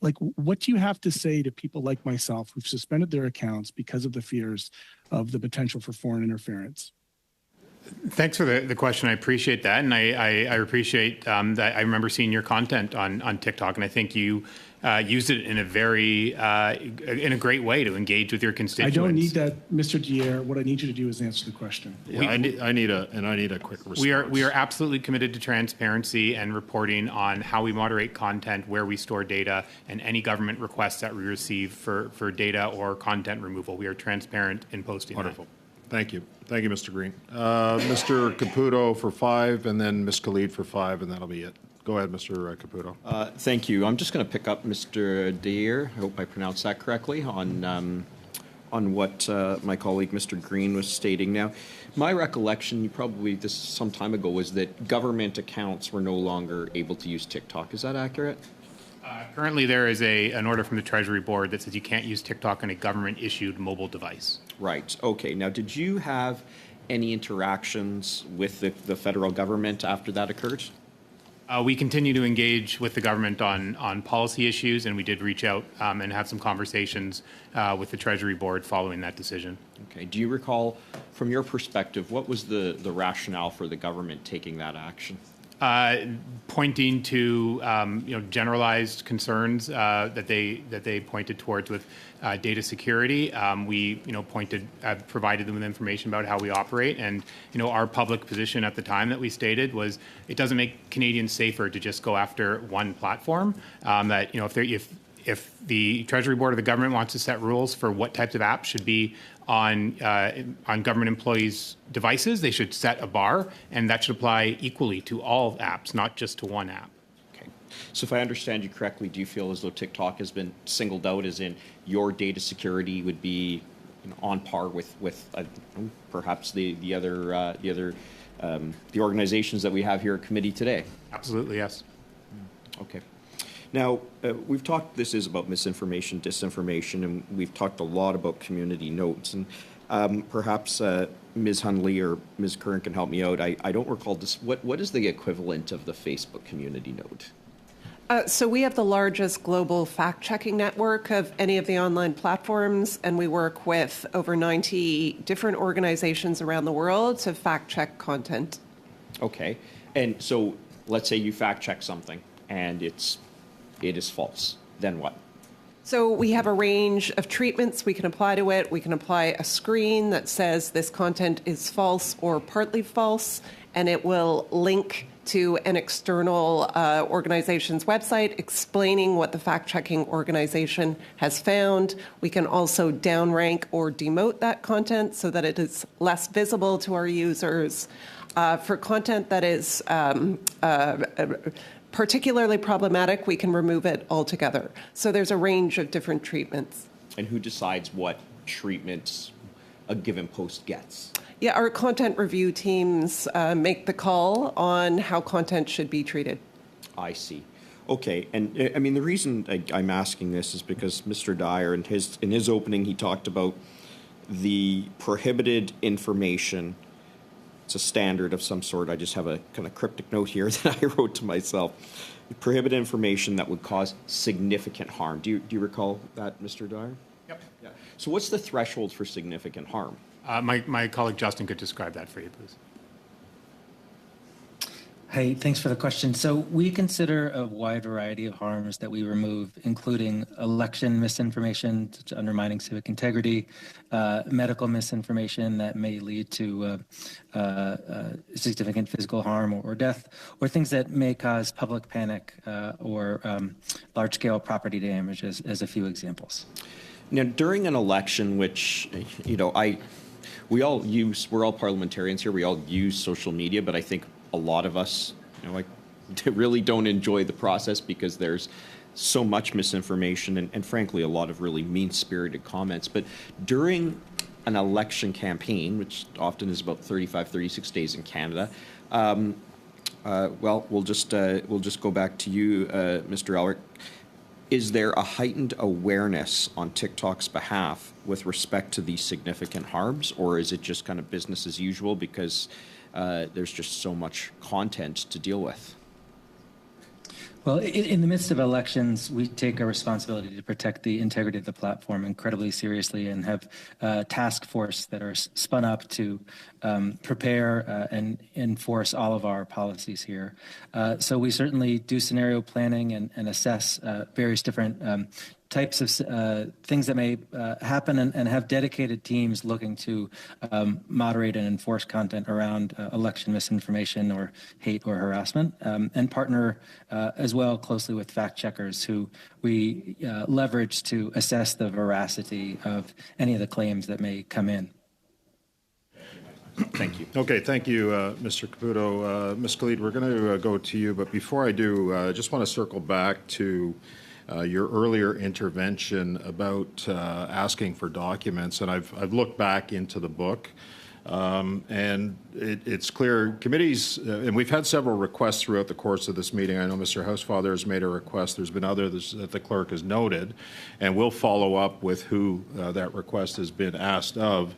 Like, what do you have to say to people like myself who've suspended their accounts because of the fears of the potential for foreign interference? Thanks for the question. I appreciate that, and I appreciate that. I remember seeing your content on TikTok, and I think you used it in a great way to engage with your constituents. I don't need that, Mr. Dier. What I need you to do is answer the question. Yeah, I need a quick response. We are absolutely committed to transparency and reporting on how we moderate content, where we store data, and any government requests that we receive for data or content removal. We are transparent in posting. Wonderful. That. Thank you. Thank you, Mr. Green. Mr. Caputo for 5, and then Ms. Khalid for 5, and that'll be it. Go ahead, Mr. Caputo. Thank you. I'm just going to pick up Mr. Dier, I hope I pronounced that correctly, on what my colleague Mr. Green was stating. Now, my recollection, this some time ago, was that government accounts were no longer able to use TikTok. Is that accurate? Currently, there is an order from the Treasury Board that says you can't use TikTok on a government-issued mobile device. Right. Okay. Now, did you have any interactions with the federal government after that occurred? We continue to engage with the government on policy issues, and we did reach out and have some conversations with the Treasury Board following that decision. Okay. Do you recall, from your perspective, what was the rationale for the government taking that action? Pointing to generalized concerns that they pointed towards with data security. We provided them with information about how we operate, and our public position at the time that we stated was it doesn't make Canadians safer to just go after one platform. That if the Treasury Board or the government wants to set rules for what types of apps should be on government employees' devices, they should set a bar, and that should apply equally to all apps, not just to one app. Okay. So if I understand you correctly, do you feel as though TikTok has been singled out as in your data security would be on par with perhaps the other organizations that we have here at committee today? Absolutely, yes. Okay. Now, we've talked, this is about misinformation, disinformation, and we've talked a lot about community notes. And perhaps Ms. Hundley or Ms. Curran can help me out. I don't recall this. What is the equivalent of the Facebook community note? So we have the largest global fact-checking network of any of the online platforms, and we work with over 90 different organizations around the world to fact-check content. Okay. And so let's say you fact-check something, and it is false. Then what? So we have a range of treatments we can apply to it. We can apply a screen that says this content is false or partly false, and it will link to an external organization's website explaining what the fact-checking organization has found. We can also downrank or demote that content so that it is less visible to our users. For content that is particularly problematic, we can remove it altogether. So there's a range of different treatments. And who decides what treatments a given post gets? Yeah, our content review teams make the call on how content should be treated. I see. Okay, and I mean the reason I'm asking this is because Mr. Dyer, in his opening, he talked about the prohibited information, it's a standard of some sort. I just have a kind of cryptic note here that I wrote to myself. Prohibited information that would cause significant harm. Do you recall that, Mr. Dyer? Yep. Yeah. So what's the threshold for significant harm? My colleague Justin could describe that for you, please. Hey, thanks for the question. So we consider a wide variety of harms that we remove, including election misinformation, undermining civic integrity, medical misinformation that may lead to significant physical harm or death, or things that may cause public panic or large-scale property damage, as a few examples. Now, during an election, which, we're all parliamentarians here, we all use social media, but I think a lot of us, really don't enjoy the process because there's so much misinformation and frankly, a lot of really mean-spirited comments. But during an election campaign, which often is about 35, 36 days in Canada, we'll just go back to you, Mr. Elric. Is there a heightened awareness on TikTok's behalf with respect to these significant harms, or is it just kind of business as usual because there's just so much content to deal with? Well, in the midst of elections, we take our responsibility to protect the integrity of the platform incredibly seriously and have a task force that are spun up to prepare and enforce all of our policies here. So we certainly do scenario planning and assess various different types of things that may happen and have dedicated teams looking to moderate and enforce content around election misinformation or hate or harassment, and partner as well closely with fact checkers who we leverage to assess the veracity of any of the claims that may come in. Thank you. Okay, thank you, Mr. Caputo. Ms. Khalid, we're going to go to you, but before I do, I just want to circle back to your earlier intervention about asking for documents, and I've looked back into the book, and it's clear committees, and we've had several requests throughout the course of this meeting. I know Mr. Housefather has made a request. There's been others that the clerk has noted, and we'll follow up with who that request has been asked of.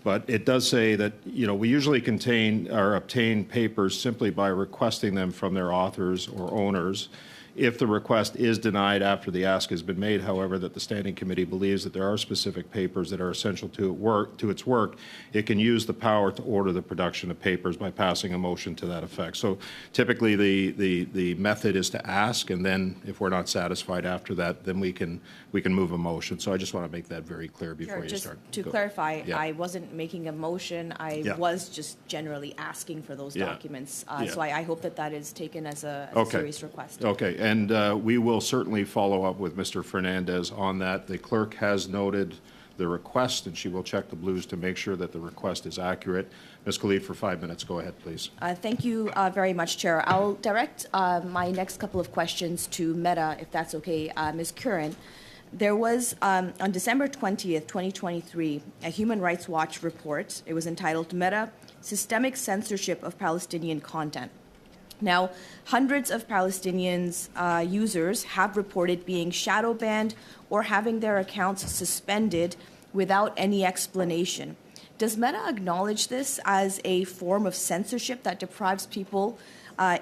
But it does say that, we usually obtain papers simply by requesting them from their authors or owners. If the request is denied after the ask has been made, however, that the Standing Committee believes that there are specific papers that are essential to its work, it can use the power to order the production of papers by passing a motion to that effect. So typically the method is to ask, and then if we're not satisfied after that, then we can move a motion. So I just want to make that very clear before you start. To clarify, yeah. I wasn't making a motion. I was just generally asking for those documents. So I hope that is taken as a serious request. Okay. And we will certainly follow up with Mr. Fernandez on that. The clerk has noted the request, and she will check the blues to make sure that the request is accurate. Ms. Khalid, for 5 minutes. Go ahead, please. Thank you very much, Chair. I'll direct my next couple of questions to Meta, if that's okay. Ms. Curran, there was, on December 20th, 2023, a Human Rights Watch report. It was entitled Meta, Systemic Censorship of Palestinian Content. Now, hundreds of Palestinians users have reported being shadow banned or having their accounts suspended without any explanation. Does Meta acknowledge this as a form of censorship that deprives people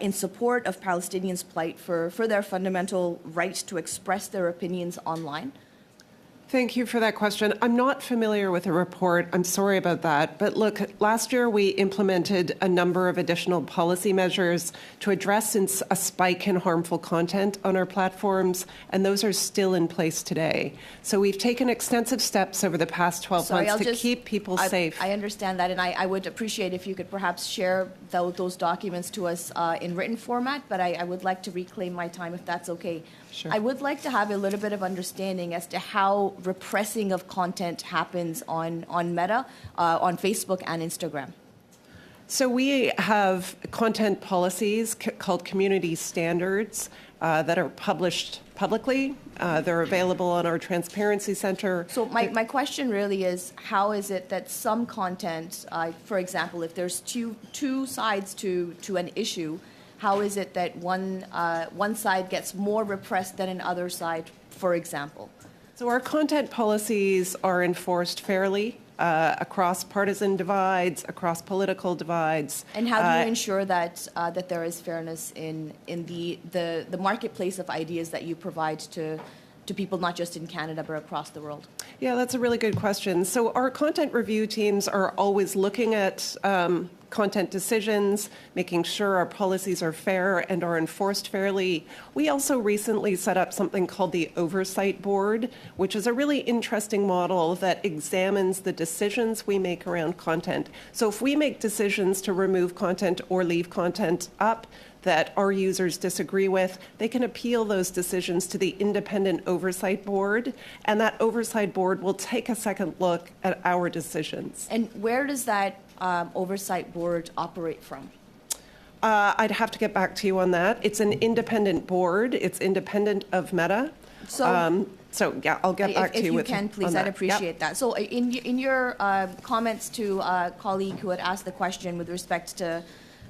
in support of Palestinians' plight for their fundamental right to express their opinions online? Thank you for that question. I'm not familiar with the report. I'm sorry about that. But look, last year we implemented a number of additional policy measures to address a spike in harmful content on our platforms, and those are still in place today. So we've taken extensive steps over the past 12 months to keep people safe. I understand that, and I would appreciate if you could perhaps share those documents to us in written format, but I would like to reclaim my time if that's okay. Sure. I would like to have a little bit of understanding as to how repressing of content happens on Meta, on Facebook and Instagram. So we have content policies called community standards that are published publicly. They're available on our Transparency Center. So my question really is, how is it that some content, for example, if there's two sides to an issue, how is it that one side gets more repressed than another side, for example? So our content policies are enforced fairly across partisan divides, across political divides. And how do you ensure that that there is fairness in the marketplace of ideas that you provide to people, not just in Canada, but across the world? Yeah, that's a really good question. So our content review teams are always looking at content decisions, making sure our policies are fair and are enforced fairly. We also recently set up something called the Oversight Board, which is a really interesting model that examines the decisions we make around content. So if we make decisions to remove content or leave content up that our users disagree with, they can appeal those decisions to the Independent Oversight Board, and that Oversight Board will take a second look at our decisions. And where does that Oversight Board operate from? I'd have to get back to you on that. It's an independent board. It's independent of Meta. So yeah, I'll get back to you with if you can, please, I'd appreciate that. So in your comments to a colleague who had asked the question with respect to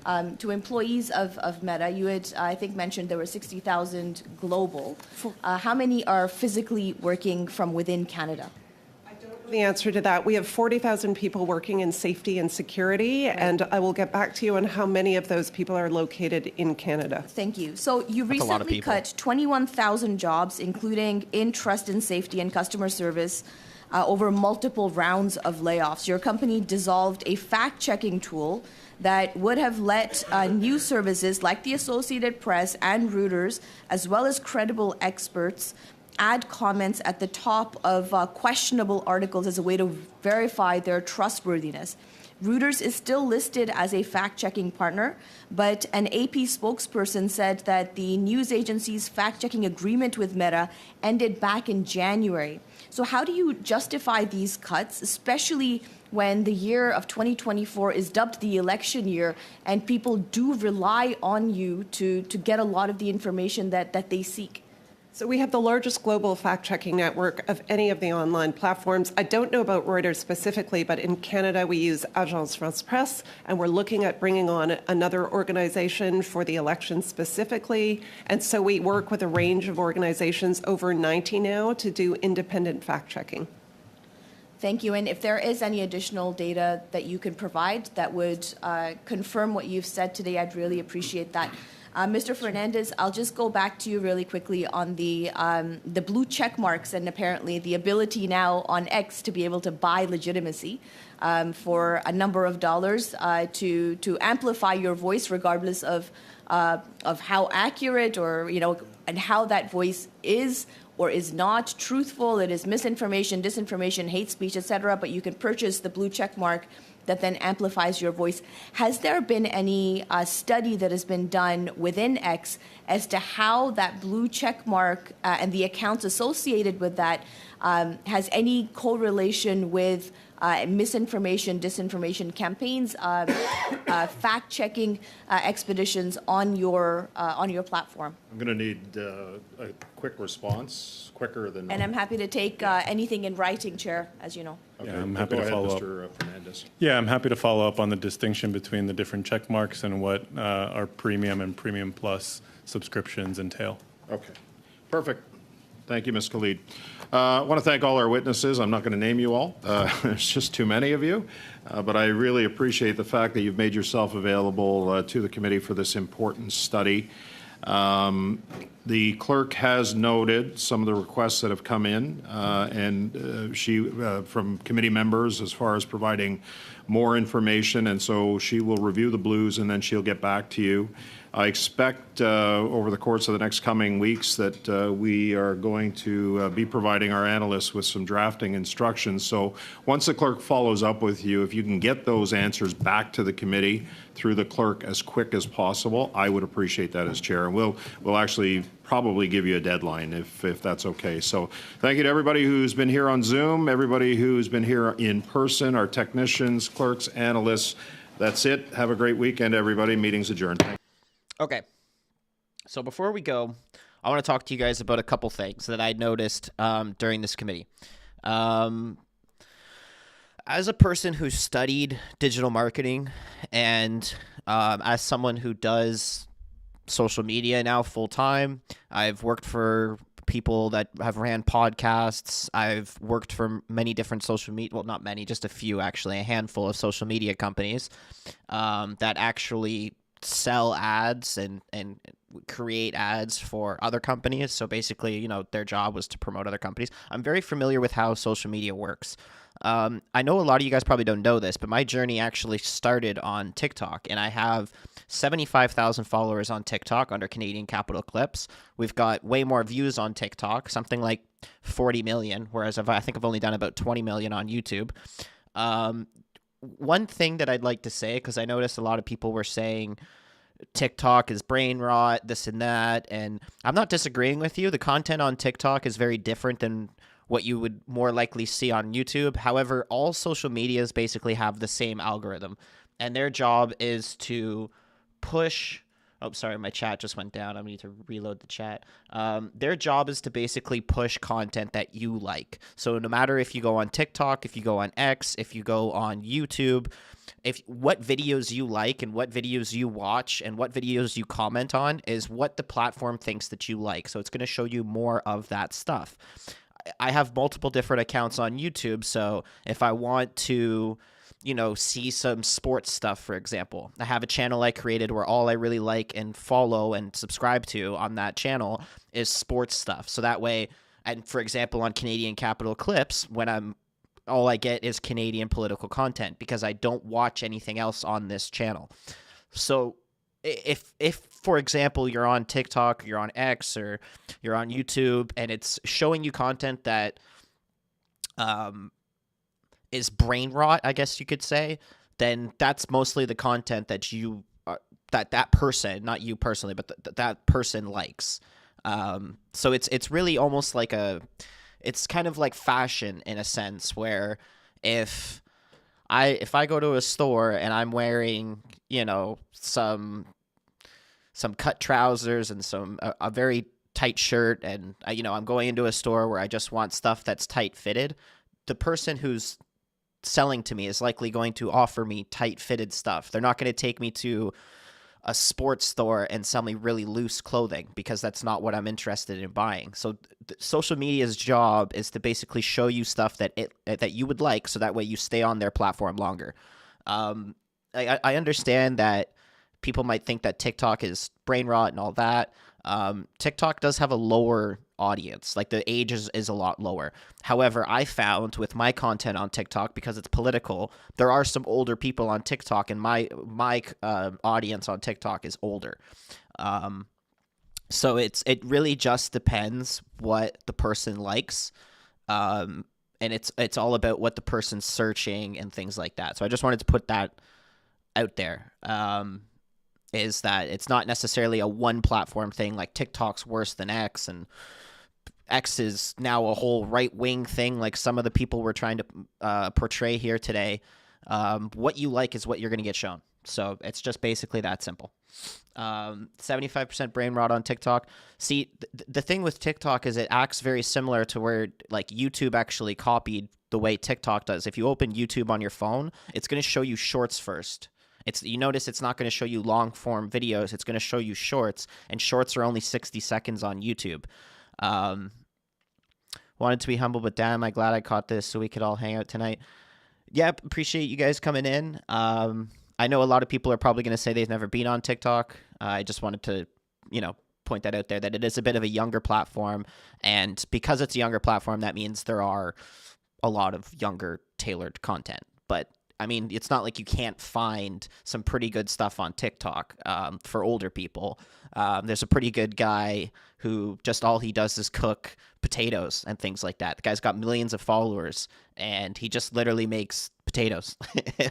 employees of Meta, you had, I think, mentioned there were 60,000 global. How many are physically working from within Canada? The answer to that, we have 40,000 people working in safety and security, and I will get back to you on how many of those people are located in Canada. Thank you. So you recently cut 21,000 jobs, including in trust and safety and customer service, over multiple rounds of layoffs. Your company dissolved a fact-checking tool that would have let news services like the Associated Press and Reuters, as well as credible experts, add comments at the top of questionable articles as a way to verify their trustworthiness. Reuters is still listed as a fact-checking partner, but an AP spokesperson said that the news agency's fact-checking agreement with Meta ended back in January. So how do you justify these cuts, especially when the year of 2024 is dubbed the election year and people do rely on you to get a lot of the information that they seek? So we have the largest global fact-checking network of any of the online platforms. I don't know about Reuters specifically, but in Canada we use Agence France-Presse, and we're looking at bringing on another organization for the election specifically. And so we work with a range of organizations, over 90 now, to do independent fact-checking. Thank you. And if there is any additional data that you can provide that would confirm what you've said today, I'd really appreciate that. Mr. Fernandez, I'll just go back to you really quickly on the blue check marks and apparently the ability now on X to be able to buy legitimacy for a number of dollars to amplify your voice regardless of how accurate or, and how that voice is or is not truthful. It is misinformation, disinformation, hate speech, etc. But you can purchase the blue check mark that then amplifies your voice. Has there been any study that has been done within X as to how that blue check mark and the accounts associated with that has any correlation with misinformation, disinformation campaigns, fact-checking expeditions on your platform? I'm going to need a quick response, quicker than... And I'm happy to take anything in writing, Chair, as you know. Okay. Yeah, I'm happy to follow up. Mr. Fernandez. Yeah, I'm happy to follow up on the distinction between the different check marks and what our premium and premium plus subscriptions entail. Okay, perfect. Thank you, Ms. Khalid. I want to thank all our witnesses. I'm not going to name you all. There's just too many of you. But I really appreciate the fact that you've made yourself available to the committee for this important study. The clerk has noted some of the requests that have come in, and she from committee members as far as providing more information, and so she will review the blues and then she'll get back to you. I expect over the course of the next coming weeks that we are going to be providing our analysts with some drafting instructions. So once the clerk follows up with you, if you can get those answers back to the committee through the clerk as quick as possible, I would appreciate that as chair. And we'll actually probably give you a deadline if that's okay. So thank you to everybody who's been here on Zoom, everybody who's been here in person, our technicians, clerks, analysts. That's it. Have a great weekend, everybody. Meeting's adjourned. Thank you. Okay, so before we go, I want to talk to you guys about a couple things that I noticed during this committee. As a person who studied digital marketing and as someone who does social media now full-time, I've worked for people that have ran podcasts. I've worked for many different social media, well, not many, just a few actually, a handful of social media companies that actually sell ads and create ads for other companies. So basically, you know, their job was to promote other companies. I'm very familiar with how social media works. I know a lot of you guys probably don't know this, but my journey actually started on TikTok, and I have 75,000 followers on TikTok under Canadian Capital Clips. We've got way more views on TikTok, something like 40 million, whereas I think I've only done about 20 million on YouTube. One thing that I'd like to say, because I noticed a lot of people were saying TikTok is brain rot, this and that, and I'm not disagreeing with you. The content on TikTok is very different than what you would more likely see on YouTube. However, all social medias basically have the same algorithm, and their job is to push. Oh, sorry, my chat just went down. I need to reload the chat. Their job is to basically push content that you like. So no matter if you go on TikTok, if you go on X, if you go on YouTube, what videos you like and what videos you watch and what videos you comment on is what the platform thinks that you like. So it's going to show you more of that stuff. I have multiple different accounts on YouTube, so if I want to, you know, see some sports stuff, for example, I have a channel I created where all I really like and follow and subscribe to on that channel is sports stuff. So that way, and for example, on Canadian Capital Clips, all I get is Canadian political content because I don't watch anything else on this channel. So if for example, you're on TikTok, you're on X, or you're on YouTube, and it's showing you content that is brain rot, I guess you could say, then that's mostly the content that you that person, not you personally, but that person likes. So it's really almost like it's kind of like fashion in a sense, where if I go to a store and I'm wearing, you know, some cut trousers and a very tight shirt, and you know, I'm going into a store where I just want stuff that's tight fitted, the person who's selling to me is likely going to offer me tight fitted stuff. They're not going to take me to a sports store and sell me really loose clothing because that's not what I'm interested in buying. So social media's job is to basically show you stuff that you would like, so that way you stay on their platform longer. I understand that people might think that TikTok is brain rot and all that. TikTok does have a lower audience, like the age is a lot lower. However, I found with my content on TikTok, because it's political, there are some older people on TikTok, and my audience on TikTok is older. So it really just depends what the person likes, and it's all about what the person's searching and things like that. So I just wanted to put that out there. Is that it's not necessarily a one platform thing, like TikTok's worse than X, and X is now a whole right-wing thing like some of the people were trying to portray here today. What you like is what you're going to get shown. So it's just basically that simple. 75% brain rot on TikTok. See, the thing with TikTok is it acts very similar to where like YouTube actually copied the way TikTok does. If you open YouTube on your phone, it's going to show you shorts first. You notice it's not going to show you long form videos. It's going to show you shorts, and shorts are only 60 seconds on YouTube. Wanted to be humble, but damn, I'm glad I caught this so we could all hang out tonight. Yep, appreciate you guys coming in. I know a lot of people are probably going to say they've never been on TikTok. I just wanted to, point that out there, that it is a bit of a younger platform, and because it's a younger platform, that means there are a lot of younger tailored content. But I mean, it's not like you can't find some pretty good stuff on TikTok for older people. There's a pretty good guy who just all he does is cook potatoes and things like that. The guy's got millions of followers, and he just literally makes potatoes.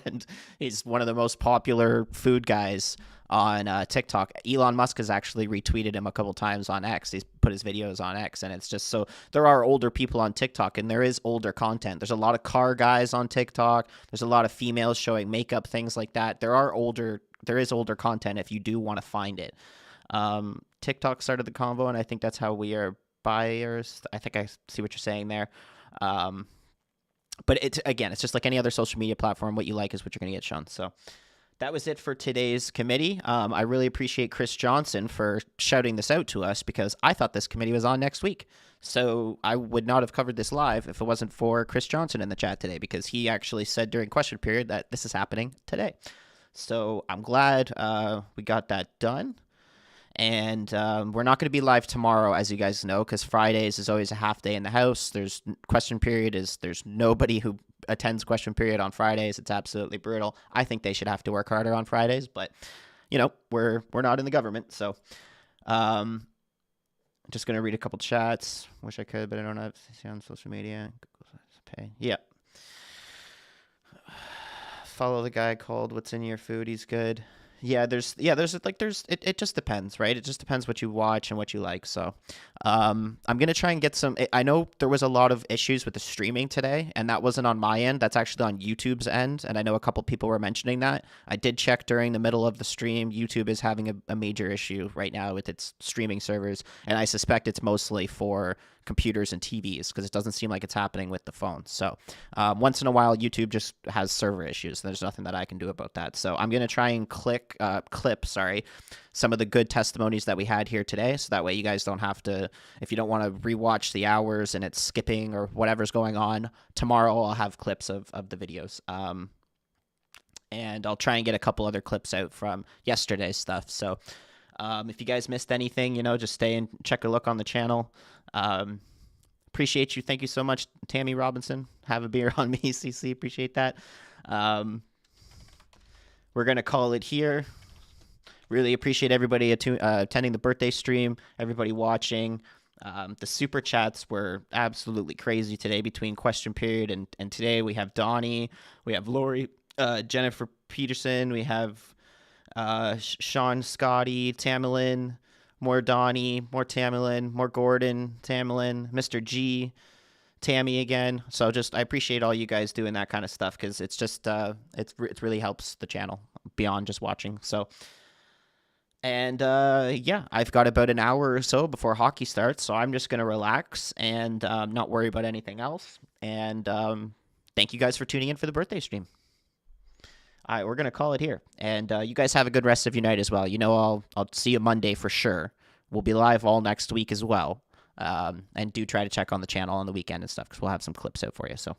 And he's one of the most popular food guys on TikTok. Elon Musk has actually retweeted him a couple times on X. He's put his videos on X, and it's just so there are older people on TikTok, and there is older content. There's a lot of car guys on TikTok. There's a lot of females showing makeup, things like that. There is older content if you do want to find it. TikTok started the convo, and I think that's how we are buyers. I think I see what you're saying there. But it's just like any other social media platform. What you like is what you're going to get shown. So that was it for today's committee. I really appreciate Chris Johnson for shouting this out to us because I thought this committee was on next week. So I would not have covered this live if it wasn't for Chris Johnson in the chat today because he actually said during question period that this is happening today. So I'm glad we got that done. And we're not going to be live tomorrow, as you guys know, because Fridays is always a half day in the house. There's question period there's nobody who attends question period on Fridays. It's absolutely brutal. I think they should have to work harder on Fridays, but we're not in the government, so I'm just going to read a couple chats. Wish I could, but I don't have to see on social media. Pay. Yeah. Follow the guy called What's in Your Food. He's good. It just depends, right? It just depends what you watch and what you like. So I'm going to try and get some. I know there was a lot of issues with the streaming today, and that wasn't on my end. That's actually on YouTube's end. And I know a couple people were mentioning that. I did check during the middle of the stream. YouTube is having a major issue right now with its streaming servers. And I suspect it's mostly for computers and TVs because it doesn't seem like it's happening with the phone. So once in a while, YouTube just has server issues. There's nothing that I can do about that. So I'm going to try and clip some of the good testimonies that we had here today. So that way you guys don't have to, if you don't want to rewatch the hours and it's skipping or whatever's going on, tomorrow I'll have clips of the videos. And I'll try and get a couple other clips out from yesterday's stuff. So if you guys missed anything, just stay and check a look on the channel. Appreciate you. Thank you so much, Tammy Robinson. Have a beer on me, CC. Appreciate that. We're going to call it here. Really appreciate everybody attending the birthday stream, everybody watching. The super chats were absolutely crazy today between question period and today. We have Donnie, we have Lori, Jennifer Peterson, we have Sean, Scotty, Tamerlan, more Donnie, more Tamerlan, more Gordon, Tamerlan, Mr. G, Tammy again. So I appreciate all you guys doing that kind of stuff because it's just it really helps the channel beyond just watching. So, and I've got about an hour or so before hockey starts, so I'm just gonna relax and not worry about anything else. And thank you guys for tuning in for the birthday stream. All right, we're going to call it here. And you guys have a good rest of your night as well. I'll see you Monday for sure. We'll be live all next week as well. And do try to check on the channel on the weekend and stuff because we'll have some clips out for you. So